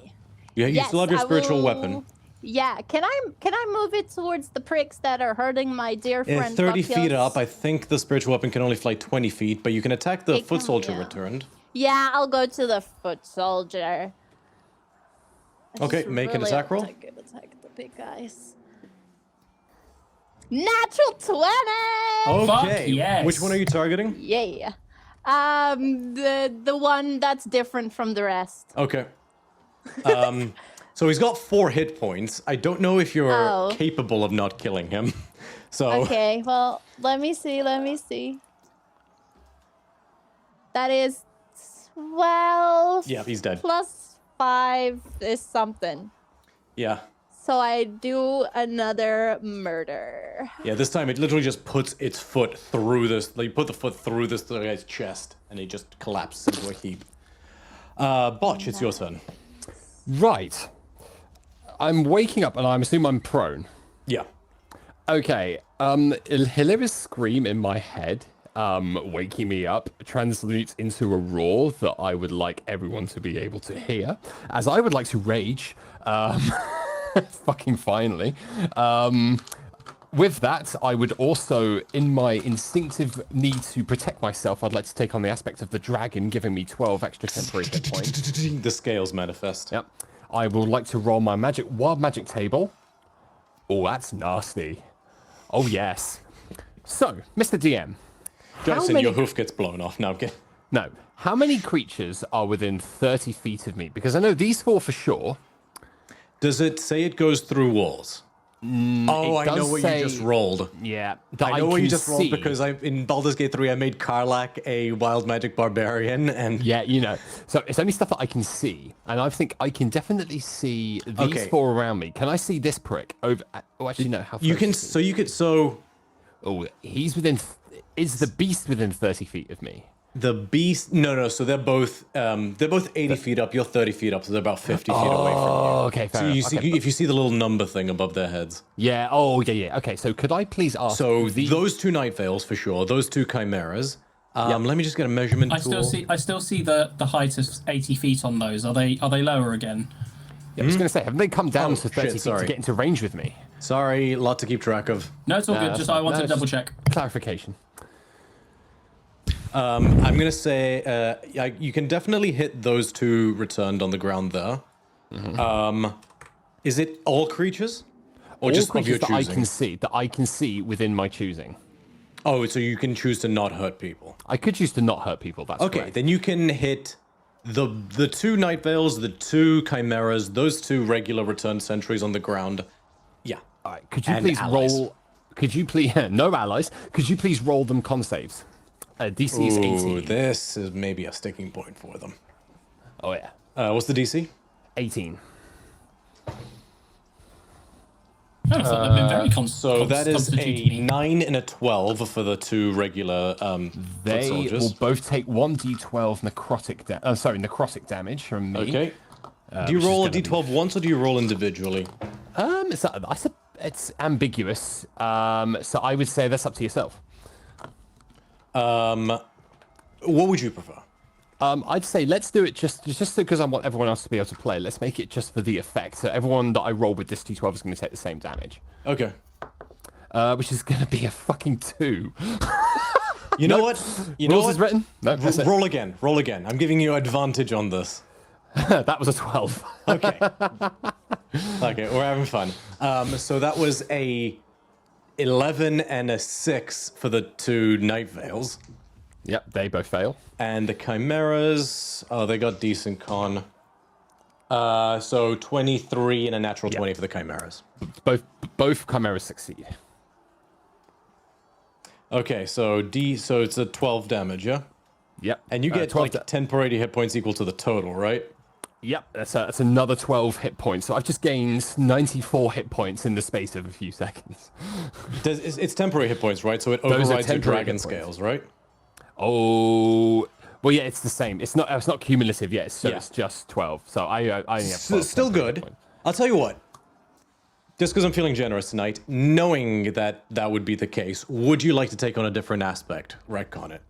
You still have your spiritual weapon. Yeah, can I move it towards the pricks that are hurting my dear friend? 30 Buck feet Hills? up. I think the spiritual weapon can only fly 20 feet, but you can attack the foot soldier returned. Yeah, I'll go to the foot soldier. I Okay, just make an really attack roll. Attack the big guys. Natural 20! Okay. Fuck yes. Which one are you targeting? Yeah. The one that's different from the rest. Okay. So he's got 4 hit points. I don't know if you're capable of not killing him. So Okay, well, let me see. That is 12. yeah, he's dead. Plus 5 is something. Yeah. So I do another murder. Yeah, this time it literally just puts its foot through this. Like, put the foot through this guy's chest, and he just collapses into a heap. Botch, it's your turn. Right. I'm waking up and I'm assuming I'm prone. Yeah. Okay. Hilarious scream in my head, waking me up, translates into a roar that I would like everyone to be able to hear, as I would like to rage. Fucking finally. With that, I would also, in my instinctive need to protect myself, I'd like to take on the aspect of the dragon, giving me 12 extra temporary hit points. The scales manifest. Yep. I would like to roll my wild magic table. Oh, that's nasty. Oh, yes. So, Mr. DM. Justin, your hoof gets blown off. Now, okay. No. How many creatures are within 30 feet of me? Because I know these 4 for sure. Does it say it goes through walls? Oh, I know what you just rolled. Yeah. I know what you just rolled because in Baldur's Gate 3 I made Karlach a wild magic barbarian, and yeah, you know. So it's only stuff that I can see, and I think I can definitely see these 4 around me. Can I see this prick over? Oh, actually, no. How you can. Oh, he's within. Is the beast within 30 feet of me? The beast? No. So they're both 80 feet up. You're 30 feet up, so they're about 50 feet away from you. Oh, okay. Fair enough. You see, if you see the little number thing above their heads. Yeah. Oh, yeah. Okay. So could I please ask? So those 2 night veils for sure. Those 2 chimeras. Let me just get a measurement tool. I still see the height of 80 feet on those. Are they lower again? Yeah, I was going to say, haven't they come down to 30 feet to get into range with me? Sorry, a lot to keep track of. No, it's all good. Just I wanted to double check. Clarification. I'm gonna say you can definitely hit those 2 returned on the ground there. Is it all creatures, or All just of your creatures that choosing? I can see within my choosing. Oh, so you can choose to not hurt people. I could choose to not hurt people. That's Okay, correct. then you can hit the 2 night veils, the 2 chimeras, those 2 regular returned sentries on the ground. Yeah. All right. Could you And please allies. roll? Could you please no allies? Could you please roll them con saves? DC is 18. This is maybe a sticking point for them. Oh yeah. What's the DC? 18. I thought they've been very So that is a 9 and a 12 for the 2 regular foot They soldiers. will both take 1d12 necrotic damage from me. Okay. Do you roll a d12 once, or do you roll individually? It's ambiguous. So I would say that's up to yourself. What would you prefer? I'd say let's do it just because I want everyone else to be able to play. Let's make it just for the effect. So everyone that I roll with this d12 is going to take the same damage. Okay. Which is going to be a fucking 2. You know what? You know Rules what? is written. No, that's it. Roll again. Roll again. I'm giving you advantage on this. That was a 12. Okay. Okay, we're having fun. So that was a 11 and a 6 for the 2 night veils. Yep, they both fail. And the chimeras, they got decent con. So 23 and a natural 20 for the chimeras. Both chimeras succeed. Okay, so it's a 12 damage, yeah? Yep. And you get 12 like 10 per 80 hit points equal to the total, right? Yep, that's another 12 hit points. So I've just gained 94 hit points in the space of a few seconds. It's temporary hit points, right? So it Those are overrides your temporary dragon hit points. scales, right? Oh, Well, yeah, it's the same. It's not cumulative yet. So Yeah. it's just 12. So I only have 12. Still good. I'll tell you what. Just because I'm feeling generous tonight, knowing that that would be the case, would you like to take on a different aspect? Retcon it.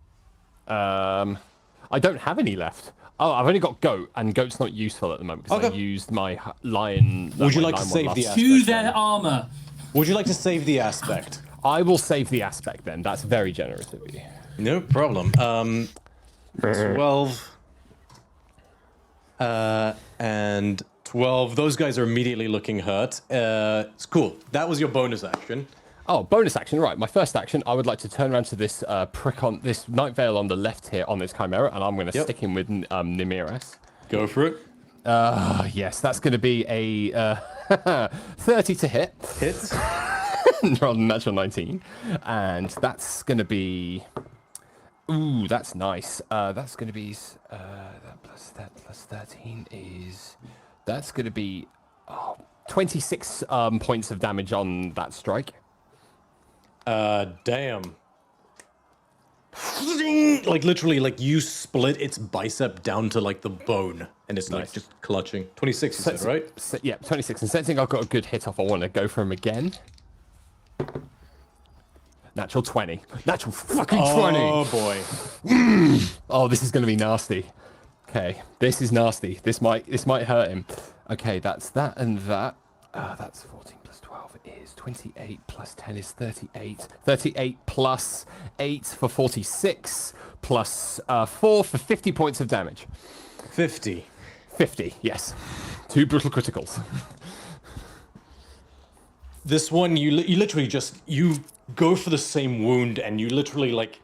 I don't have any left. Oh, I've only got goat, and goat's not useful at the moment because I Okay. used my lion. Would you my like to lion save one the last- aspect? To then? their armor. Would you like to save the aspect? I will save the aspect then. That's very generous of you. No problem. 12. And 12. Those guys are immediately looking hurt. It's cool. That was your bonus action. Oh, bonus action, right. My first action, I would like to turn around to this prick on this Night Vale on the left here on this Chimera, and I'm going to Yep. stick him with Nimiras. Go for it. Yes, that's going to be a 30 to hit. Hits. Rather than natural 19. And that's going to be... Ooh, that's nice. That's going to be... that plus 13 is... That's going to be 26 points of damage on that strike. Damn. Like literally, like you split its bicep down to like the bone, and it's like Nice. just clutching. 26, you said, right? Yeah, 26. And sensing I've got a good hit off, I want to go for him again. Natural 20. Natural fucking 20. Oh boy. Oh, this is going to be nasty. Okay, this is nasty. This might hurt him. Okay, that's that and that. That's 14 plus 12 is 28 plus 10 is 38. 38 plus 8 for 46 plus 4 for 50 points of damage. 50. 50, yes. 2 brutal criticals. This one, you literally just you go for the same wound, and you literally like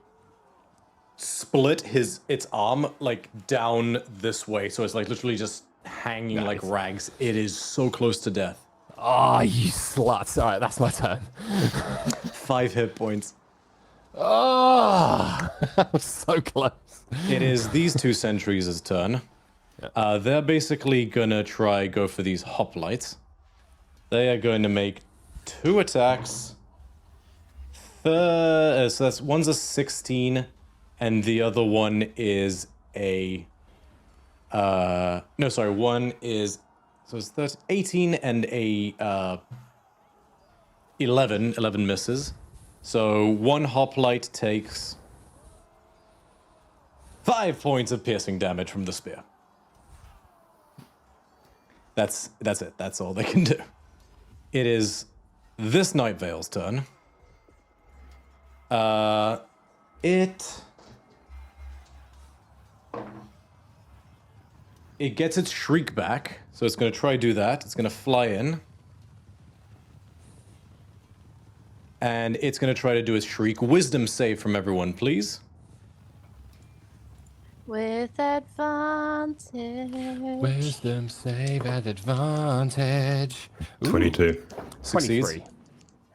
split its arm like down this way, so it's like literally just hanging like Nice. rags. It is so close to death. Ah, you sluts. All right, that's my turn. 5 hit points. Oh, I was so close. It is these two sentries' turn. They're basically gonna go for these hoplites. They are going to make 2 attacks. So that's one's a 16, and the other one is a. No, sorry. One is so it's 18 and a 11. 11 misses. So one hoplite takes 5 points of piercing damage from the spear. That's it. That's all they can do. It is this Night Vale's turn. It gets its shriek back, so it's going to try to do that. It's going to fly in. And it's going to try to do its shriek. Wisdom save from everyone, please. With advantage. Wisdom save at advantage. Ooh, 22. Succeeds. 23.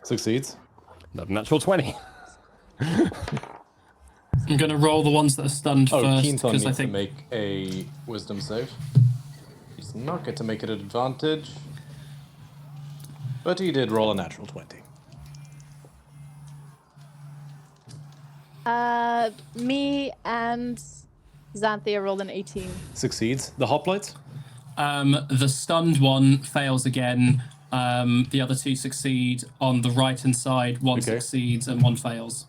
Succeeds. Another natural 20. I'm going to roll the ones that are stunned Oh, first, Keenton because needs I to think make a wisdom save. He's not going to make it an advantage. But he did roll a natural 20. Me and Xanthia rolled an 18. Succeeds. The hoplites? the stunned one fails again. The other two succeed on the right-hand side. One Okay. succeeds and one fails.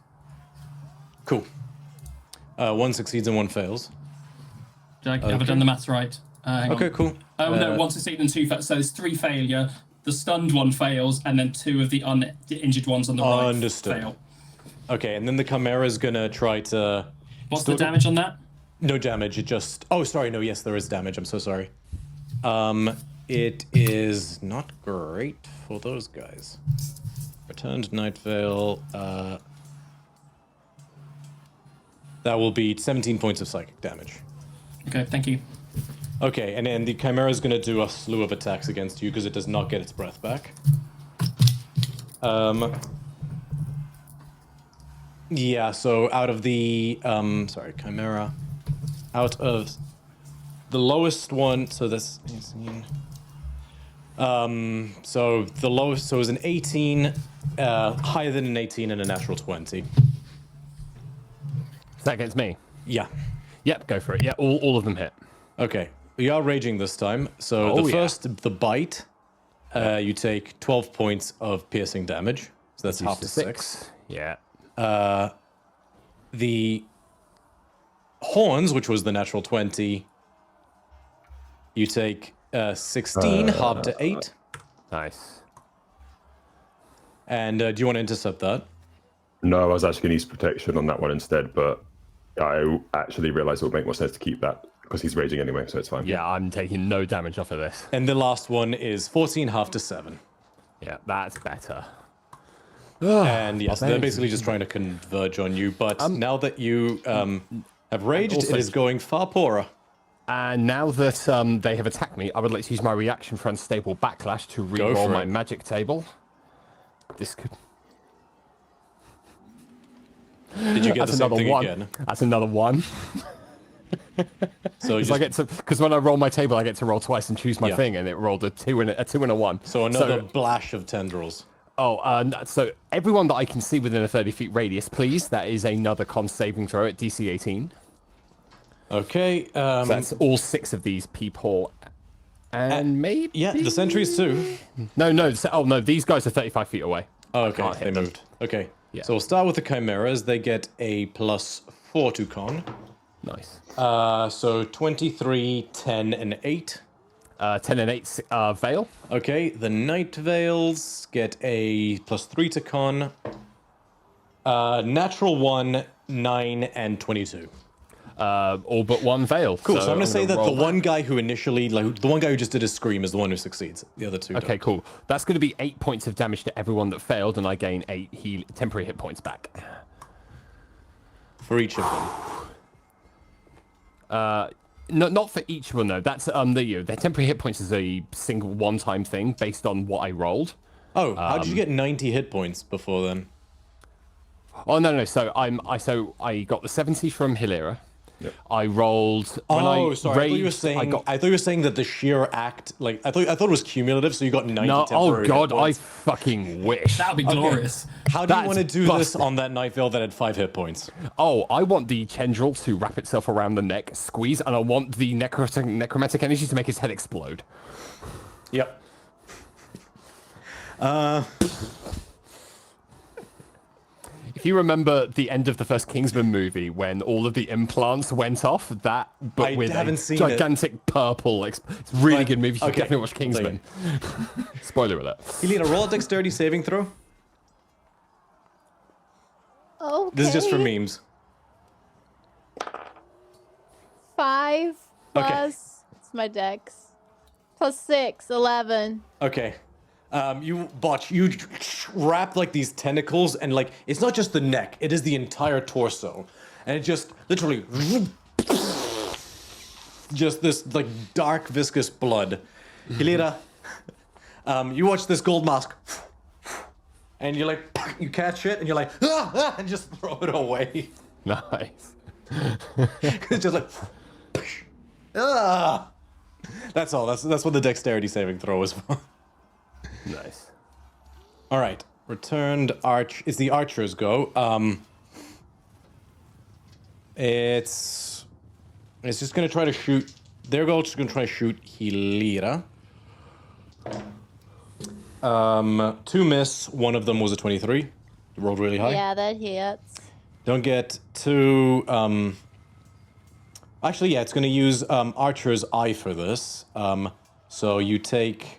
Cool. One succeeds and one fails. Have I done the maths right? Hang Okay, on. cool. Oh no, one succeed and two fail. So it's 3 failure. The stunned one fails, and then 2 of the uninjured ones on the right Understood. fail. Okay, and then the Chimera's gonna try to... What's Still the damage on that? No damage, it just... Oh, sorry, no, yes, there is damage. I'm so sorry. It is not great for those guys. Returned Night Vale. That will be 17 points of psychic damage. Okay, thank you. Okay, and then the Chimera is going to do a slew of attacks against you because it does not get its breath back. Yeah, so out of the... sorry, Chimera. Out of the lowest one... So that's... 18. So the lowest... So it was an 18, higher than an 18 and a natural 20. That gets me. Yeah. Yep, go for it. Yeah, all of them hit. Okay, we are raging this time. So the first, the bite, you take 12 points of piercing damage. So that's half to 6. Yeah. The horns, which was the natural 20, you take 16, half to 8. Nice. And do you want to intercept that? No, I was actually going to use protection on that one instead, but I actually realized it would make more sense to keep that because he's raging anyway, so it's fine. Yeah, I'm taking no damage off of this. And the last one is 14, half to 7. Yeah, that's better. And yes, they're basically just trying to converge on you. But now that you have raged, also- it is going far poorer. And now that they have attacked me, I would like to use my reaction for unstable backlash to for reroll my it. magic table. This could... Did you get That's the same another thing one. again? That's another one. So you I just, get to, because when I roll my table, I get to roll twice and choose my Yeah. thing, and it rolled a 2 and a 1. so another blash of tendrils. So everyone that I can see within a 30 feet radius, please. That is another con saving throw at DC 18. Okay. So that's all 6 of these people. And maybe... Yeah, the sentries too. No, these guys are 35 feet away. Oh, okay, can't hit they them. moved. Okay. Yeah. So we'll start with the chimeras. They get a +4 to con. Nice. So 23, 10, and 8. 10 and 8 Veil. Okay, the Night Veils get a +3 to con. Natural 1, 9, and 22. All but 1 Veil. Cool, so I'm gonna say that the roll one guy who initially, like, the one guy who just did a scream is the one who succeeds. The other two Okay, don't. cool. That's going to be 8 points of damage to everyone that failed, and I gain 8 temporary hit points back. For each of them. No, not for each of them though. That's their temporary hit points is a single one-time thing based on what I rolled. Oh, how did you get 90 hit points before then? Oh no. So I got the 70 from Hilera. Yep. I rolled. When Oh, sorry. I thought you were raged, saying. I got. I thought you were saying that the sheer act, like I thought it was cumulative, so you got 90 No, temporary oh god, hit I points. fucking wish. That would be glorious. How do you That's want to do this busted. on that Night Veil that had 5 hit points? Oh, I want the tendril to wrap itself around the neck, squeeze, and I want the necromantic energy to make his head explode. Yep. If you remember the end of the first Kingsman movie when all of the implants went off, but I with haven't a seen gigantic purple, it's a really But- good movie. You should okay, definitely watch I'll tell you. Kingsman. Spoiler alert. You need a roll a dexterity saving throw. Okay. This is just for memes. 5 Okay. plus it's my dex. +6, 11. Okay. You wrap like these tentacles, and like it's not just the neck; it is the entire torso, and it just literally just this like dark viscous blood. Hilira, you watch this gold mask, and you're like you catch it, and you're like and just throw it away. Nice. It's just like ah. That's all. That's what the dexterity saving throw is for. Nice. All right, returned arch. It's the archers go. It's just gonna try to shoot. Their goal is just gonna try to shoot Hilira. 2 miss. One of them was a 23. You rolled really high. Yeah, that hits. Don't get 2. Actually, yeah, it's gonna use Archer's Eye for this. So you take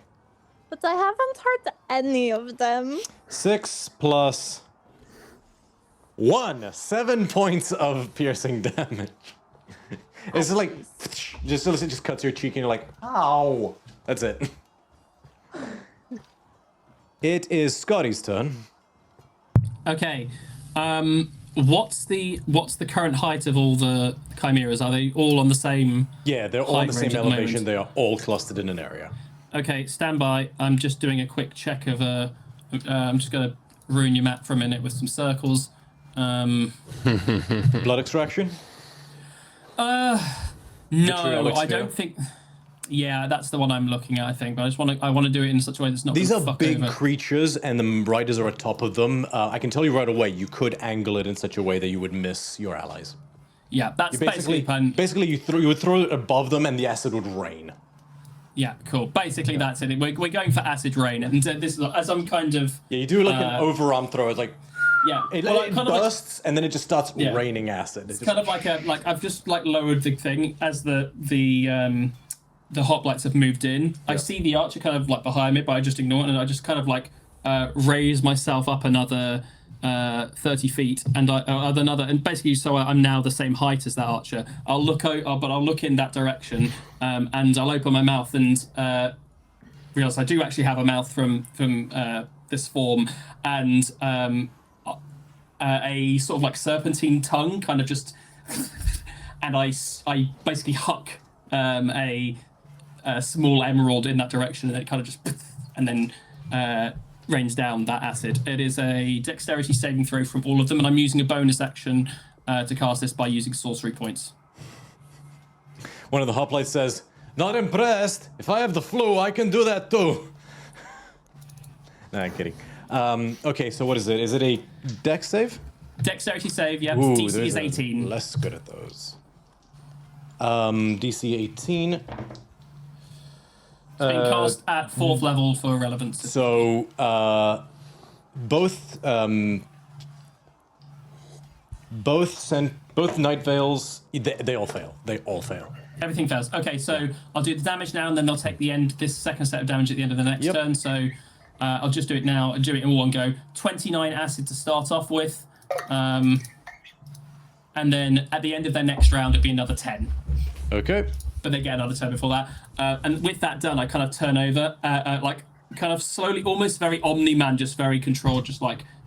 But I haven't hurt any of them. 6 plus 1, 7 points of piercing damage. It's like just cuts your cheek and you're like, ow. That's it. It is Scotty's turn. Okay. What's the current height of all the chimeras? Are they all on the same? Yeah, they're all on the Height same range at the elevation. moment. They are all clustered in an area. Okay, stand by. I'm just doing a quick check of I'm just gonna ruin your map for a minute with some circles. Blood extraction? No, Vitriolic I sphere. don't think. Yeah, that's the one I'm looking at. I think, but I want to do it in such a way that's not. These gonna are fuck big over. creatures, and the riders are atop of them. I can tell you right away, you could angle it in such a way that you would miss your allies. Yeah, that's basically basically you would throw it above them and the acid would rain. Yeah, cool. Basically, that's it. We're going for acid rain, and this is as I'm kind of. Yeah, you do like an overarm throw. It's like it bursts and then it just starts raining acid. It's kind of like I've just lowered the thing as the hoplites have moved in. Yep. I see the archer kind of behind me, but I just ignore it, and I just kind of raise myself up another 30 feet, and and basically, so I'm now the same height as that archer. I'll look in that direction, and I'll open my mouth and realize I do actually have a mouth from this form, and a sort of serpentine tongue, kind of just, and I basically huck a small emerald in that direction, and it kind of just, and then rains down that acid. It is a dexterity saving throw from all of them, and I'm using a bonus action to cast this by using sorcery points. One of the hoplites says, "Not impressed. If I have the flu, I can do that too." Nah, I'm kidding. Okay, so what is it? Is it a dex save? Dexterity save, yeah. Ooh, DC is 18. Less good at those. DC 18. It's being cast at 4th level for relevance. So, both Night Veils, they all fail. They all fail. Everything fails. Okay, so I'll do the damage now, and then they'll take this second set of damage at the end of the next turn. So I'll just do it now. I'll do it in one go. 29 acid to start off with, and then at the end of their next round, it'll be another 10. Okay. But they get another turn before that. And with that done, I kind of turn over, kind of slowly, almost very Omni-Man, just very controlled, just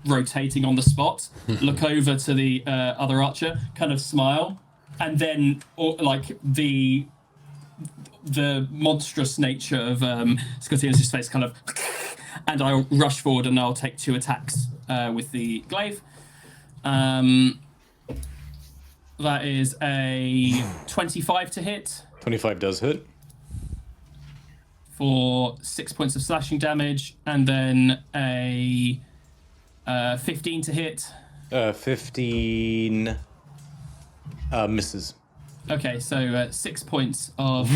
rotating on the spot. Look over to the other archer, kind of smile, and then the monstrous nature of Scotianus' face kind of, and I'll rush forward and I'll take 2 attacks with the glaive. That is a 25 to hit. 25 does hit. For 6 points of slashing damage, and then a 15 to hit. 15 misses. Okay, so 6 points of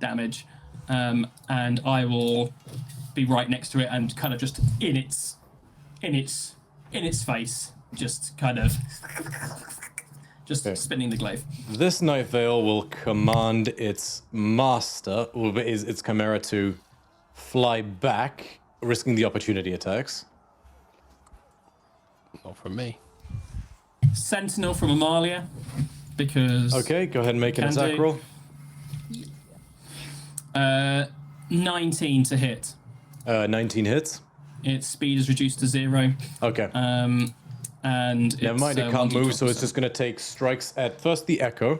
damage, and I will be right next to it and kind of just in its face, just kind of spinning the glaive. This Night Veil will command its master, its chimera, to fly back, risking the opportunity attacks. Not from me. Sentinel from Amalia, because... Okay, go ahead and make an attack roll. 19 to hit. 19 hits. Its speed is reduced to 0. Okay. And never mind, it can't move, so it's just going to take strikes at first the Echo.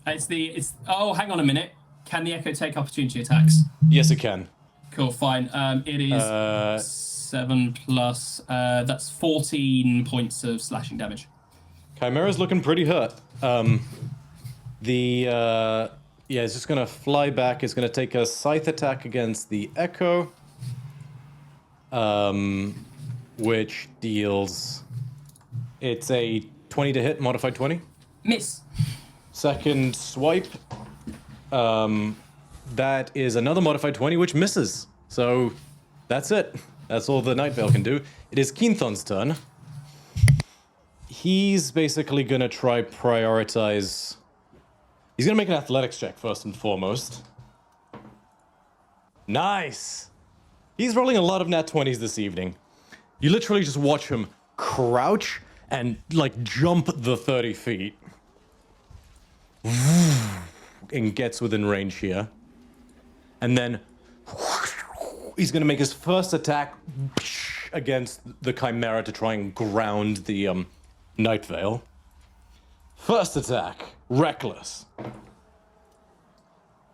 Oh, hang on a minute. Can the Echo take opportunity attacks? Yes, it can. Cool, fine. It is 7 plus. That's 14 points of slashing damage. Chimera's looking pretty hurt. It's just going to fly back. It's going to take a scythe attack against the Echo. Which deals... It's a 20 to hit, modified 20. Miss. Second swipe. That is another modified 20, which misses. So, that's it. That's all the Night Veil can do. It is Keenthon's turn. He's basically gonna try prioritize... He's gonna make an athletics check first and foremost. Nice! He's rolling a lot of nat 20s this evening. You literally just watch him crouch and, jump the 30 feet. And gets within range here. And then he's going to make his first attack against the Chimera to try and ground the Night Veil. First attack, reckless.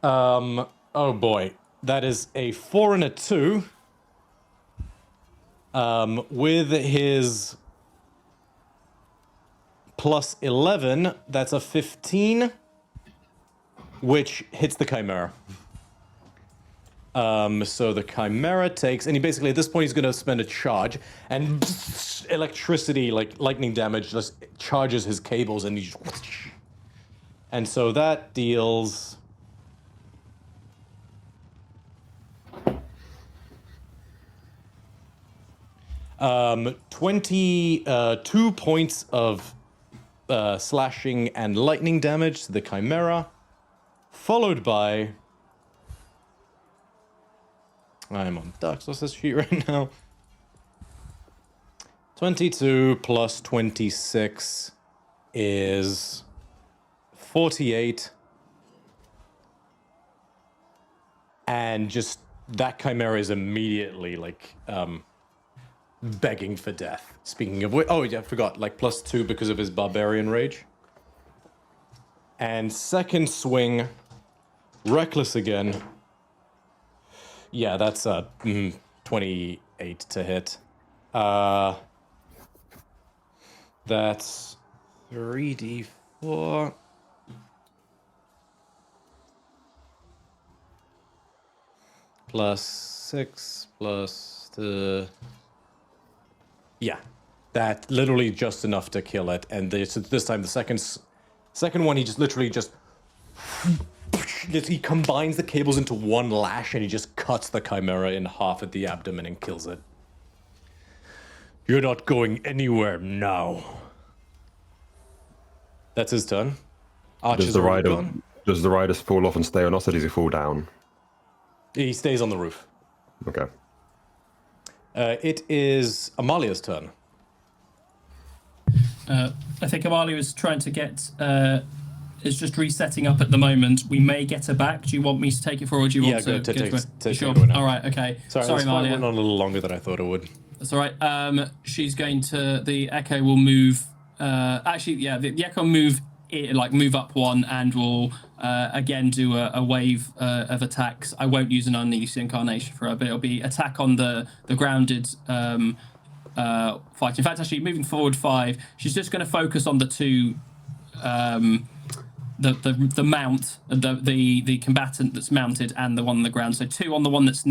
Oh boy. That is a 4 and a 2. With his plus 11, that's a 15, which hits the Chimera. So the Chimera takes, and he basically at this point he's going to spend a charge, and electricity, like lightning damage, just charges his cables, and and so that deals 22 points of slashing and lightning damage to the Chimera, followed by... I'm on Dark Sources sheet right now. 22 plus 26 is 48. And just that Chimera is immediately like begging for death. Speaking of which, oh yeah, I forgot, like +2 because of his barbarian rage. And second swing, reckless again. Yeah, that's 28 to hit. That's 3d4. Plus 6 plus the... Yeah, that literally just enough to kill it. And this time, the second one, he just literally just... He combines the cables into one lash and he just cuts the Chimera in half at the abdomen and kills it. You're not going anywhere now. That's his turn. Does the rider fall off and stay on us, or does he fall down? He stays on the roof. Okay. It is Amalia's turn. I think Amalia is trying to get... is just resetting up at the moment. We may get her back. Do you want me to take it forward? Or do you want to take sure. it right now. All right, okay. Sorry Amalia. went on a little longer than I thought it would. That's all right. She's going to... The Echo will move... actually, yeah, the Echo will move up one and will again do a wave of attacks. I won't use an Unleashed Incarnation for her, but it'll be attack on the grounded fight. In fact, actually, moving forward 5, she's just going to focus on the two... the mount, the combatant that's mounted, and the one on the ground. So 2 on the one that's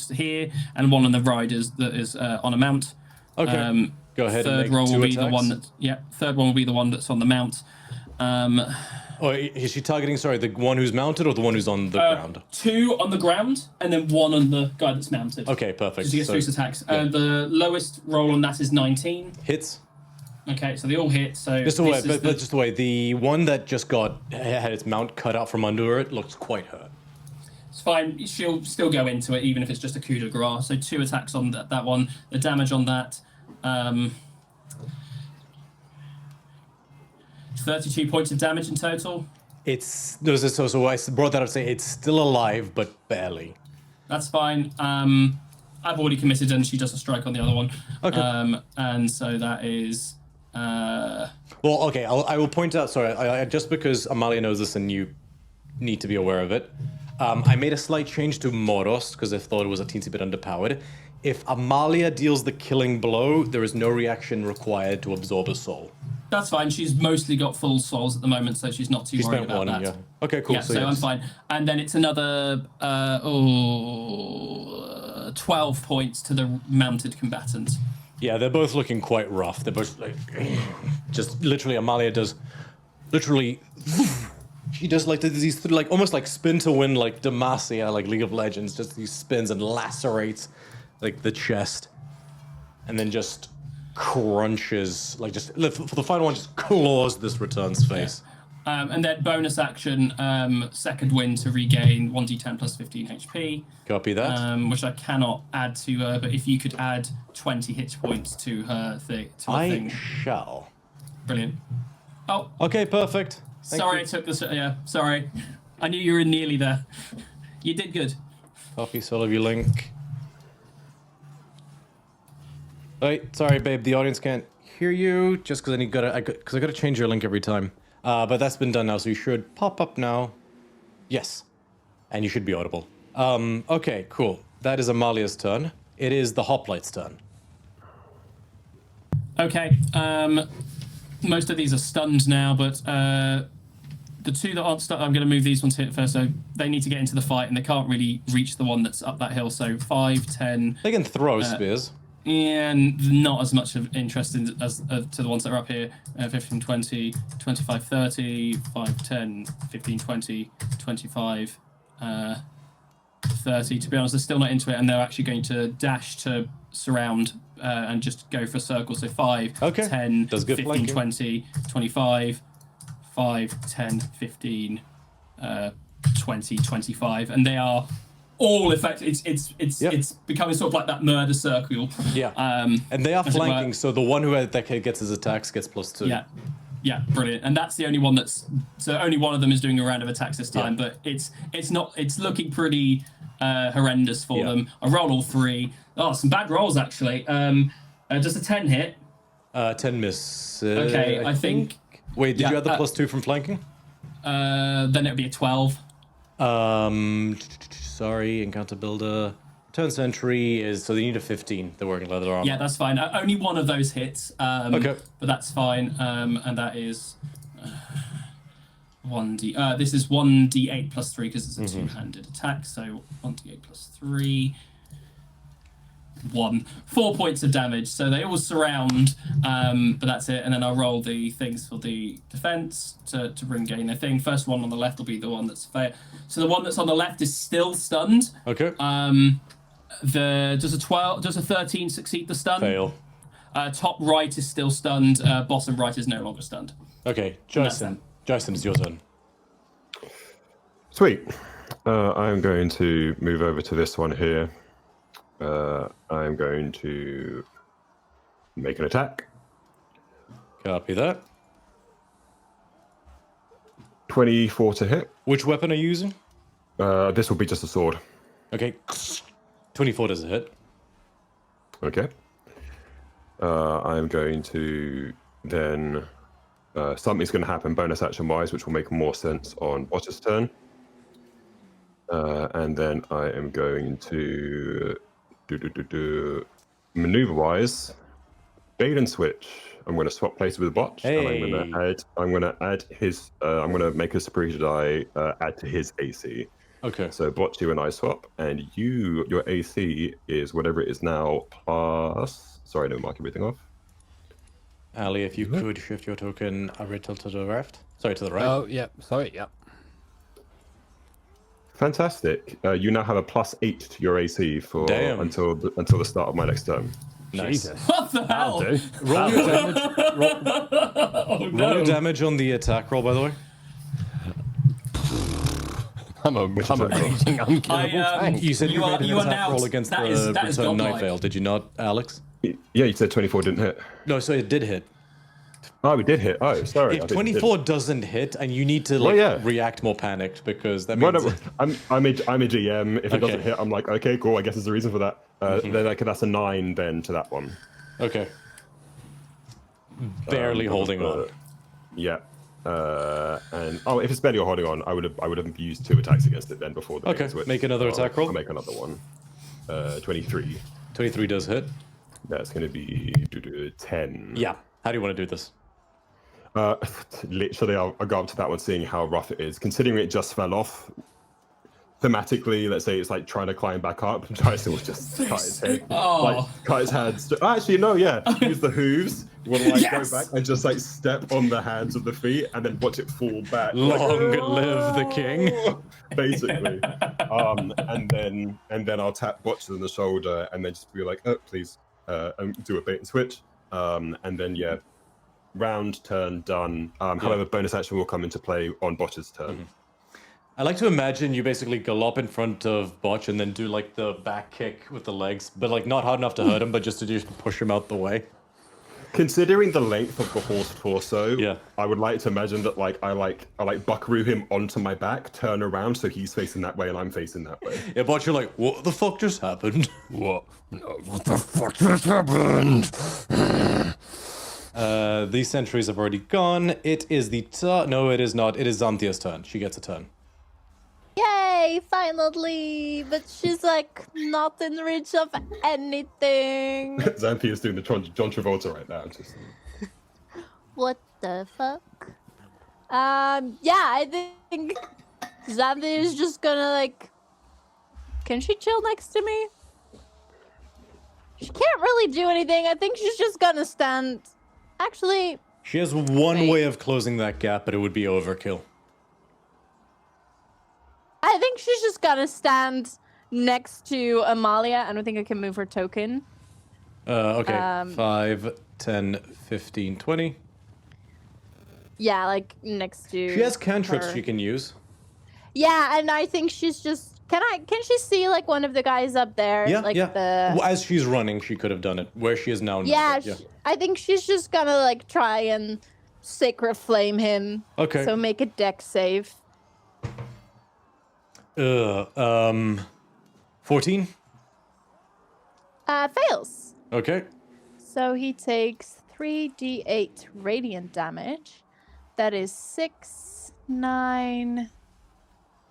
here, and 1 on the riders that is on a mount. Okay. Go ahead. Third roll will be the one that. Yeah. Third one will be the one that's on the mount. Oh, is she targeting? Sorry, the one who's mounted or the one who's on the ground? 2 on the ground, and then 1 on the guy that's mounted. Okay, perfect. She gets 3 attacks. The lowest roll on that is 19. Hits. Okay, so they all hit. So Just the way the one that just had its mount cut out from under it looks quite hurt. It's fine. She'll still go into it, even if it's just a coup de grace. So 2 attacks on that one. The damage on that. 32 points of damage in total. So I brought that up to say it's still alive, but barely. That's fine. I've already committed, and she does a strike on the other one. Okay. And so that is. Well, okay. I will point out. Sorry, I just because Amalia knows this and you need to be aware of it. I made a slight change to Moros because I thought it was a teensy bit underpowered. If Amalia deals the killing blow, there is no reaction required to absorb a soul. That's fine. She's mostly got full souls at the moment, so she's not too worried about that. Yeah. Okay, cool. Yeah, so I'm fine. And then it's another 12 points to the mounted combatant. Yeah, they're both looking quite rough. They're both like, just literally, Amalia does, literally, she does like these like almost like spin to win like Demacia, like League of Legends, just these spins and lacerates like the chest, and then just crunches, like just for the final one, just claws this return's face. Yeah. And then bonus action, second wind to regain 1d10 plus 15 HP. Copy that. Which I cannot add to her, but if you could add 20 hit points to her thing. I shall. Brilliant. Oh. Okay, perfect. Sorry, I took this. Yeah, sorry. I knew you were nearly there. You did good. Copy, Soul of your link. Wait, sorry, babe. The audience can't hear you just because I gotta change your link every time. But that's been done now, so you should pop up now. Yes, and you should be audible. Okay, cool. That is Amalia's turn. It is the Hoplite's turn. Okay. Most of these are stunned now, but the two that aren't stuck, I'm going to move these ones here first. So they need to get into the fight, and they can't really reach the one that's up that hill. So 5, 10. They can throw spears. And not as much of interest as to the ones that are up here. 15, 20, 25, 30, 5, 10, 15, 20, 25, 30. To be honest, they're still not into it, and they're actually going to dash to surround and just go for a circle. So 5, 10, 15, 20, 25, 5, 10, 15, 20, 25. And they are all effective. It's becoming sort of like that murder circle. Yeah. And they are flanking, so the one that gets his attacks gets +2. Yeah. Yeah, brilliant. And that's the only one so only one of them is doing a round of attacks this time, but it's looking pretty horrendous for them. I roll all 3. Oh, some bad rolls actually. Does a 10 hit? 10 miss. Okay, I think. Wait, did you add the +2 from flanking? Then it would be a 12. Sorry, encounter builder. Turn sentry is, so they need a 15. They're wearing leather armor. Yeah, that's fine. Only one of those hits. Okay. But that's fine. And that is 1d. This is 1d8 +3 because it's a two-handed attack. So 1d8 +3. 1. 4 points of damage. So they all surround, but that's it. And then I'll roll the things for the defense to gain their thing. First one on the left will be the one that's fair. So the one that's on the left is still stunned. Okay. Does a 13 succeed the stun? Fail. Top right is still stunned. Bottom right is no longer stunned. Okay, Jason. Jason, it's your turn. Sweet. I'm going to move over to this one here. I'm going to make an attack. Copy that. 24 to hit. Which weapon are you using? This will be just a sword. Okay. 24 does a hit. Okay. I'm going to then... something's going to happen bonus action-wise, which will make more sense on Botch's turn. And then I am going to... maneuver-wise, bait and switch. I'm going to swap places with Botch, and I'm going to add his. I'm going to make a superiority die add to his AC. Okay. So Botch, you and I swap, and your AC is whatever it is now plus. Sorry, no, mark everything off. Ali, if you could shift your token a little to the left. Sorry, to the right. Oh, yeah. Sorry, yeah. Fantastic. You now have a +8 to your AC for until the start of my next turn. Nice. Jesus. What the hell? Roll your damage. Roll your damage on the attack roll, by the way. I'm a raging unkillable tank. You said you made an attack now, roll against the return Night Vale, did you not, Alex? Yeah, you said 24 didn't hit. No, so it did hit. Oh, we did hit. Oh, sorry. If 24 doesn't hit, and you need to react more panicked because that means. I'm a GM. If it doesn't hit, I'm like, okay, cool. I guess there's a reason for that. Then that's a 9 then to that one. Okay. Barely holding on. Yeah. And if it's barely holding on, I would have used 2 attacks against it then before the switch. Make another attack roll. I'll make another one. 23. 23 does hit. That's going to be 10. Yeah. How do you want to do this? Literally, I'll go up to that one, seeing how rough it is. Considering it just fell off, thematically, let's say it's like trying to climb back up. Tyson will just cut his head, cut his hands. Actually, no, use the hooves. You want to go back and just step on the hands of the feet, and then watch it fall back. Long live the king. Basically, and then I'll tap Botch on the shoulder, and then just be like, "Oh, please," and do a bait and switch, and then round, turn, done. However, bonus action will come into play on Botch's turn. I like to imagine you basically gallop in front of Botch and then do the back kick with the legs, but not hard enough to hurt him, but just to push him out the way. Considering the length of the horse torso, I would like to imagine that I buckaroo him onto my back, turn around so he's facing that way and I'm facing that way. Yeah, Botch, you're like, what the fuck just happened? What? What the fuck just happened? These sentries have already gone. It is the turn. No, it is not. It is Xanthia's turn. She gets a turn. Yay, finally! But she's not in reach of anything. Xanthia's doing the John Travolta right now. What the fuck? Yeah, I think Xanthi is just gonna like. Can she chill next to me? She can't really do anything. I think she's just gonna stand. Actually, She has one Wait. way of closing that gap, but it would be overkill. I think she's just gonna stand next to Amalia. I don't think I can move her token. Okay. 5, 10, 15, 20. Yeah, like next to. She has cantrips her. she can use. Yeah, and I think she's just. Can she see like one of the guys up there? Yeah, like yeah. The. Well, as she's running, she could have done it. Where she is now. no, Yeah, but I think she's just gonna like try and sacred flame him. Okay. So make a deck save. 14. Fails. Okay. So he takes 3d8 radiant damage. That is 6, 9,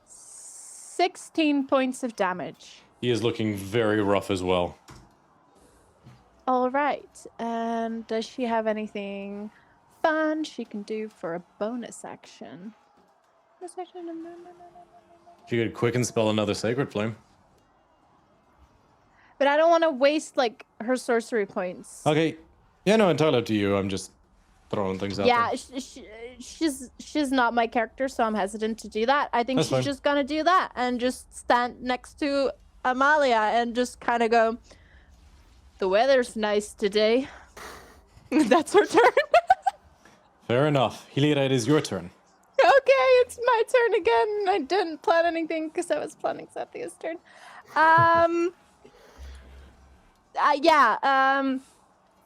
16 points of damage. He is looking very rough as well. All right. And does she have anything fun she can do for a bonus action? Bonus action? No. She could quicken spell another sacred flame. But I don't want to waste like her sorcery points. Okay. Yeah, no, entirely up to you. I'm just throwing things out Yeah, there. she's not my character, so I'm hesitant to do that. I think That's she's fine. just gonna do that and just stand next to Amalia and just kind of go, the weather's nice today. That's her turn. Fair enough. Hilira, it is your turn. Okay, it's my turn again. I didn't plan anything because I was planning Xanthia's turn.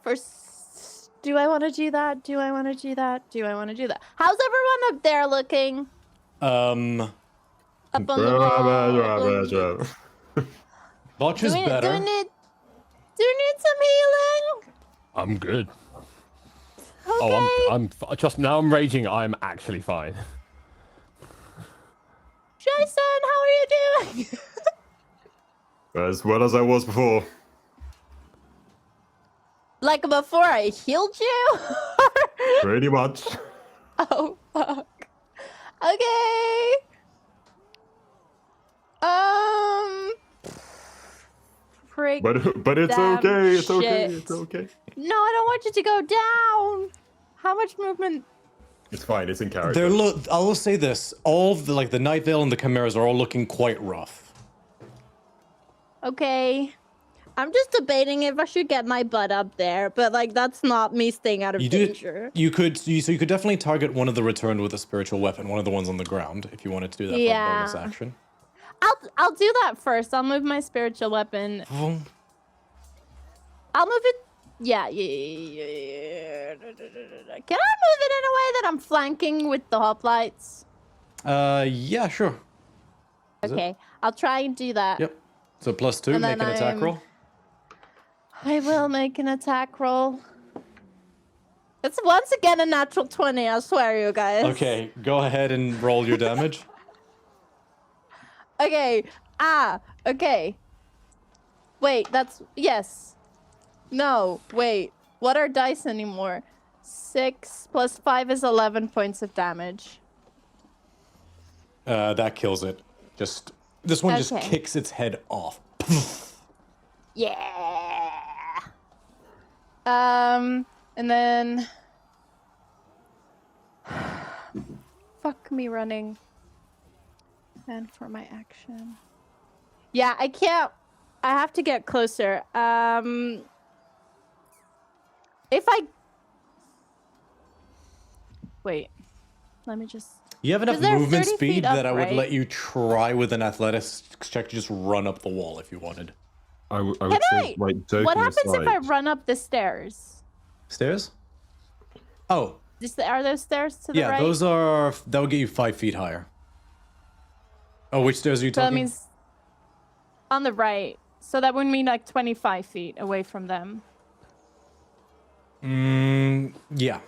First, do I want to do that? Do I want to do that? Do I want to do that? How's everyone up there looking? Up on the wall. Botch is Do we better. need some healing? I'm good. Okay. Oh, I'm just now. I'm raging. I'm actually fine. Jason, how are you doing? As well as I was before. Like before I healed you? Pretty much. Oh, fuck. Okay. Frick. But it's Damn okay. It's okay. shit. It's okay. No, I don't want you to go down. How much movement? It's fine. It's in character. I will say this: all of the Night Vale and the Chimeras are all looking quite rough. Okay. I'm just debating if I should get my butt up there, but like that's not me staying out of danger. You could definitely target one of the returned with a spiritual weapon, one of the ones on the ground, if you wanted to do that for a bonus action. I'll do that first. I'll move my spiritual weapon. Oh, I'll move it. Yeah. Can I move it in a way that I'm flanking with the hoplites? yeah, sure. Okay, I'll try and do that. Yep. So +2, And make an then attack I'm- roll. I will make an attack roll. It's once again a natural 20, I swear, you guys. Okay, go ahead and roll your damage. Okay. Okay. Wait, yes. No, wait. What are dice anymore? 6 + 5 is 11 points of damage. That kills it. This one just Okay. kicks its head off. Yeah. And then fuck me running. And for my action. Yeah, I can't. I have to get closer. If I wait, let me just. You have enough Is there movement 30 speed feet up, that I would right? let you try with an athletics check to just run up the wall if you wanted. I would Can say, like, joking What happens aside, if I run up the stairs? Stairs? Oh, Are those stairs to the yeah, right? that would get you 5 feet higher. Oh, which stairs are you So that talking? means on the right. So that would mean like 25 feet away from them. Yeah.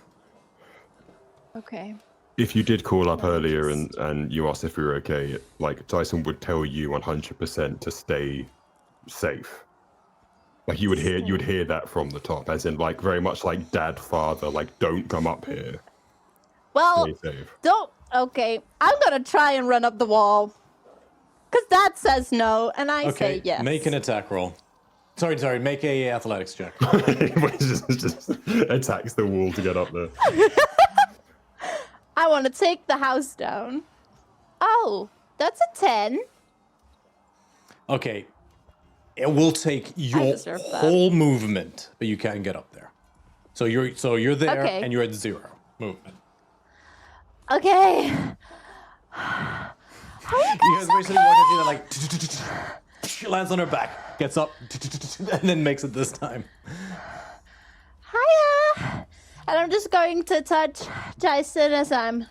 Okay. if you did call up earlier and you asked if we were okay, like Tyson would tell you 100% to stay safe. Like you would hear that from the top, as in like very much like dad, father, like don't come up here. Well, Stay safe. don't. Okay, I'm gonna try and run up the wall. Cause that says no, and I Okay, say yes. make an attack roll. Sorry, make a athletics check. just attacks the wall to get up there. I want to take the house down. Oh, that's a 10. Okay, it will take your deserve that. whole movement, but you can't get up there. So you're there, Okay. and you're at 0 movement. Okay. You guys basically walk into that like she lands on her back, gets up, and then makes it this time. Hiya! And I'm just going to touch Jason as I'm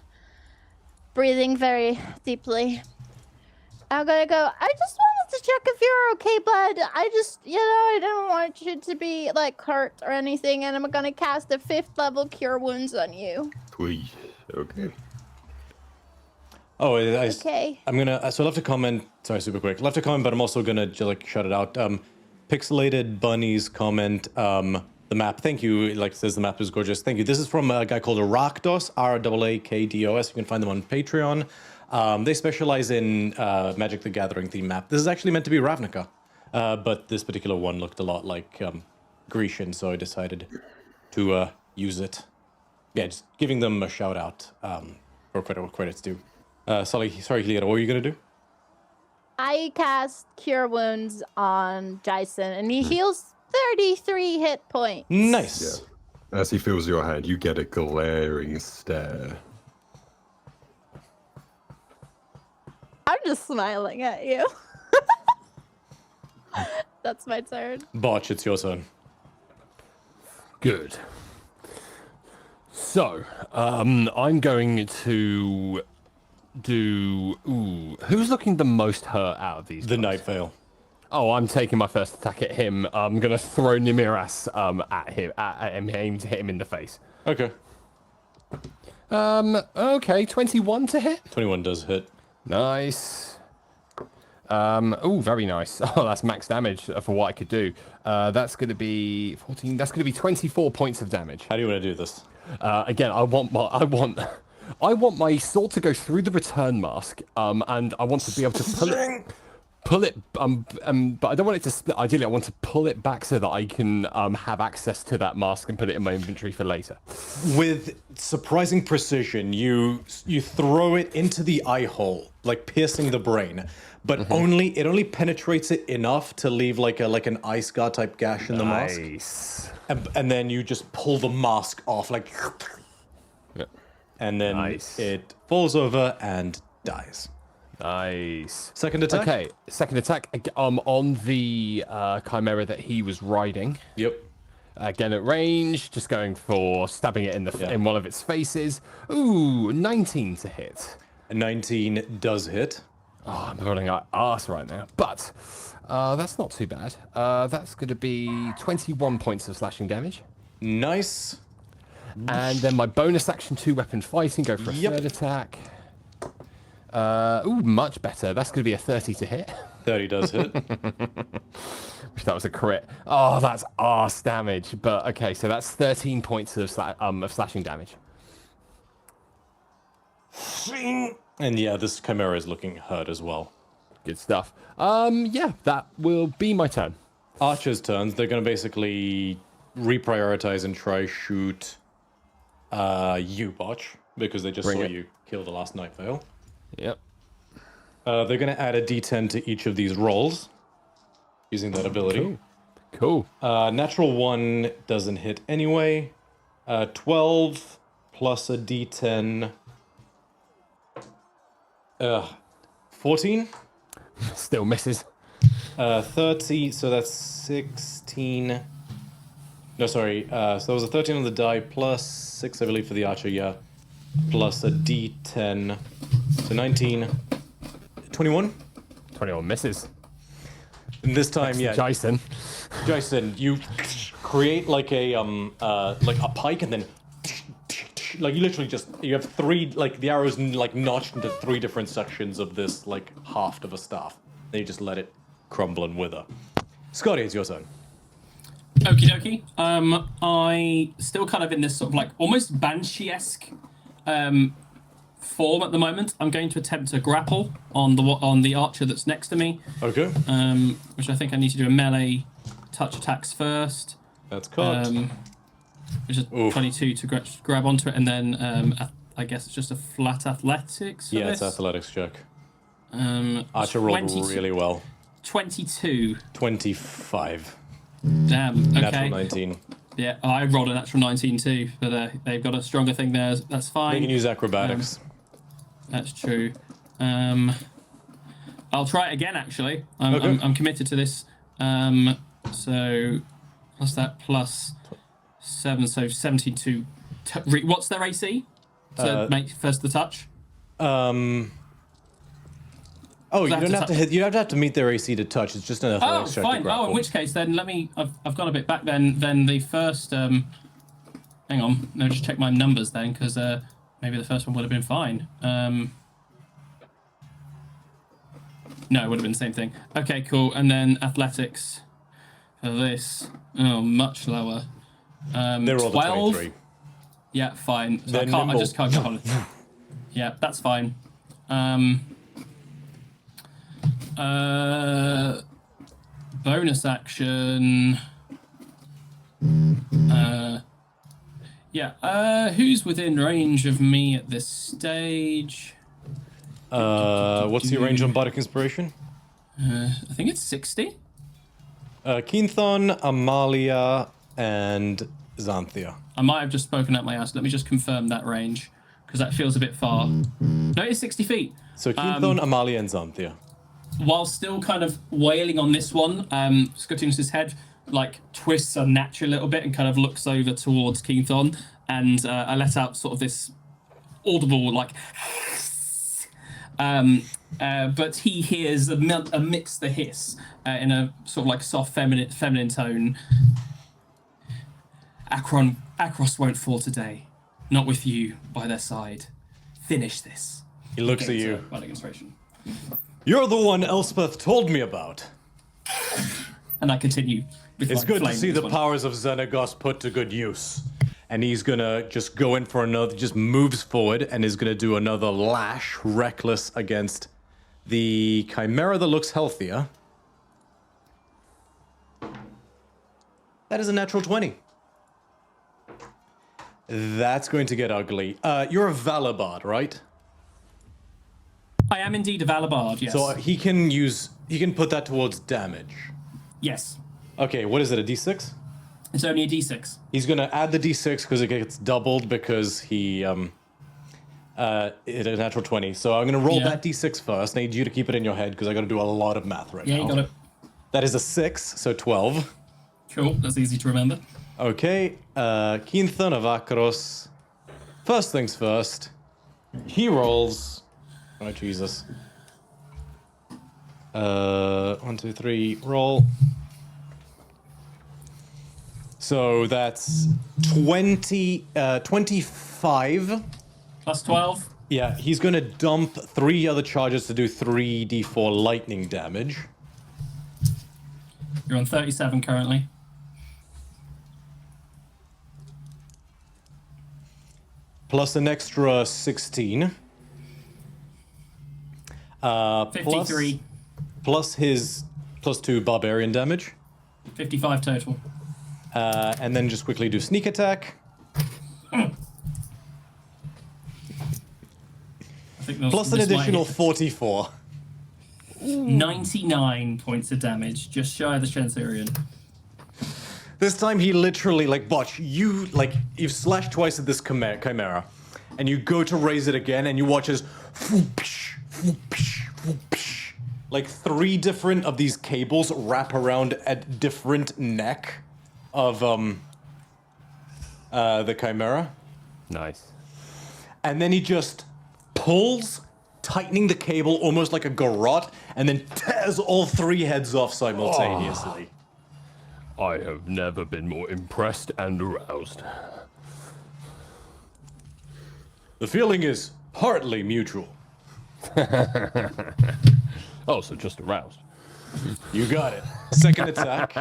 breathing very deeply. I'm gonna go, I just wanted to check if you're okay, bud. I don't want you to be, like, hurt or anything, and I'm gonna cast a 5th level Cure Wounds on you. Tweet. Okay. Oh, Okay. I'm gonna. So I'll have to comment. Sorry, super quick. I'll have to comment, but I'm also gonna like shout it out. Pixelated Bunny's comment. The map. Thank you. Like says the map is gorgeous. Thank you. This is from a guy called Rakdos. RAAKDOS. You can find them on Patreon. They specialize in Magic the Gathering theme map. This is actually meant to be Ravnica, but this particular one looked a lot like Grecian, so I decided to use it. Yeah, just giving them a shout out for credit's due. Sorry, Hilira, what were you gonna do? I cast Cure Wounds on Jason, and he heals 33 hit points. Nice. Yeah. As he feels your hand, you get a glaring stare. I'm just smiling at you. That's my turn. Botch, it's your turn. Good. So, I'm going to do... Ooh, who's looking the most hurt out of these The guys? Night Veil. Oh, I'm taking my first attack at him. I'm going to throw Nimiras at him, aim to hit him in the face. Okay. Okay, 21 to hit. 21 does hit. Nice. Oh, very nice. Oh, that's max damage for what I could do. That's going to be 14. That's going to be 24 points of damage. How do you want to do this? Again, I want my sword to go through the return mask, and I want to be able to pull it, but I don't want it to split. Ideally, I want to pull it back so that I can have access to that mask and put it in my inventory for later. With surprising precision, you throw it into the eye hole, like piercing the brain, but it only penetrates it enough to leave like an eye scar type gash in the mask. Nice. And then you just pull the mask off, like, Yep. and then Nice. it falls over and dies. Nice. Second attack. Okay, second attack. On the chimera that he was riding. Yep. Again at range, just going for stabbing it in one of its faces. Ooh, 19 to hit. A 19 does hit. Oh, I'm rolling our ass right now, but that's not too bad. That's going to be 21 points of slashing damage. Nice. And then my bonus action 2-weapon fighting, go for a third attack. Ooh, much better. That's going to be a 30 to hit. 30 does hit. Wish that was a crit. Oh, that's arse damage. But okay, so that's 13 points of slashing damage. And yeah, this chimera is looking hurt as well. Good stuff. Yeah, that will be my turn. Archer's turns. They're going to basically reprioritize and try shoot you, Botch, because they just saw you kill the last Night Veil. Yep. They're going to add a d10 to each of these rolls using that ability. Cool. Natural 1 doesn't hit anyway. 12 plus a d10. 14? Still misses. 30, so that's 16. No, sorry. So there was a 13 on the die, plus 6, I believe, for the archer, yeah. Plus a d10. So 19. 21? 21 misses. And this time, yeah. Jason. Jason, you create like a pike, and then like you literally you have 3, like the arrows like notched into 3 different sections of this like haft of a staff. Then you just let it crumble and wither. Scotty, it's your turn. Okie dokie. I still kind of in this sort of like almost banshee-esque form at the moment. I'm going to attempt to grapple on the archer that's next to me. Okay. Which I think I need to do a melee touch attacks first. That's caught. Which is 22 to grab onto it, and then I guess it's just a flat athletics. Yeah, it's athletics check. Archer 22 rolled really well. 22. 25. Damn. Okay. Natural 19. Yeah, I rolled a natural 19 too, but they've got a stronger thing there. That's fine. They can use acrobatics. That's true. I'll try it again. Actually, I'm committed to this. So plus that plus 7, so 72. What's their AC to make first the touch? Oh, you don't have to hit. You don't have to meet their AC to touch. It's just an athletics check. Fine. To grapple. In which case, then let me. I've gone a bit back. Then the first. Hang on. Let me just check my numbers then, because maybe the first one would have been fine. No, it would have been the same thing. Okay, cool. And then athletics for this. Oh, much lower. They rolled 12. a 23. Yeah, fine. So Then I just can't get on it. Yeah, that's fine. Bonus action. Who's within range of me at this stage? What's your range on Bardic Inspiration? I think it's 60. Keenthon, Amalia, and Xanthia. I might have just spoken out my ass. Let me just confirm that range, because that feels a bit far. No, it's 60 feet. So Keenthon, Amalia, and Xanthia. While still kind of wailing on this one, Scutunus' head like twists unnaturally a little bit and kind of looks over towards Keenthon, and I let out sort of this audible like but he hears amidst the hiss in a sort of like soft feminine tone. Akros won't fall today, not with you by their side. Finish this. He looks at you. Demonstration. You're the one Elspeth told me about. And I continue. It's good to see the powers of Xenagos put to good use. And he's gonna just go in for another, just moves forward and is gonna do another lash, reckless, against the Chimera that looks healthier. That is a natural 20. That's going to get ugly. You're a Valabard, right? I am indeed a Valabard, yes. So he can put that towards damage. Yes. Okay, what is it, a D6? It's only a D6. He's gonna add the D6 because it gets doubled because he it a natural 20. So I'm gonna roll that D6 first. I need you to keep it in your head because I gotta do a lot of math right now. Yeah, you got it. That is a 6, so 12. Cool, that's easy to remember. Okay, Keenthon of Akros. First things first. He rolls. Oh Jesus. 1, 2, 3, roll. So that's 25. Plus 12. Yeah, he's going to dump 3 other charges to do 3d4 lightning damage. You're on 37 currently. Plus an extra 16. 53. Plus his plus 2 barbarian damage. 55 total. And then just quickly do sneak attack. I think Plus an additional 44. 99 points of damage, just shy of the Centurion. This time he literally, like, Botch, you've slashed twice at this chimera, and you go to raise it again, and you watch as like 3 different of these cables wrap around a different neck of the chimera. Nice. And then he just pulls, tightening the cable almost like a garrote, and then tears all 3 heads off simultaneously. I have never been more impressed and aroused. The feeling is partly mutual. Oh, so just aroused. You got it. Second attack,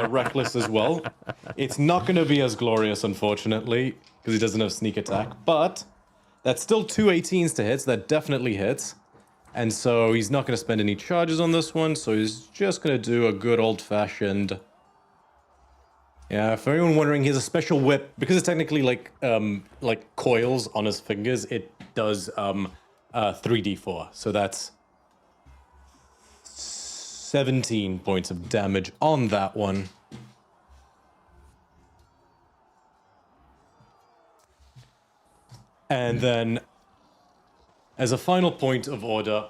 reckless as well. It's not going to be as glorious, unfortunately, because he doesn't have sneak attack, but That's still 2 18s to hit, so that definitely hits. And so he's not going to spend any charges on this one, so he's just going to do a good old-fashioned... Yeah, for anyone wondering, he has a special whip. Because it's technically like coils on his fingers, it does 3d4. So that's 17 points of damage on that one. And then, as a final point of order,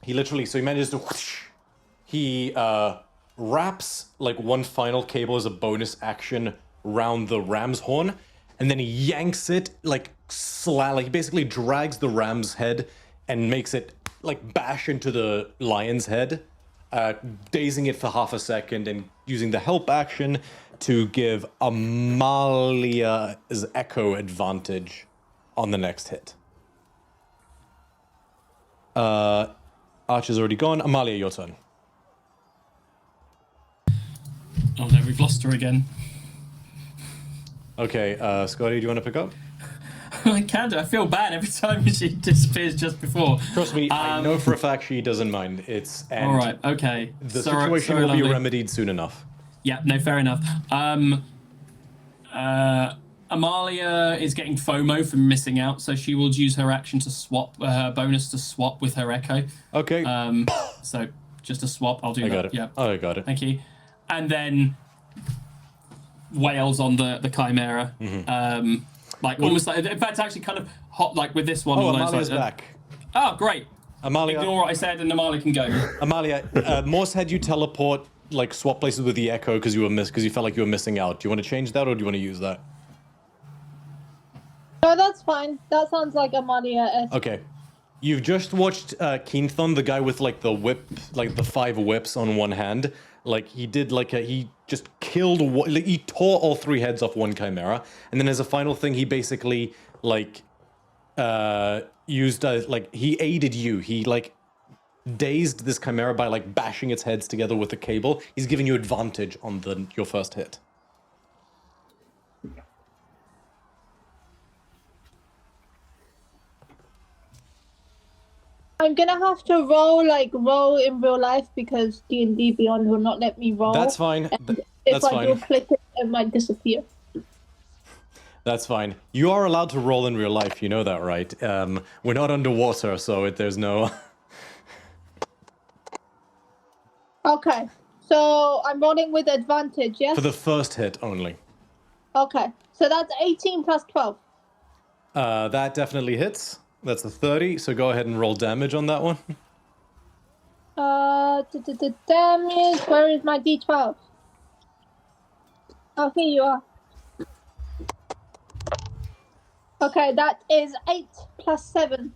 he literally, so he manages to whoosh, he wraps like one final cable as a bonus action round the ram's horn, and then he yanks it like he basically drags the ram's head and makes it like bash into the lion's head, dazing it for half a second and using the help action to give Amalia's echo advantage on the next hit. Archer's already gone. Amalia, your turn. Oh no, we've lost her again. Okay, Scotty, do you want to pick up? I can do. I feel bad every time she disappears just before. Trust me, I know for a fact she doesn't mind. And all right, okay. The situation will be remedied soon enough. Yeah, no, fair enough. Amalia is getting FOMO from missing out, so she will use her action to swap, her bonus to swap with her echo. Okay. So just a swap, I'll do that. I got it. Yeah. Oh, I got it. Thank you. And then wails on the Chimera. Like almost like, in fact, actually kind of hot, like with this one. Oh, Amalia's back. Oh, great. Amalia. Ignore what I said and Amalia can go. Amalia, Morse had you teleport, like swap places with the echo because you felt like you were missing out. Do you want to change that or do you want to use that? No, that's fine. That sounds like Amalia. Okay. You've just watched Keenthon, the guy with like the whip, like the 5 whips on one hand. Like he did he just killed, he tore all 3 heads off one Chimera. And then as a final thing, he basically like used, he aided you. He like dazed this Chimera by like bashing its heads together with a cable. He's giving you advantage on your first hit. I'm gonna have to roll in real life because D&D Beyond will not let me roll. That's fine. If I do click it, it might disappear. That's fine. You are allowed to roll in real life, you know that, right? We're not underwater, so there's no... Okay, so I'm rolling with advantage, yes? For the first hit only. Okay, so that's 18 plus 12. That definitely hits. That's a 30, so go ahead and roll damage on that one. The damage, where is my d12? Oh, here you are. Okay, that is 8 plus 7.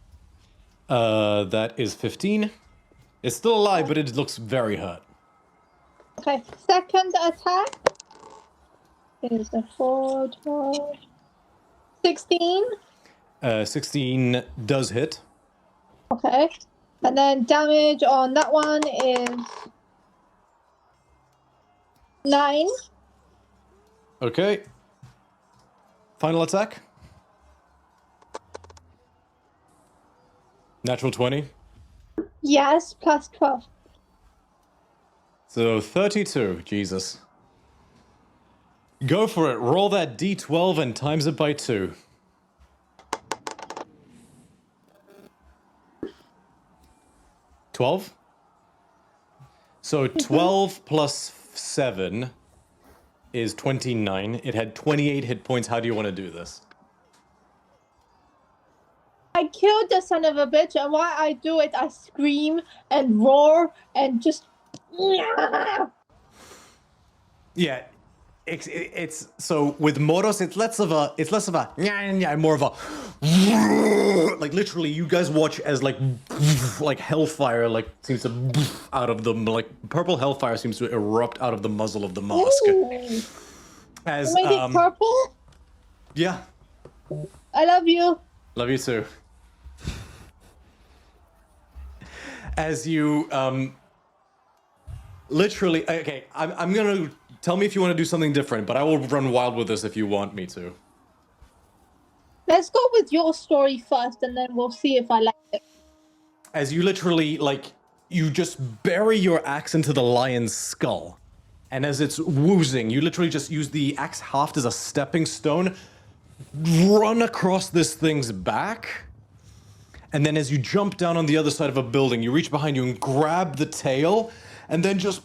That is 15. It's still alive, but it looks very hurt. Okay, second attack is a 4, 12, 16. 16 does hit. Okay, and then damage on that one is 9. Okay. Final attack. Natural 20. Yes, plus 12. So 32. Jesus. Go for it. Roll that d12 and times it by 2. $12? So 12 plus 7 is 29. It had 28 hit points. How do you want to do this? I killed the son of a bitch, and while I do it, I scream and roar and just... Yeah, it's so with Moros, it's less of a more of a like literally you guys watch as like hellfire seems to out of them, like purple hellfire seems to erupt out of the muzzle of the mask. Ooh. As You made it purple? Yeah. I love you. Love you too. As you literally, okay, I'm gonna tell me if you want to do something different, but I will run wild with this if you want me to. Let's go with your story first, and then we'll see if I like it. As you literally, like, you just bury your axe into the lion's skull. And as it's woozing, you literally just use the axe haft as a stepping stone, run across this thing's back, and then as you jump down on the other side of a building, you reach behind you and grab the tail, and then just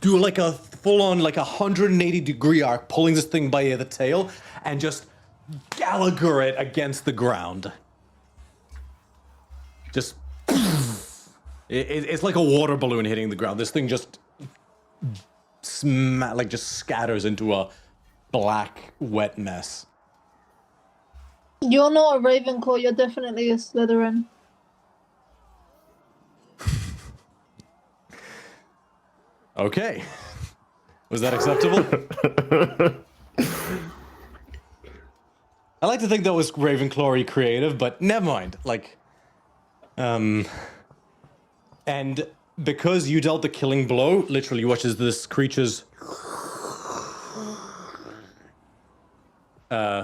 do like a full-on, like 180-degree arc, pulling this thing by the tail, and just Gallagher it against the ground. Just... It's like a water balloon hitting the ground. This thing just... just scatters into a black, wet mess. You're not a Ravenclaw, you're definitely a Slytherin. Okay. Was that acceptable? I like to think that was Ravenclaw-y creative, but never mind. Like, and because you dealt the killing blow, literally you watch as this creature's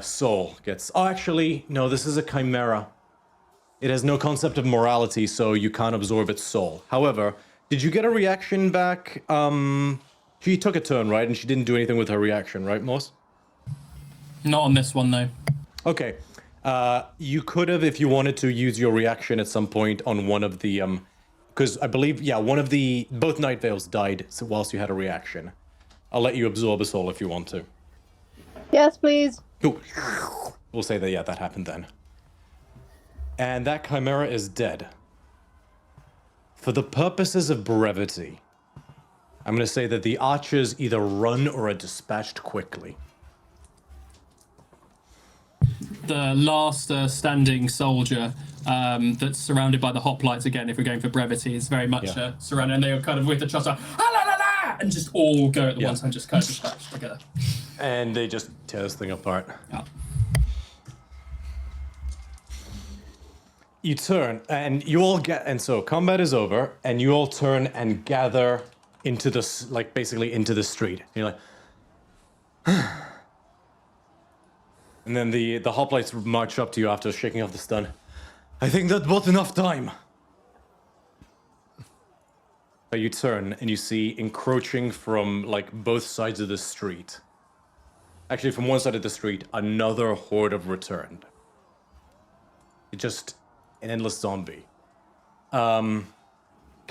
soul gets... Oh, actually, no, this is a chimera. It has no concept of morality, so you can't absorb its soul. However, did you get a reaction back? She took a turn, right? And she didn't do anything with her reaction, right, Moss? Not on this one, though. Okay. You could have, if you wanted to, use your reaction at some point on one of the... Because I believe, yeah, both Night Veils died whilst you had a reaction. I'll let you absorb a soul if you want to. Yes, please. Ooh. We'll say that, yeah, that happened then. And that chimera is dead. For the purposes of brevity, I'm going to say that the archers either run or are dispatched quickly. The last standing soldier that's surrounded by the hoplites, again, if we're going for brevity, is very much surrounded, and they are kind of with the trust, and just all go at the one time, just kind of dispatched together. And they just tear this thing apart. Yeah. You turn, and you all and so combat is over, and you all turn and gather into this, like, basically into the street. And you're like, and then the hoplites march up to you after shaking off the stun. I think that was enough time. But you turn and you see encroaching from, like, both sides of the street. Actually, from one side of the street, another horde have returned. It's just an endless zombie. Can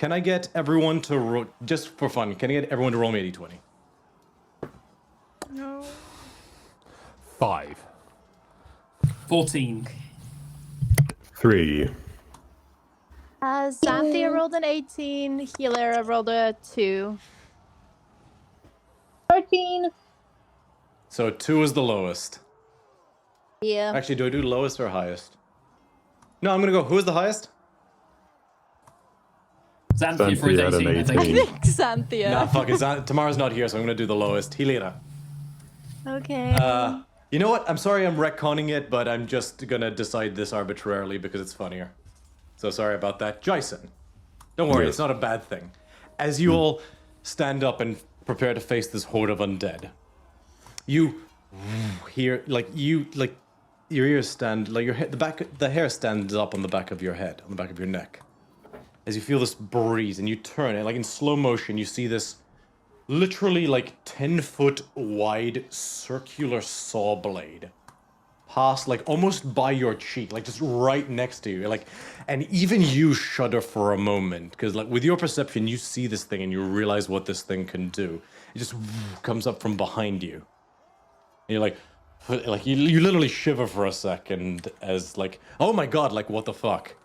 I get everyone to just for fun? Can I get everyone to roll me a d20? No. 5. 14. 3. Xanthia rolled an 18. Hilera rolled a 2. 13. So 2 is the lowest. Yeah. Actually, do I do lowest or highest? No, I'm gonna go. Who is the highest? Xanthia for his Xanthia had 18, an I 18. think. I think Xanthia. Nah, fuck it. Tamara's not here, so I'm gonna do the lowest. Hilera. Okay. You know what? I'm sorry I'm retconning it, but I'm just gonna decide this arbitrarily because it's funnier. So sorry about that. Jason. Don't worry, Yes. it's not a bad thing. As you all stand up and prepare to face this horde of undead, you hear, your ears stand, like your head, the hair stands up on the back of your head, on the back of your neck. As you feel this breeze and you turn, and like in slow motion, you see this literally like 10-foot wide circular saw blade pass like almost by your cheek, like just right next to you. Like, and even you shudder for a moment because like with your perception, you see this thing and you realize what this thing can do. It just comes up from behind you. And you're like you literally shiver for a second as like, oh my god, like what the fuck?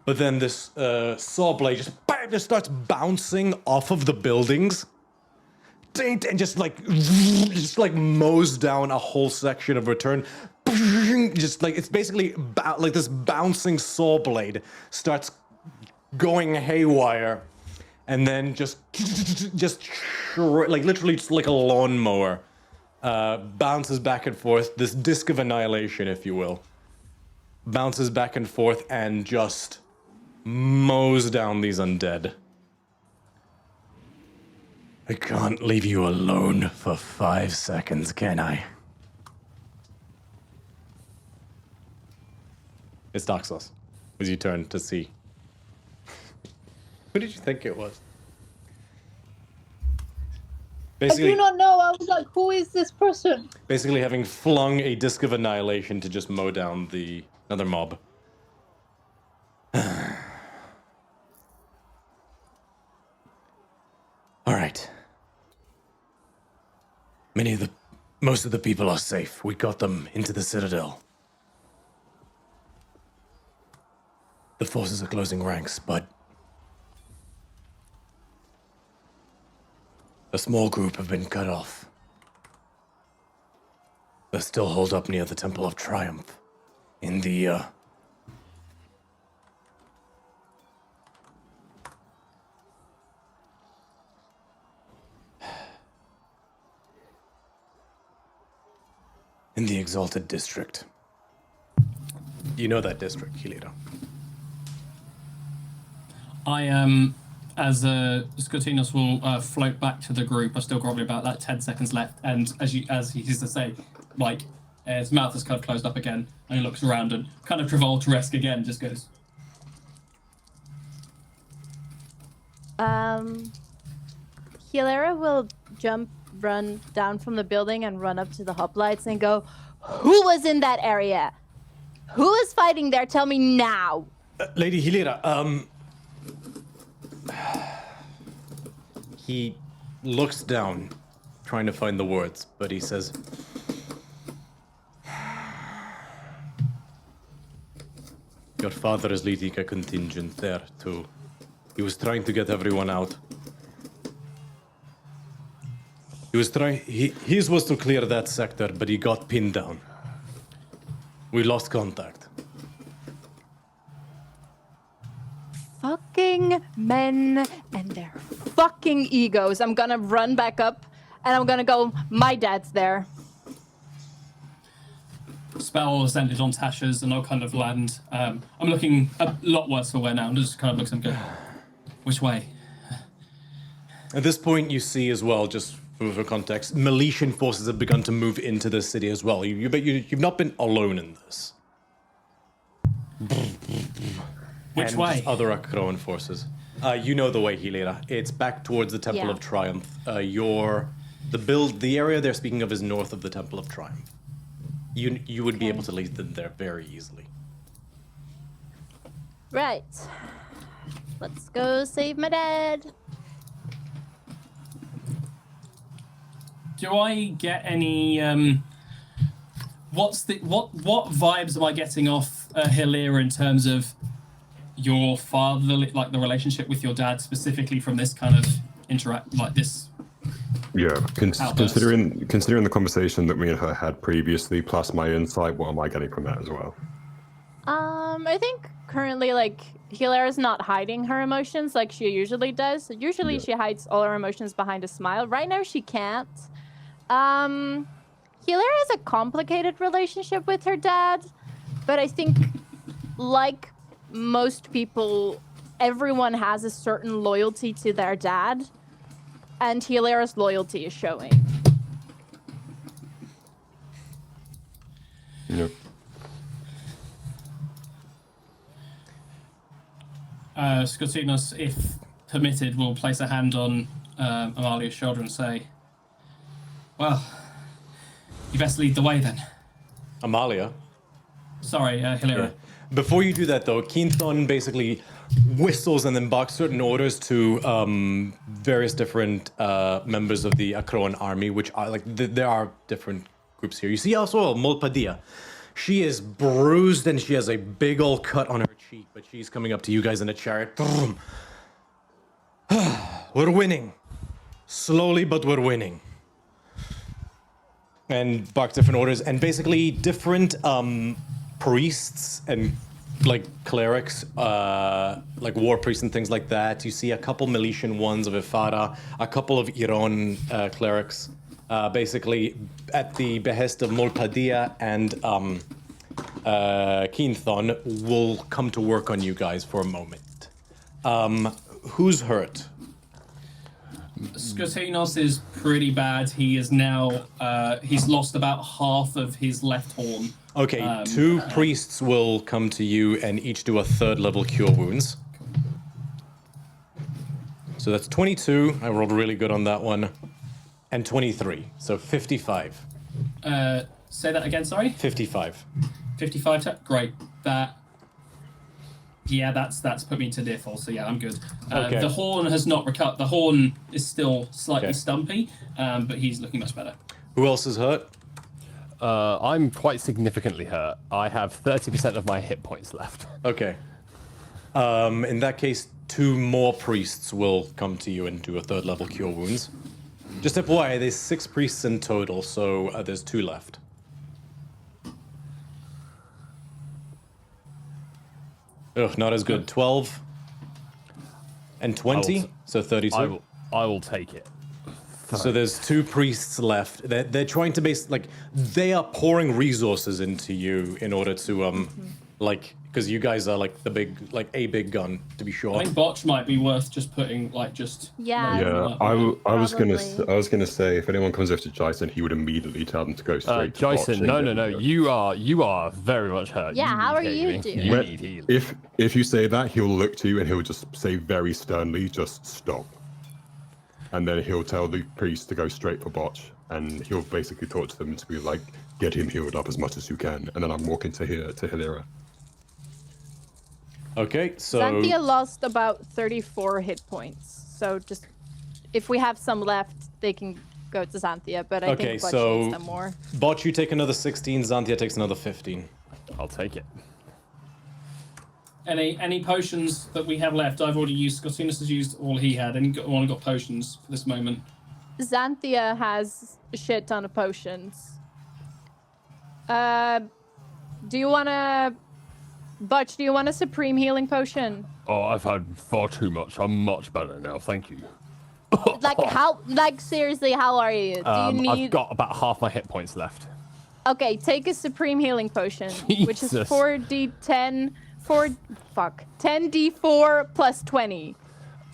But then this saw blade just bam, just starts bouncing off of the buildings, and just like mows down a whole section of return. Just like it's basically like this bouncing saw blade starts going haywire, and then just like literally just like a lawnmower bounces back and forth. This disc of annihilation, if you will, bounces back and forth and just mows down these undead. I can't leave you alone for 5 seconds, can I? It's Doxos. As you turn to see. Who did you think it was? I do not know. I was like, who is this person? Basically having flung a disc of annihilation to just mow down another mob. All right. Most of the people are safe. We got them into the Citadel. The forces are closing ranks, but a small group have been cut off. They're still holed up near the Temple of Triumph in the Exalted District. You know that district, Hilira. As Scotinos will float back to the group. I've still got probably about 10 seconds left, and as he used to say, like his mouth is kind of closed up again, and he looks around and kind of Travolta-esque again, just goes. Hilera will run down from the building and run up to the hoplites and go, "Who was in that area? Who is fighting there? Tell me now." Lady Hilira, he looks down, trying to find the words, but he says, "Your father is leading a contingent there, too. He was trying to get everyone out. His was to clear that sector, but he got pinned down. We lost contact." Fucking men and their fucking egos. I'm gonna run back up and I'm gonna go, "My dad's there." Spell ascended on Tasha's, and I'll kind of land. I'm looking a lot worse for wear now, and just kind of looks and go, "Which way?" At this point, you see as well, just for context, Miletian forces have begun to move into the city as well. You've not been alone in this. Which and way? Just other Akroan forces. You know the way, Hilera. It's back towards the Temple of Triumph. The area they're speaking of is north of the Temple of Triumph. You would be able to lead them there very easily. Right. Let's go save my dad. Do I get any? What vibes am I getting off Hilera in terms of your father, like the relationship with your dad, specifically from this kind of this? Yeah, considering the conversation that me and her had previously, plus my insight, what am I getting from that as well? I think currently, Hilera's not hiding her emotions like she usually does. Usually she hides all her emotions behind a smile. Right now she can't. Hilera has a complicated relationship with her dad, but I think, like most people, everyone has a certain loyalty to their dad, and Hilera's loyalty is showing. Yep. Scotinos, if permitted, will place a hand on Amalia's shoulder and say, "Well, you best lead the way then." Amalia? Sorry, Hilera. Yeah. Before you do that, though, Keenthon basically whistles and then barks certain orders to various different members of the Akroan army, which are there are different groups here. You see also Molpadia. She is bruised and she has a big old cut on her cheek, but she's coming up to you guys in a chariot. We're winning. Slowly, but we're winning. And bark different orders, and basically different priests and clerics, war priests and things like that. You see a couple Miletian ones of Ifara, a couple of Iran clerics, basically at the behest of Molpadia and Keenthon will come to work on you guys for a moment. Who's hurt? Skotinos is pretty bad. He is now he's lost about half of his left horn. Okay, 2 priests will come to you and each do a 3rd level cure wounds. So that's 22. I rolled really good on that one. And 23, so 55. Say that again, sorry? 55. 55, great. That's put me to default, so yeah, I'm good. Okay. The horn has not recovered. The horn is still slightly Okay. stumpy, but he's looking much better. Who else is hurt? I'm quite significantly hurt. I have 30% of my hit points left. Okay. In that case, 2 more priests will come to you and do a 3rd level cure wounds. Just FYI, there's 6 priests in total, so there's 2 left. Ugh, not as good. 12 and 20, so 32. I will take it. So there's 2 priests left. They're trying to they are pouring resources into you in order to because you guys are like the big gun, to be sure. I think botch might be worth just putting Yeah. Yeah, I was Probably. gonna say if anyone comes after Jason, he would immediately tell them to go straight. to Jason, botch and no. go. You are very much hurt. Yeah, how are need you healing. doing? You When- need healing. if you say that, he'll look to you and he'll just say very sternly, just stop. And then he'll tell the priest to go straight for botch, and he'll basically talk to them to be like, get him healed up as much as you can. And then I'm walking to Hilira. Okay, so Xanthia lost about 34 hit points. So just if we have some left, they can go to Xanthia. But I Okay, think Butch so- needs them more. Botch, you take another 16, Xanthia takes another 15. I'll take it. Any potions that we have left? I've already used. Skotinos has used all he had. Anyone got potions for this moment? Xanthia has a shit ton of potions. Do you want to... Butch, do you want a supreme healing potion? Oh, I've had far too much. I'm much better now. Thank you. Seriously, how are you? Do you need... I've got about half my hit points left. Okay, take a supreme healing potion, which is Jesus. 10d4 plus 20.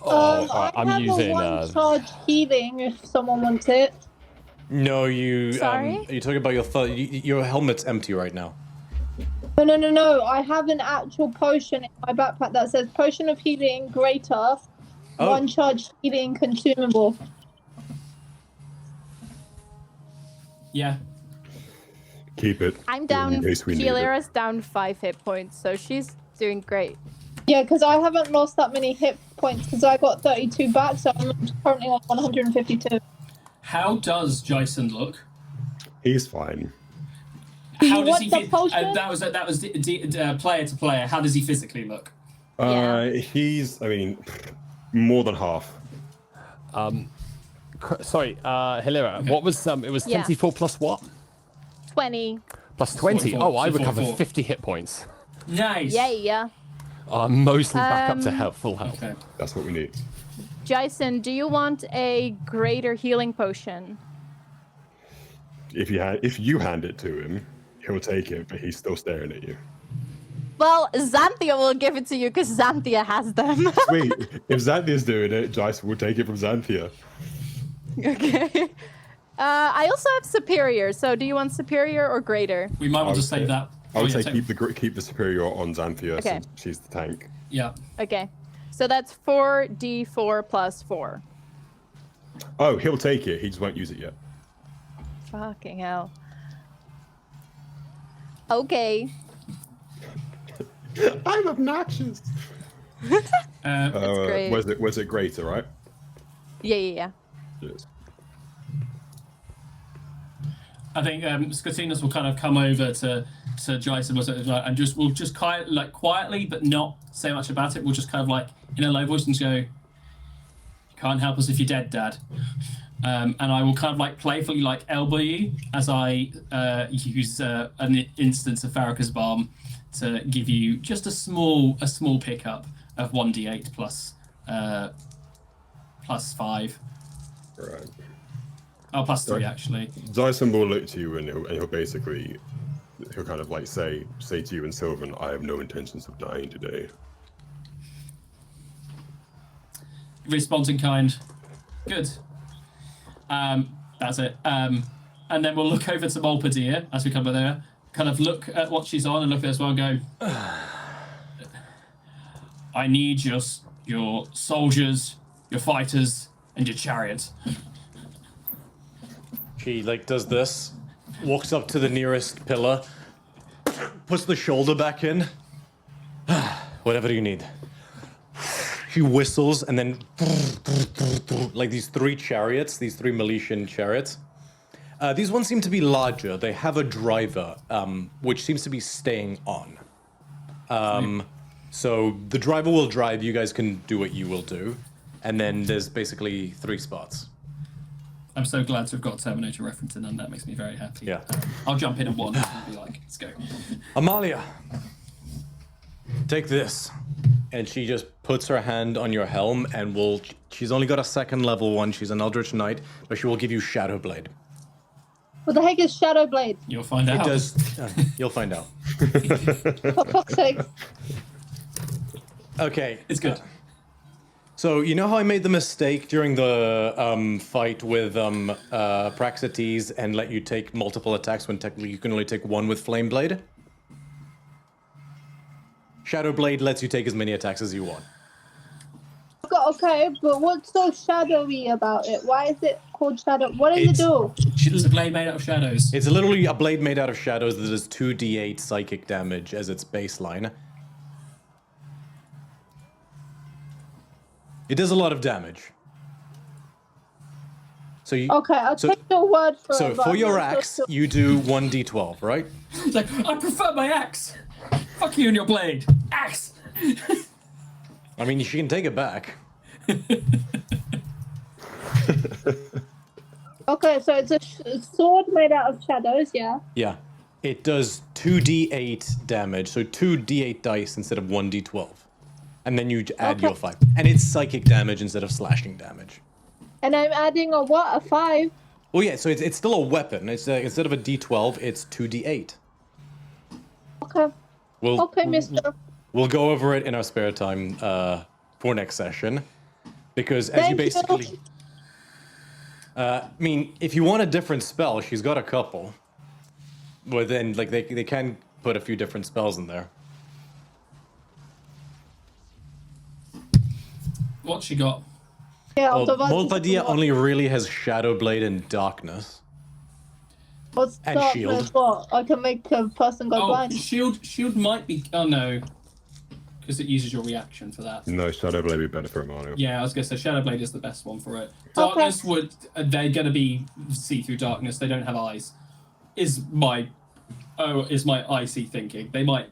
Alright, I'm I have using, a one-charge healing if someone wants it. No, you. Sorry? Are you talking about your helmet's empty right now? No. I have an actual potion in my backpack that says Potion of Healing Greater, one-charge healing consumable. Yeah. Keep it. I'm down. in case we need it. Hilera's down 5 hit points, so she's doing great. Yeah, because I haven't lost that many hit points because I got 32 back, so I'm currently on 152. How does Jason look? He's fine. How does want he? the potion? That was player to player. How does he physically look? He's, more than half. Sorry, Hilera, what was it was Yeah. 24 plus what? 20. Plus 20. 44, Oh, I so recovered 44. 50 hit points. Nice. Yeah. I'm mostly back up to full health. Okay. That's what we need. Jason, do you want a greater healing potion? If you hand it to him, he'll take it, but he's still staring at you. Well, Xanthia will give it to you because Xanthia has them. Wait, if Xanthia's doing it, Jason will take it from Xanthia. Okay. I also have superior, so do you want superior or greater? We might want to save that. I would yeah, say keep the superior on Xanthia Okay. since she's the tank. Yeah. Okay. So that's 4d4 plus 4. Oh, he'll take it. He just won't use it yet. Fucking hell. Okay. I'm obnoxious. great. Was it greater, right? Yeah. Yes. I think Skotinos will kind of come over to Jason and we'll just kind of quietly, but not say much about it. We'll just kind of in a low voice and go, "You can't help us if you're dead, Dad." And I will kind of playfully elbow you as I use an instance of Farrakhan's balm to give you just a small pickup of 1d8 plus 5. Right. Oh, plus 3 actually. Dyson will look to you and he'll kind of say to you and Sylvan, I have no intentions of dying today. Response in kind. Good. That's it. And then we'll look over to Molpadir as we come over there. Kind of look at what she's on and look at us well and go, I need your soldiers, your fighters, and your chariots. She like does this, walks up to the nearest pillar, puts the shoulder back in. Whatever you need. She whistles, and then like these three chariots, these three Miletian chariots. These ones seem to be larger. They have a driver, which seems to be staying on. So the driver will drive. You guys can do what you will do, and then there's basically 3 spots. I'm so glad to have got a Terminator reference in, and that makes me very happy. Yeah. I'll jump in at one and be like, let's go. Amalia, take this. And she just puts her hand on your helm and she's only got a 2nd level one. She's an Eldritch Knight, but she will give you Shadow Blade. What the heck is Shadow Blade? You'll find out. It does, you'll find out. For fuck's sake. Okay. It's good. So, you know how I made the mistake during the fight with Praxetes and let you take multiple attacks when technically you can only take 1 with Flame Blade? Shadow Blade lets you take as many attacks as you want. Okay, but what's so shadowy about it? Why is it called Shadow? What does it do? It's a blade made out of shadows. It's literally a blade made out of shadows that does 2d8 psychic damage as its baseline. It does a lot of damage. So you, Okay, I'll take your word for it. so but for I'm your not so axe, sure. you do 1d12, right? It's like, I prefer my axe. Fuck you and your blade. Axe. I mean, she can take it back. Okay, so it's a sword made out of shadows, yeah? Yeah. It does 2d8 damage, so 2d8 dice instead of 1d12. And then you add Okay. your 5. And it's psychic damage instead of slashing damage. And I'm adding a what? A 5? Well, yeah, so it's still a weapon. It's instead of a d12, it's 2d8. Okay. Okay, mister. We'll go over it in our spare time for next session. Because as you Thank you. basically... I mean, if you want a different spell, she's got a couple. But then, like, they can put a few different spells in there. What she got? Yeah, Well, otherwise- Molpadia only really has Shadow Blade and Darkness. What's and darkness? shield. What? I can make a person go Oh, blind. shield might be. Oh no, because it uses your reaction for that. No, Shadow Blade would be better for Amalia. Yeah, I was gonna say Shadow Blade is the best one for it. Darkness would. They're gonna be see through darkness. They don't have eyes. Is my icy thinking. They might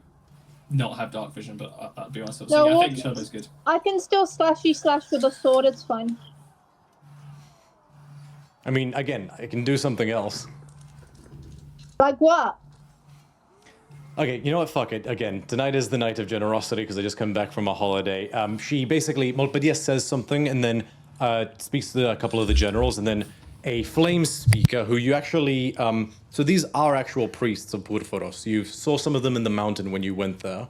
not have dark vision, but I'll be honest. No, So yeah, I what- think Shadow's good. I can still slashy slash with a sword, it's fine. I mean, again, I can do something else. Like what? Okay, you know what? Fuck it. Again, tonight is the night of generosity because I just come back from a holiday. She basically, Molpadia says something and then speaks to a couple of the generals, and then a flame speaker who you actually. So these are actual priests of Purforos. You saw some of them in the mountain when you went there,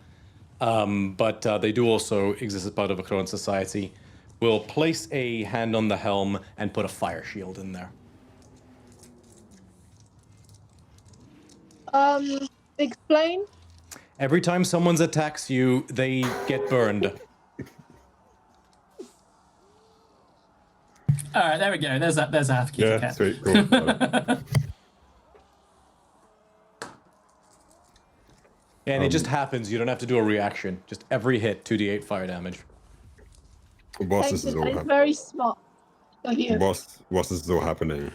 but they do also exist as part of a Crowan society. Will place a hand on the helm and put a fire shield in there. Explain? Every time someone attacks you, they get burned. All right, there we go. There's a half key Yeah, cat. sweet, cool. And it just happens. You don't have to do a reaction. Just every hit, 2d8 fire damage. Whilst this is all It's happening, very smart of you. whilst this is all happening,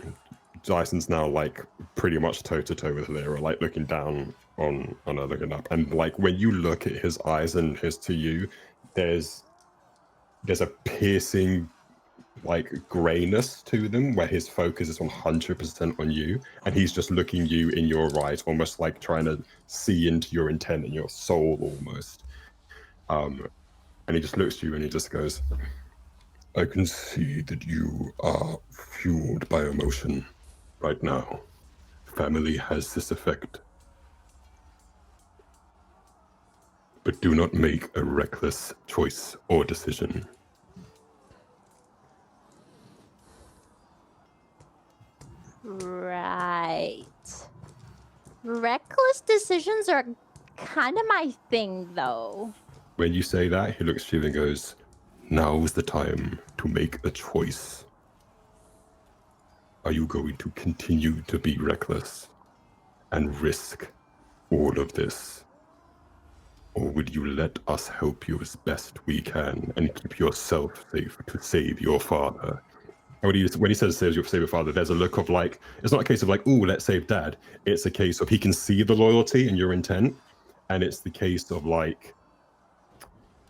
Dyson's now like pretty much toe to toe with Lyra, like looking down on her, looking up, and like when you look at his eyes and his to you, there's a piercing like grayness to them where his focus is 100% on you, and he's just looking you in your eyes, almost like trying to see into your intent and your soul almost. And he just looks at you and he just goes, I can see that you are fueled by emotion right now. Family has this effect. But do not make a reckless choice or decision. Right. Reckless decisions are kind of my thing, though. When you say that, he looks at you and goes, "Now's the time to make a choice. Are you going to continue to be reckless and risk all of this? Or would you let us help you as best we can and keep yourself safe to save your father?" And when he says save your father, there's a look of like, it's not a case of like, "Ooh, let's save dad." It's a case of he can see the loyalty and your intent. And it's the case of like,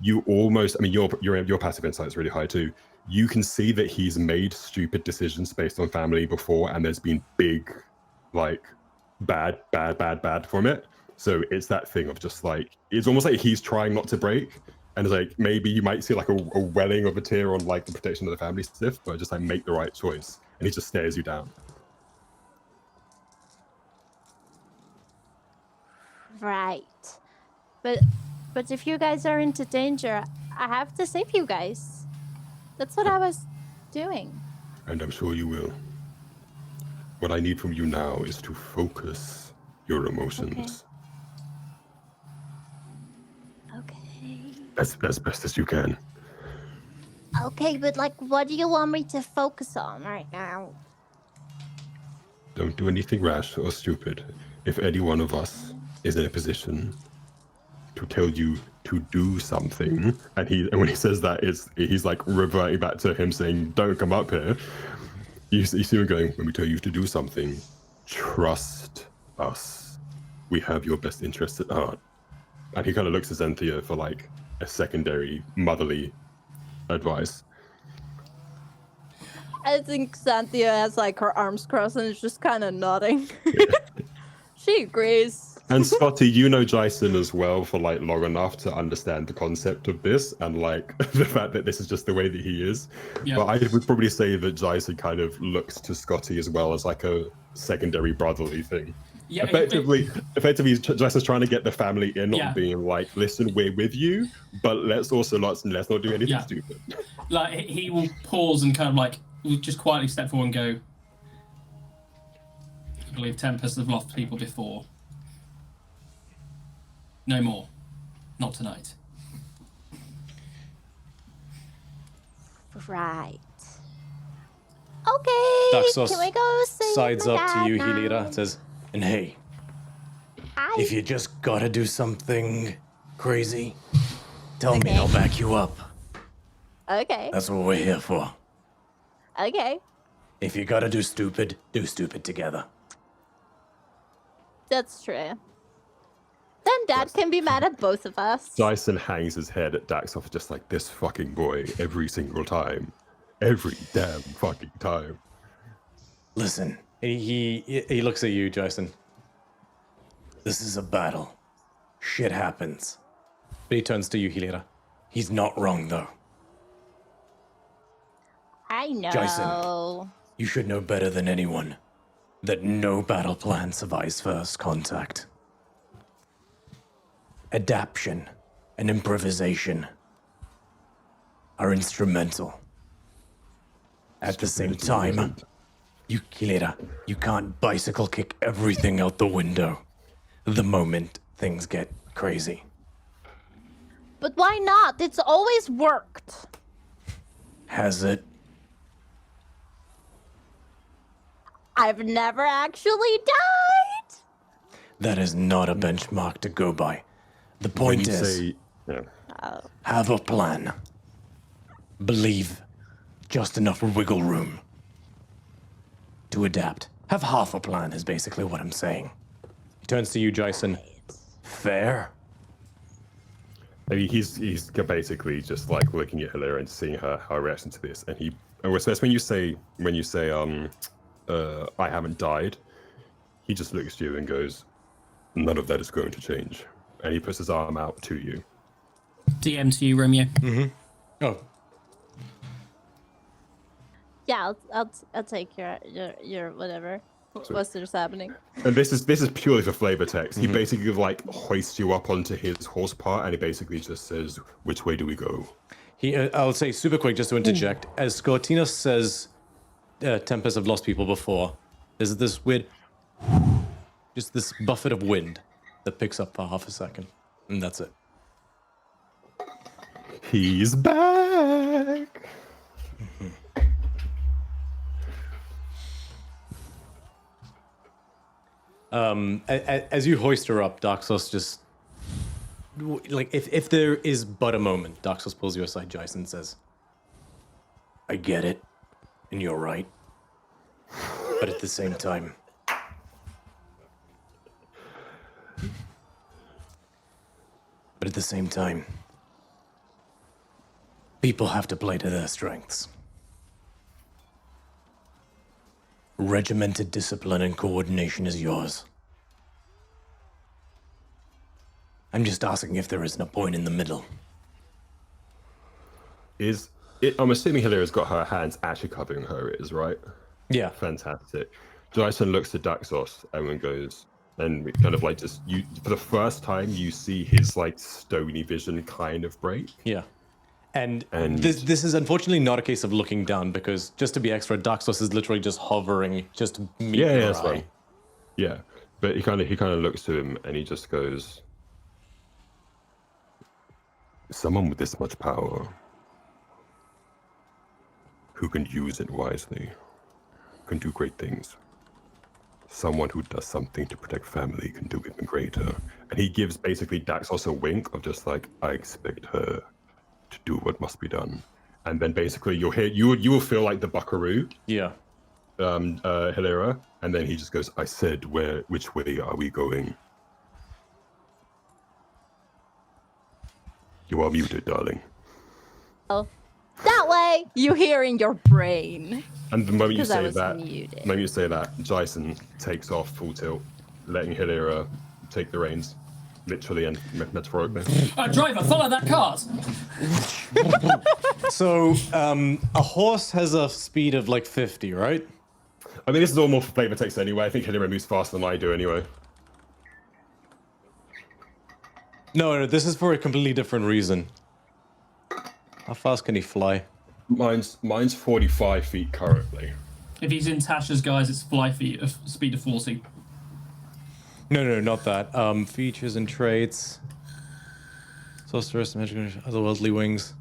you almost, I mean, your passive insight is really high too. You can see that he's made stupid decisions based on family before, and there's been big, like, bad from it. So it's that thing of just like, it's almost like he's trying not to break, and it's like maybe you might see like a welling of a tear on like the protection of the family stiff, but just like make the right choice, and he just stares you down. Right. But if you guys are into danger, I have to save you guys. That's what I was doing. And I'm sure you will. What I need from you now is to focus your emotions. Okay. As best as you can. Okay, but like, what do you want me to focus on right now? Don't do anything rash or stupid. If any one of us is in a position to tell you to do something, and when he says that, he's like reverting back to him saying, "Don't come up here." You see him going, "When we tell you to do something, trust us. We have your best interests at heart." And he kind of looks at Xanthia for like a secondary motherly advice. I think Xanthia has like her arms crossed and is just kind of nodding. She agrees. And Scotty, you know Jason as well for like long enough to understand the concept of this and like the fact that this is just the way that he is. Yeah. But I would probably say that Jason kind of looks to Scotty as well as like a secondary brotherly thing. Yeah, Effectively, Jason's trying to get the family in on being like, "Listen, we're with you, but let's not do anything stupid." Like he will pause and kind of like just quietly step forward and go, "I believe Tempests have lost people before. No more. Not tonight." Right. Okay. Daxos Can we go see sides my up to dad you, now? Helira, says, "And hey, Hi. if you just gotta do something crazy, tell me, I'll back you up. Okay. That's what we're here for. Okay. If you gotta do stupid together." That's true. Then Dad can be mad at both of us. Dyson hangs his head at Daxos just like, "This fucking boy every single time. Every damn fucking time." Listen, he looks at you, Jason. This is a battle. Shit happens. But he turns to you, Helira. He's not wrong, though. I know. Jason. You should know better than anyone that no battle plan survives first contact. Adaption and improvisation are instrumental. At the same time, you can't bicycle kick everything out the window the moment things get crazy. But why not? It's always worked. Has it? I've never actually died. That is not a benchmark to go by. The point is, have a plan. Believe just enough wiggle room to adapt. Have half a plan is basically what I'm saying. He turns to you, Jason. Fair? I mean, he's basically just like looking at Hilary and seeing her reaction to this, and especially when you say I haven't died, he just looks at you and goes, "None of that is going to change," and he puts his arm out to you. DM to you, Romeo. Mm-hmm. Oh. Yeah, I'll take your whatever. What's just happening? And this is purely for flavor text. He basically like hoists you up onto his horse part, and he basically just says, "Which way do we go?" I'll say super quick just to interject. As Scortina says, Tempests have lost people before. There's this weird, just this buffet of wind that picks up for half a second, and that's it. He's back. As you hoist her up, Daxos just like if there is but a moment, Daxos pulls you aside, Jason, and says, "I get it, and you're right, but at the same time." But at the same time, people have to play to their strengths. Regimented discipline and coordination is yours. I'm just asking if there isn't a point in the middle. Is it? I'm assuming Hilaria's got her hands actually covering her ears, right? Yeah. Fantastic. Dyson looks at Daxos and goes, and kind of like just you for the first time you see his like stony vision kind of break. Yeah. And And- this is unfortunately not a case of looking down, because just to be extra, Daxos is literally just hovering, just to meet Yeah, your yeah, that's eye. right. Yeah, but he kind of looks to him and he just goes, "Someone with this much power, who can use it wisely, can do great things. Someone who does something to protect family can do even greater." And he gives basically Daxos a wink of just like, "I expect her to do what must be done." And then basically you will feel like the buckaroo, Yeah. Hilera, and then he just goes, "I said, which way are we going?" You are muted, darling. Oh, that way. You hear in your brain. And the moment you Because I say was that, muted. the moment you say that, Jason takes off full tilt, letting Hilera take the reins, literally and metaphorically. Driver, follow that cart. So, a horse has a speed of like 50, right? I mean, this is all more for flavor text anyway. I think Hilera moves faster than I do anyway. No, this is for a completely different reason. How fast can he fly? Mine's 45 feet currently. If he's in Tasha's guys, it's fly feet of speed of 40. No, not that. Features and traits. Sorceress, magic, otherworldly wings.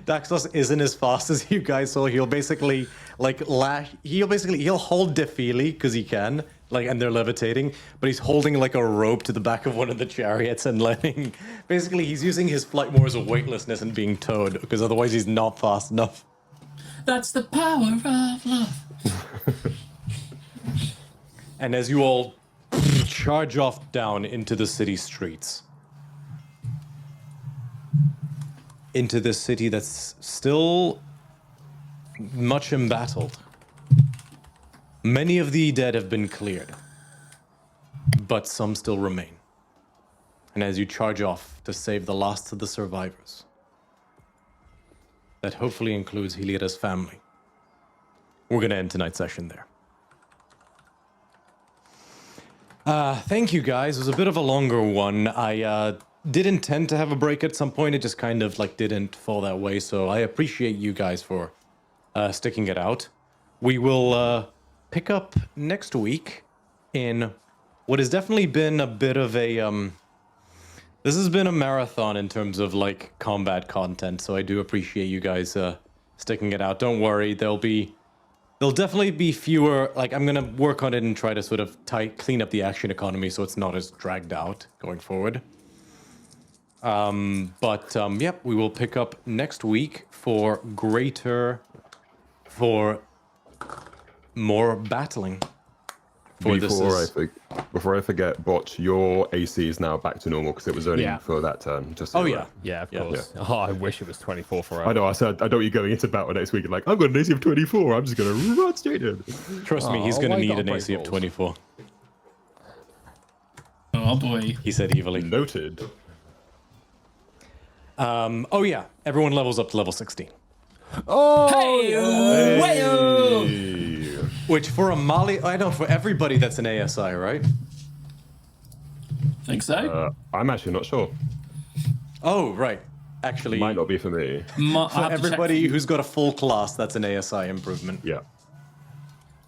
Daxos isn't as fast as you guys, so he'll basically like he'll hold Defili because he can, like, and they're levitating, but he's holding like a rope to the back of one of the chariots and letting. Basically, he's using his flight more as a weightlessness and being towed, because otherwise he's not fast enough. That's the power of love. And as you all charge off down into the city streets, into this city that's still much embattled. Many of the dead have been cleared, but some still remain. And as you charge off to save the last of the survivors, that hopefully includes Hilira's family, we're going to end tonight's session there. Thank you guys. It was a bit of a longer one. I did intend to have a break at some point. It just kind of like didn't fall that way. So I appreciate you guys for sticking it out. We will pick up next week in what has definitely been a bit of a this has been a marathon in terms of like combat content. So I do appreciate you guys sticking it out. Don't worry, there'll definitely be fewer, like, I'm gonna work on it and try to sort of clean up the action economy so it's not as dragged out going forward. Yep, we will pick up next week for more battling. Before I forget, Botch, your AC is now back to normal because it was only Yeah. for that turn. Just so Oh you're yeah. aware. Yeah, of course. Oh, I wish it was 24 forever. I know. I said I don't want you going into battle next week and like I've got an AC of 24. I'm just gonna run straight in. Trust me, he's Oh, gonna why need gotta an break AC of balls? 24. Oh boy. He said evilly. Noted. Oh yeah, everyone levels up to level 16. Oh, Hey! Wayo! Which for a Mali, I know for everybody that's an ASI, right? Think so? I'm actually not sure. Oh right. Actually, Might not be for me. for everybody who's got a full class, that's an ASI improvement. Yeah.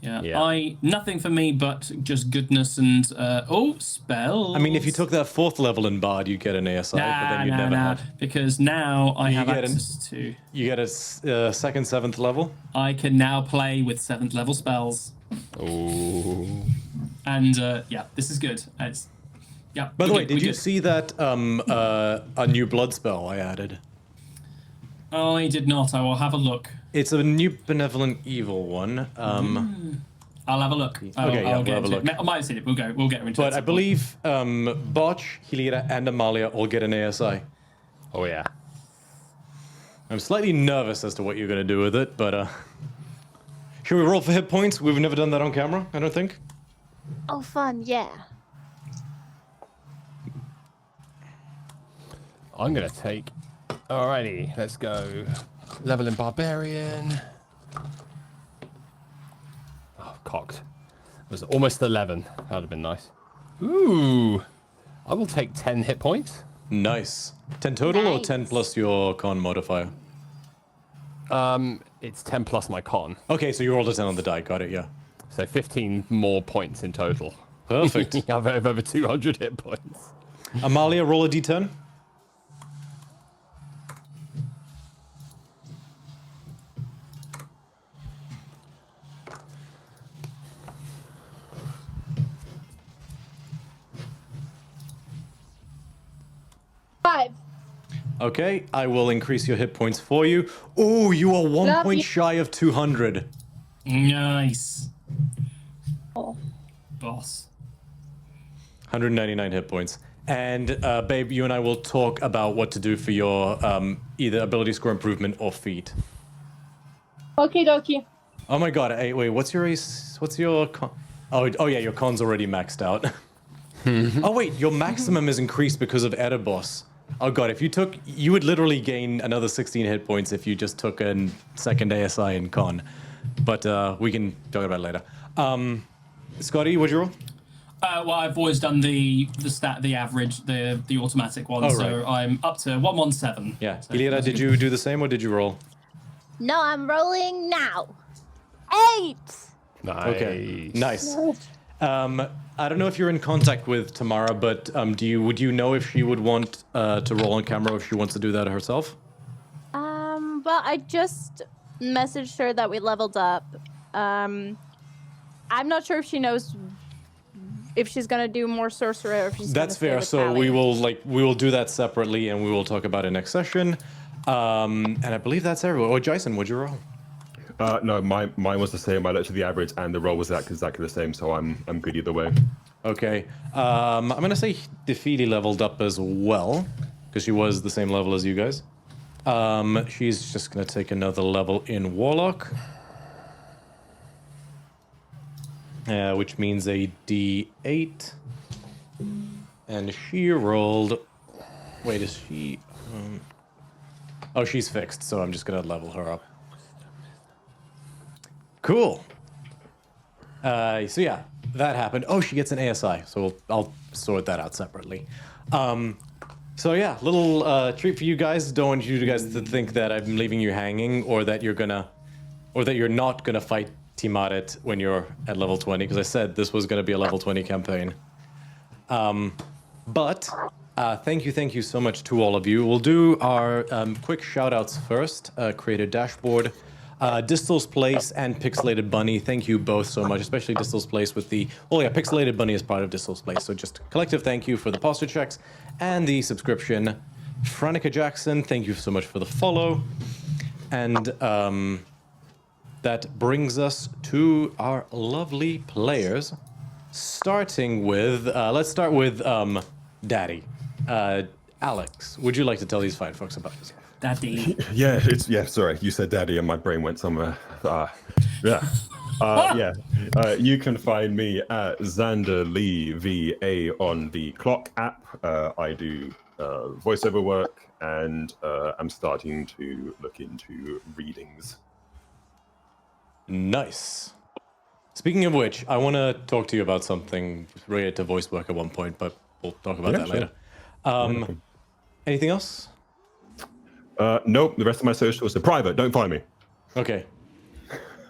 Yeah. Nothing for me but just goodness and spells. I mean, if you took that 4th level in Bard, you'd get an ASI, but then you'd never have. Because now I have access to. You get a 2nd, 7th level. I can now play with 7th level spells. Oh. And this is good. It's By the way, did you see that a new blood spell I added? Oh, I did not. I will have a look. It's a new Benevolent Evil one. I'll have a look. I'll we'll have a look. I might have seen it. We'll get into it. But I believe Botch, Hilira, and Amalia all get an ASI. Oh, yeah. I'm slightly nervous as to what you're going to do with it, but should we roll for hit points? We've never done that on camera, I don't think. Oh, fun, yeah. I'm going to take... Alrighty, let's go. Level in Barbarian. Oh, cocked. It was almost 11. That would have been nice. Ooh. I will take 10 hit points. Nice. 10 total or Nice. 10 plus your con modifier? It's 10 plus my con. Okay, so you rolled a 10 on the die. Got it, yeah. So 15 more points in total. Perfect. I have over 200 hit points. Amalia, roll a d10. Okay, I will increase your hit points for you. Oh, you are 1 Love point you. shy of 200. Nice. Oh. Boss. 199 hit points. And, babe, you and I will talk about what to do for your either ability score improvement or feat. Okie dokie. Oh my god, hey, wait, what's your ace? What's your con? Oh yeah, your con's already maxed out. Oh wait, your maximum is increased because of Erebos. Oh god, if you took, you would literally gain another 16 hit points if you just took a second ASI in con. But we can talk about it later. Scotty, what'd you roll? Well, I've always done the average, the automatic one, so right. I'm up to 117. Yeah. So Ilira, that's did good. you do the same or did you roll? No, I'm rolling now. 8! Nice. Okay. Nice. I don't know if you're in contact with Tamara, but would you know if she would want to roll on camera or if she wants to do that herself? Well, I just messaged her that we leveled up. I'm not sure if she knows if she's gonna do more sorcerer or if she's That's gonna fair. stay with So Pally. we will do that separately and we will talk about it next session. And I believe that's everyone. Oh, Jason, what'd you roll? No, mine was the same. I looked at the average, and the roll was exactly the same. So I'm good either way. Okay. I'm gonna say Defeaty leveled up as well because she was the same level as you guys. She's just gonna take another level in Warlock, which means a D8, and she rolled. Wait, is she? Oh, she's fixed, so I'm just gonna level her up. Cool. So yeah, that happened. Oh, she gets an ASI, so I'll sort that out separately. So yeah, little treat for you guys. Don't want you guys to think that I'm leaving you hanging, or that you're not gonna fight Timaret when you're at level 20, because I said this was gonna be a level 20 campaign. But thank you so much to all of you. We'll do our quick shout-outs first. Creator Dashboard, Distal's Place, and Pixelated Bunny. Thank you both so much, especially Distal's Place with the... Oh yeah, Pixelated Bunny is part of Distal's Place, so just collective thank you for the posture checks and the subscription. Franica Jackson, thank you so much for the follow. And that brings us to our lovely players. Starting with... let's start with Daddy. Alex, would you like to tell these fine folks about yourself? Daddy. Yeah, sorry, you said daddy and my brain went somewhere. You can find me at Xander Lee VA on the Clock app. I do voiceover work, and I'm starting to look into readings. Nice. Speaking of which, I want to talk to you about something related to voice work at one point, but we'll talk about that later. Anything else? Nope, the rest of my socials are private. Don't find me. Okay.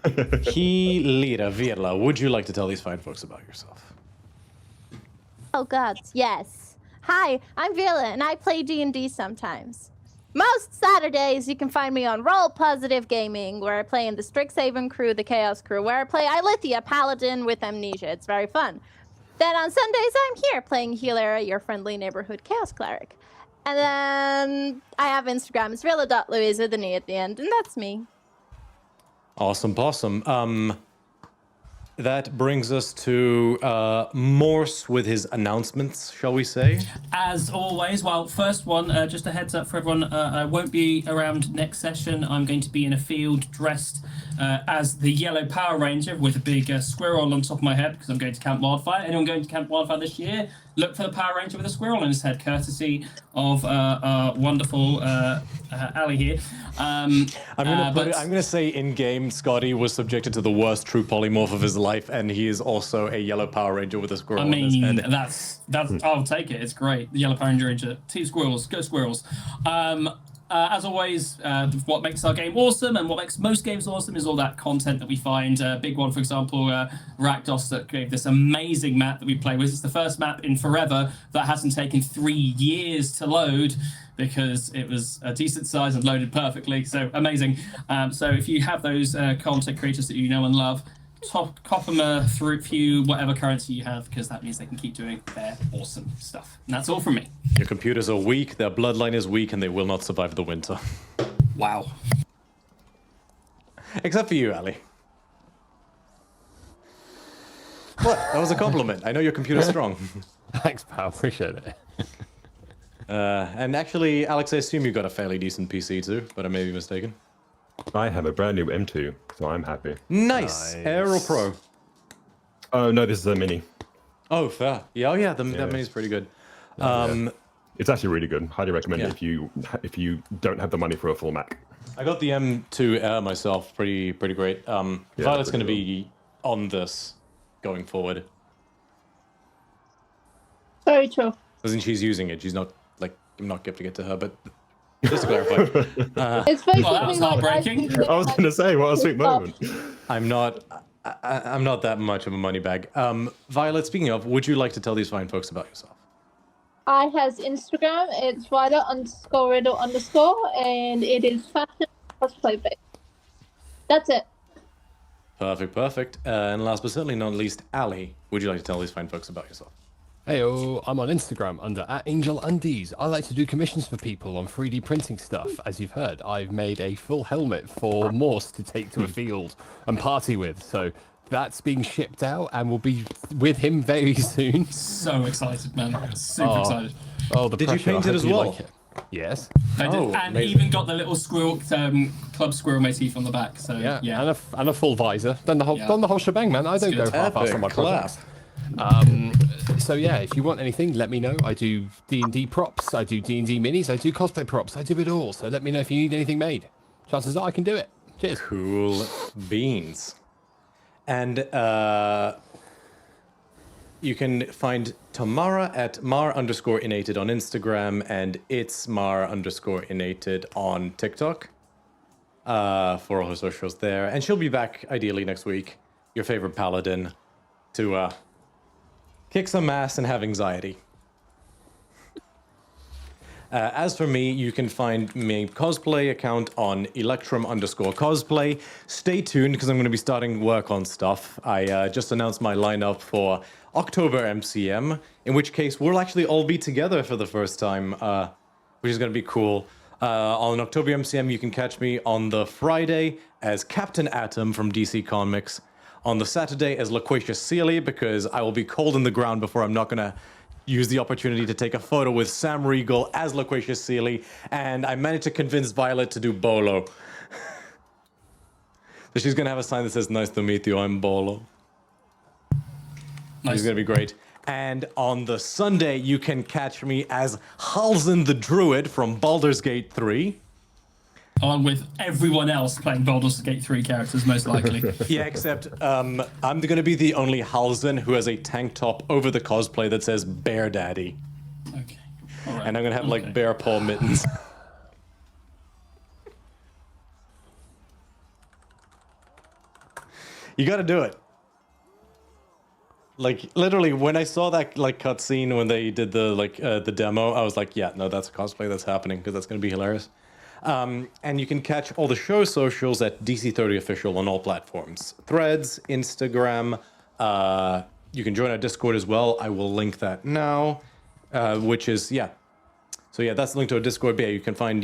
Hilira Virla, would you like to tell these fine folks about yourself? Oh God, yes. Hi, I'm Vila, and I play D&D sometimes. Most Saturdays, you can find me on Roll Positive Gaming, where I play in the Strixhaven crew, the Chaos crew, where I play Ilithia Paladin with Amnesia. It's very fun. Then on Sundays, I'm here playing Hilera, your friendly neighborhood Chaos Cleric. And then I have Instagram. It's Rilla.Louise with an E at the end, and that's me. Awesome possum. That brings us to Morse with his announcements, shall we say? As always, well, first one, just a heads up for everyone, I won't be around next session. I'm going to be in a field dressed as the Yellow Power Ranger with a big squirrel on top of my head because I'm going to Camp Wildfire. Anyone going to Camp Wildfire this year? Look for the Power Ranger with a squirrel on his head, courtesy of wonderful Ali here. I'm gonna say in game, Scotty was subjected to the worst true polymorph of his life, and he is also a Yellow Power Ranger with a squirrel I on his mean, head. that's I'll take it. It's great. The Yellow Power Ranger, 2 squirrels, go squirrels. As always, what makes our game awesome and what makes most games awesome is all that content that we find. Big one, for example, Rakdos that gave this amazing map that we play with. It's the first map in forever that hasn't taken 3 years to load because it was a decent size and loaded perfectly. So amazing. So if you have those content creators that you know and love, cop them through few whatever currency you have, because that means they can keep doing their awesome stuff. And that's all from me. Your computers are weak, their bloodline is weak, and they will not survive the winter. Wow. Except for you, Ali. What? That was a compliment. I know your computer's strong. Thanks, pal. Appreciate it. And actually, Alex, I assume you got a fairly decent PC too, but I may be mistaken. I have a brand new M2, so I'm happy. Nice. Air or Pro? Oh no, this is a mini. Oh, fair. Yeah, that mini's pretty good. It's actually really good. Highly recommend Yeah. it if you don't have the money for a full Mac. I got the M2 Air myself. Pretty great. Violet's going to be on this going forward. Very true. As in, she's using it. She's not I'm not gifting it to her, but just to clarify, It's basically that was heartbreaking. I was gonna say, what a sweet moment. I'm not that much of a money bag. Violet, speaking of, would you like to tell these fine folks about yourself? I has Instagram. It's Violet_Riddle_, and it is fashion cosplay based. That's it. Perfect. And last but certainly not least, Ali, would you like to tell these fine folks about yourself? Heyo, I'm on Instagram under @AngelUndies. I like to do commissions for people on 3D printing stuff. As you've heard, I've made a full helmet for Morse to take to a field and party with. So that's being shipped out and will be with him very soon. So excited, man. Super excited. Oh, the Did you pressure. paint I it hope as you well? like it. Yes. I did, and amazing. even got the little squirrel, club squirrel motif on the back. So Yeah. yeah. And a full visor. Done the whole shebang, man. I don't good. go half-ass on my Epic clap. projects. So yeah, if you want anything, let me know. I do D&D props, I do D&D minis, I do cosplay props, I do it all. So let me know if you need anything made. Chances are I can do it. Cheers. Cool beans. And you can find Tamara at mar_innated on Instagram, and it's mar_innated on TikTok for all her socials there. And she'll be back ideally next week, your favorite paladin, to kick some ass and have anxiety. As for me, you can find my cosplay account on Electrum_cosplay. Stay tuned, because I'm going to be starting work on stuff. I just announced my lineup for October MCM, in which case we'll actually all be together for the first time, which is going to be cool. On October MCM, you can catch me on the Friday as Captain Atom from DC Comics, on the Saturday as Loquacious Sealy, because I will be cold in the ground before I'm not going to use the opportunity to take a photo with Sam Riegel as Loquacious Sealy, and I managed to convince Violet to do Bolo. So she's going to have a sign that says, "Nice to meet you, I'm Bolo." Nice. It's going to be great. And on the Sunday, you can catch me as Halzen the Druid from Baldur's Gate 3. Along with everyone else playing Baldur's Gate 3 characters, most likely. Yeah, except I'm going to be the only Halzen who has a tank top over the cosplay that says Bear Daddy. Okay. All right. And I'm going to have like bear paw mittens. You got to do it. Like literally, when I saw that like cutscene when they did the the demo, I was like, yeah, no, that's a cosplay that's happening because that's gonna be hilarious. And you can catch all the show socials at DC30 Official on all platforms: Threads, Instagram. You can join our Discord as well. I will link that now, which is So yeah, that's the link to our Discord. But yeah, you can find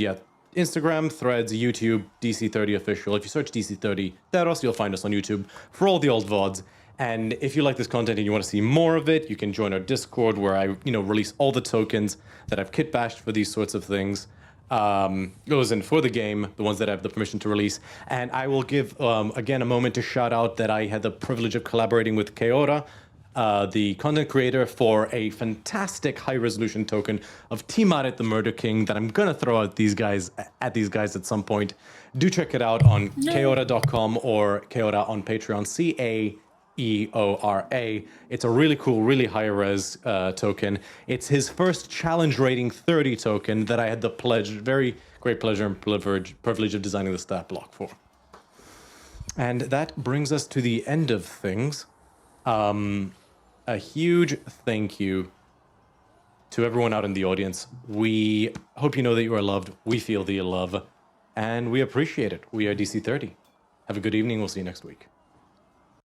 Instagram, Threads, YouTube, DC30 Official. If you search DC30 Theros, you'll find us on YouTube for all the old VODs. And if you like this content and you want to see more of it, you can join our Discord where I, release all the tokens that I've kit bashed for these sorts of things. Goes in for the game, the ones that I have the permission to release. And I will give, again, a moment to shout out that I had the privilege of collaborating with Keora, the content creator, for a fantastic high-resolution token of Tiamat the Murder King that I'm gonna throw at these guys at some point. Do check it out on Keora.com or Keora on Patreon. CAEORA. It's a really cool, really high-res token. It's his first challenge rating 30 token that I had the very great pleasure and privilege of designing the stat block for. And that brings us to the end of things. A huge thank you to everyone out in the audience. We hope you know that you are loved. We feel the love, and we appreciate it. We are DC30. Have a good evening. We'll see you next week.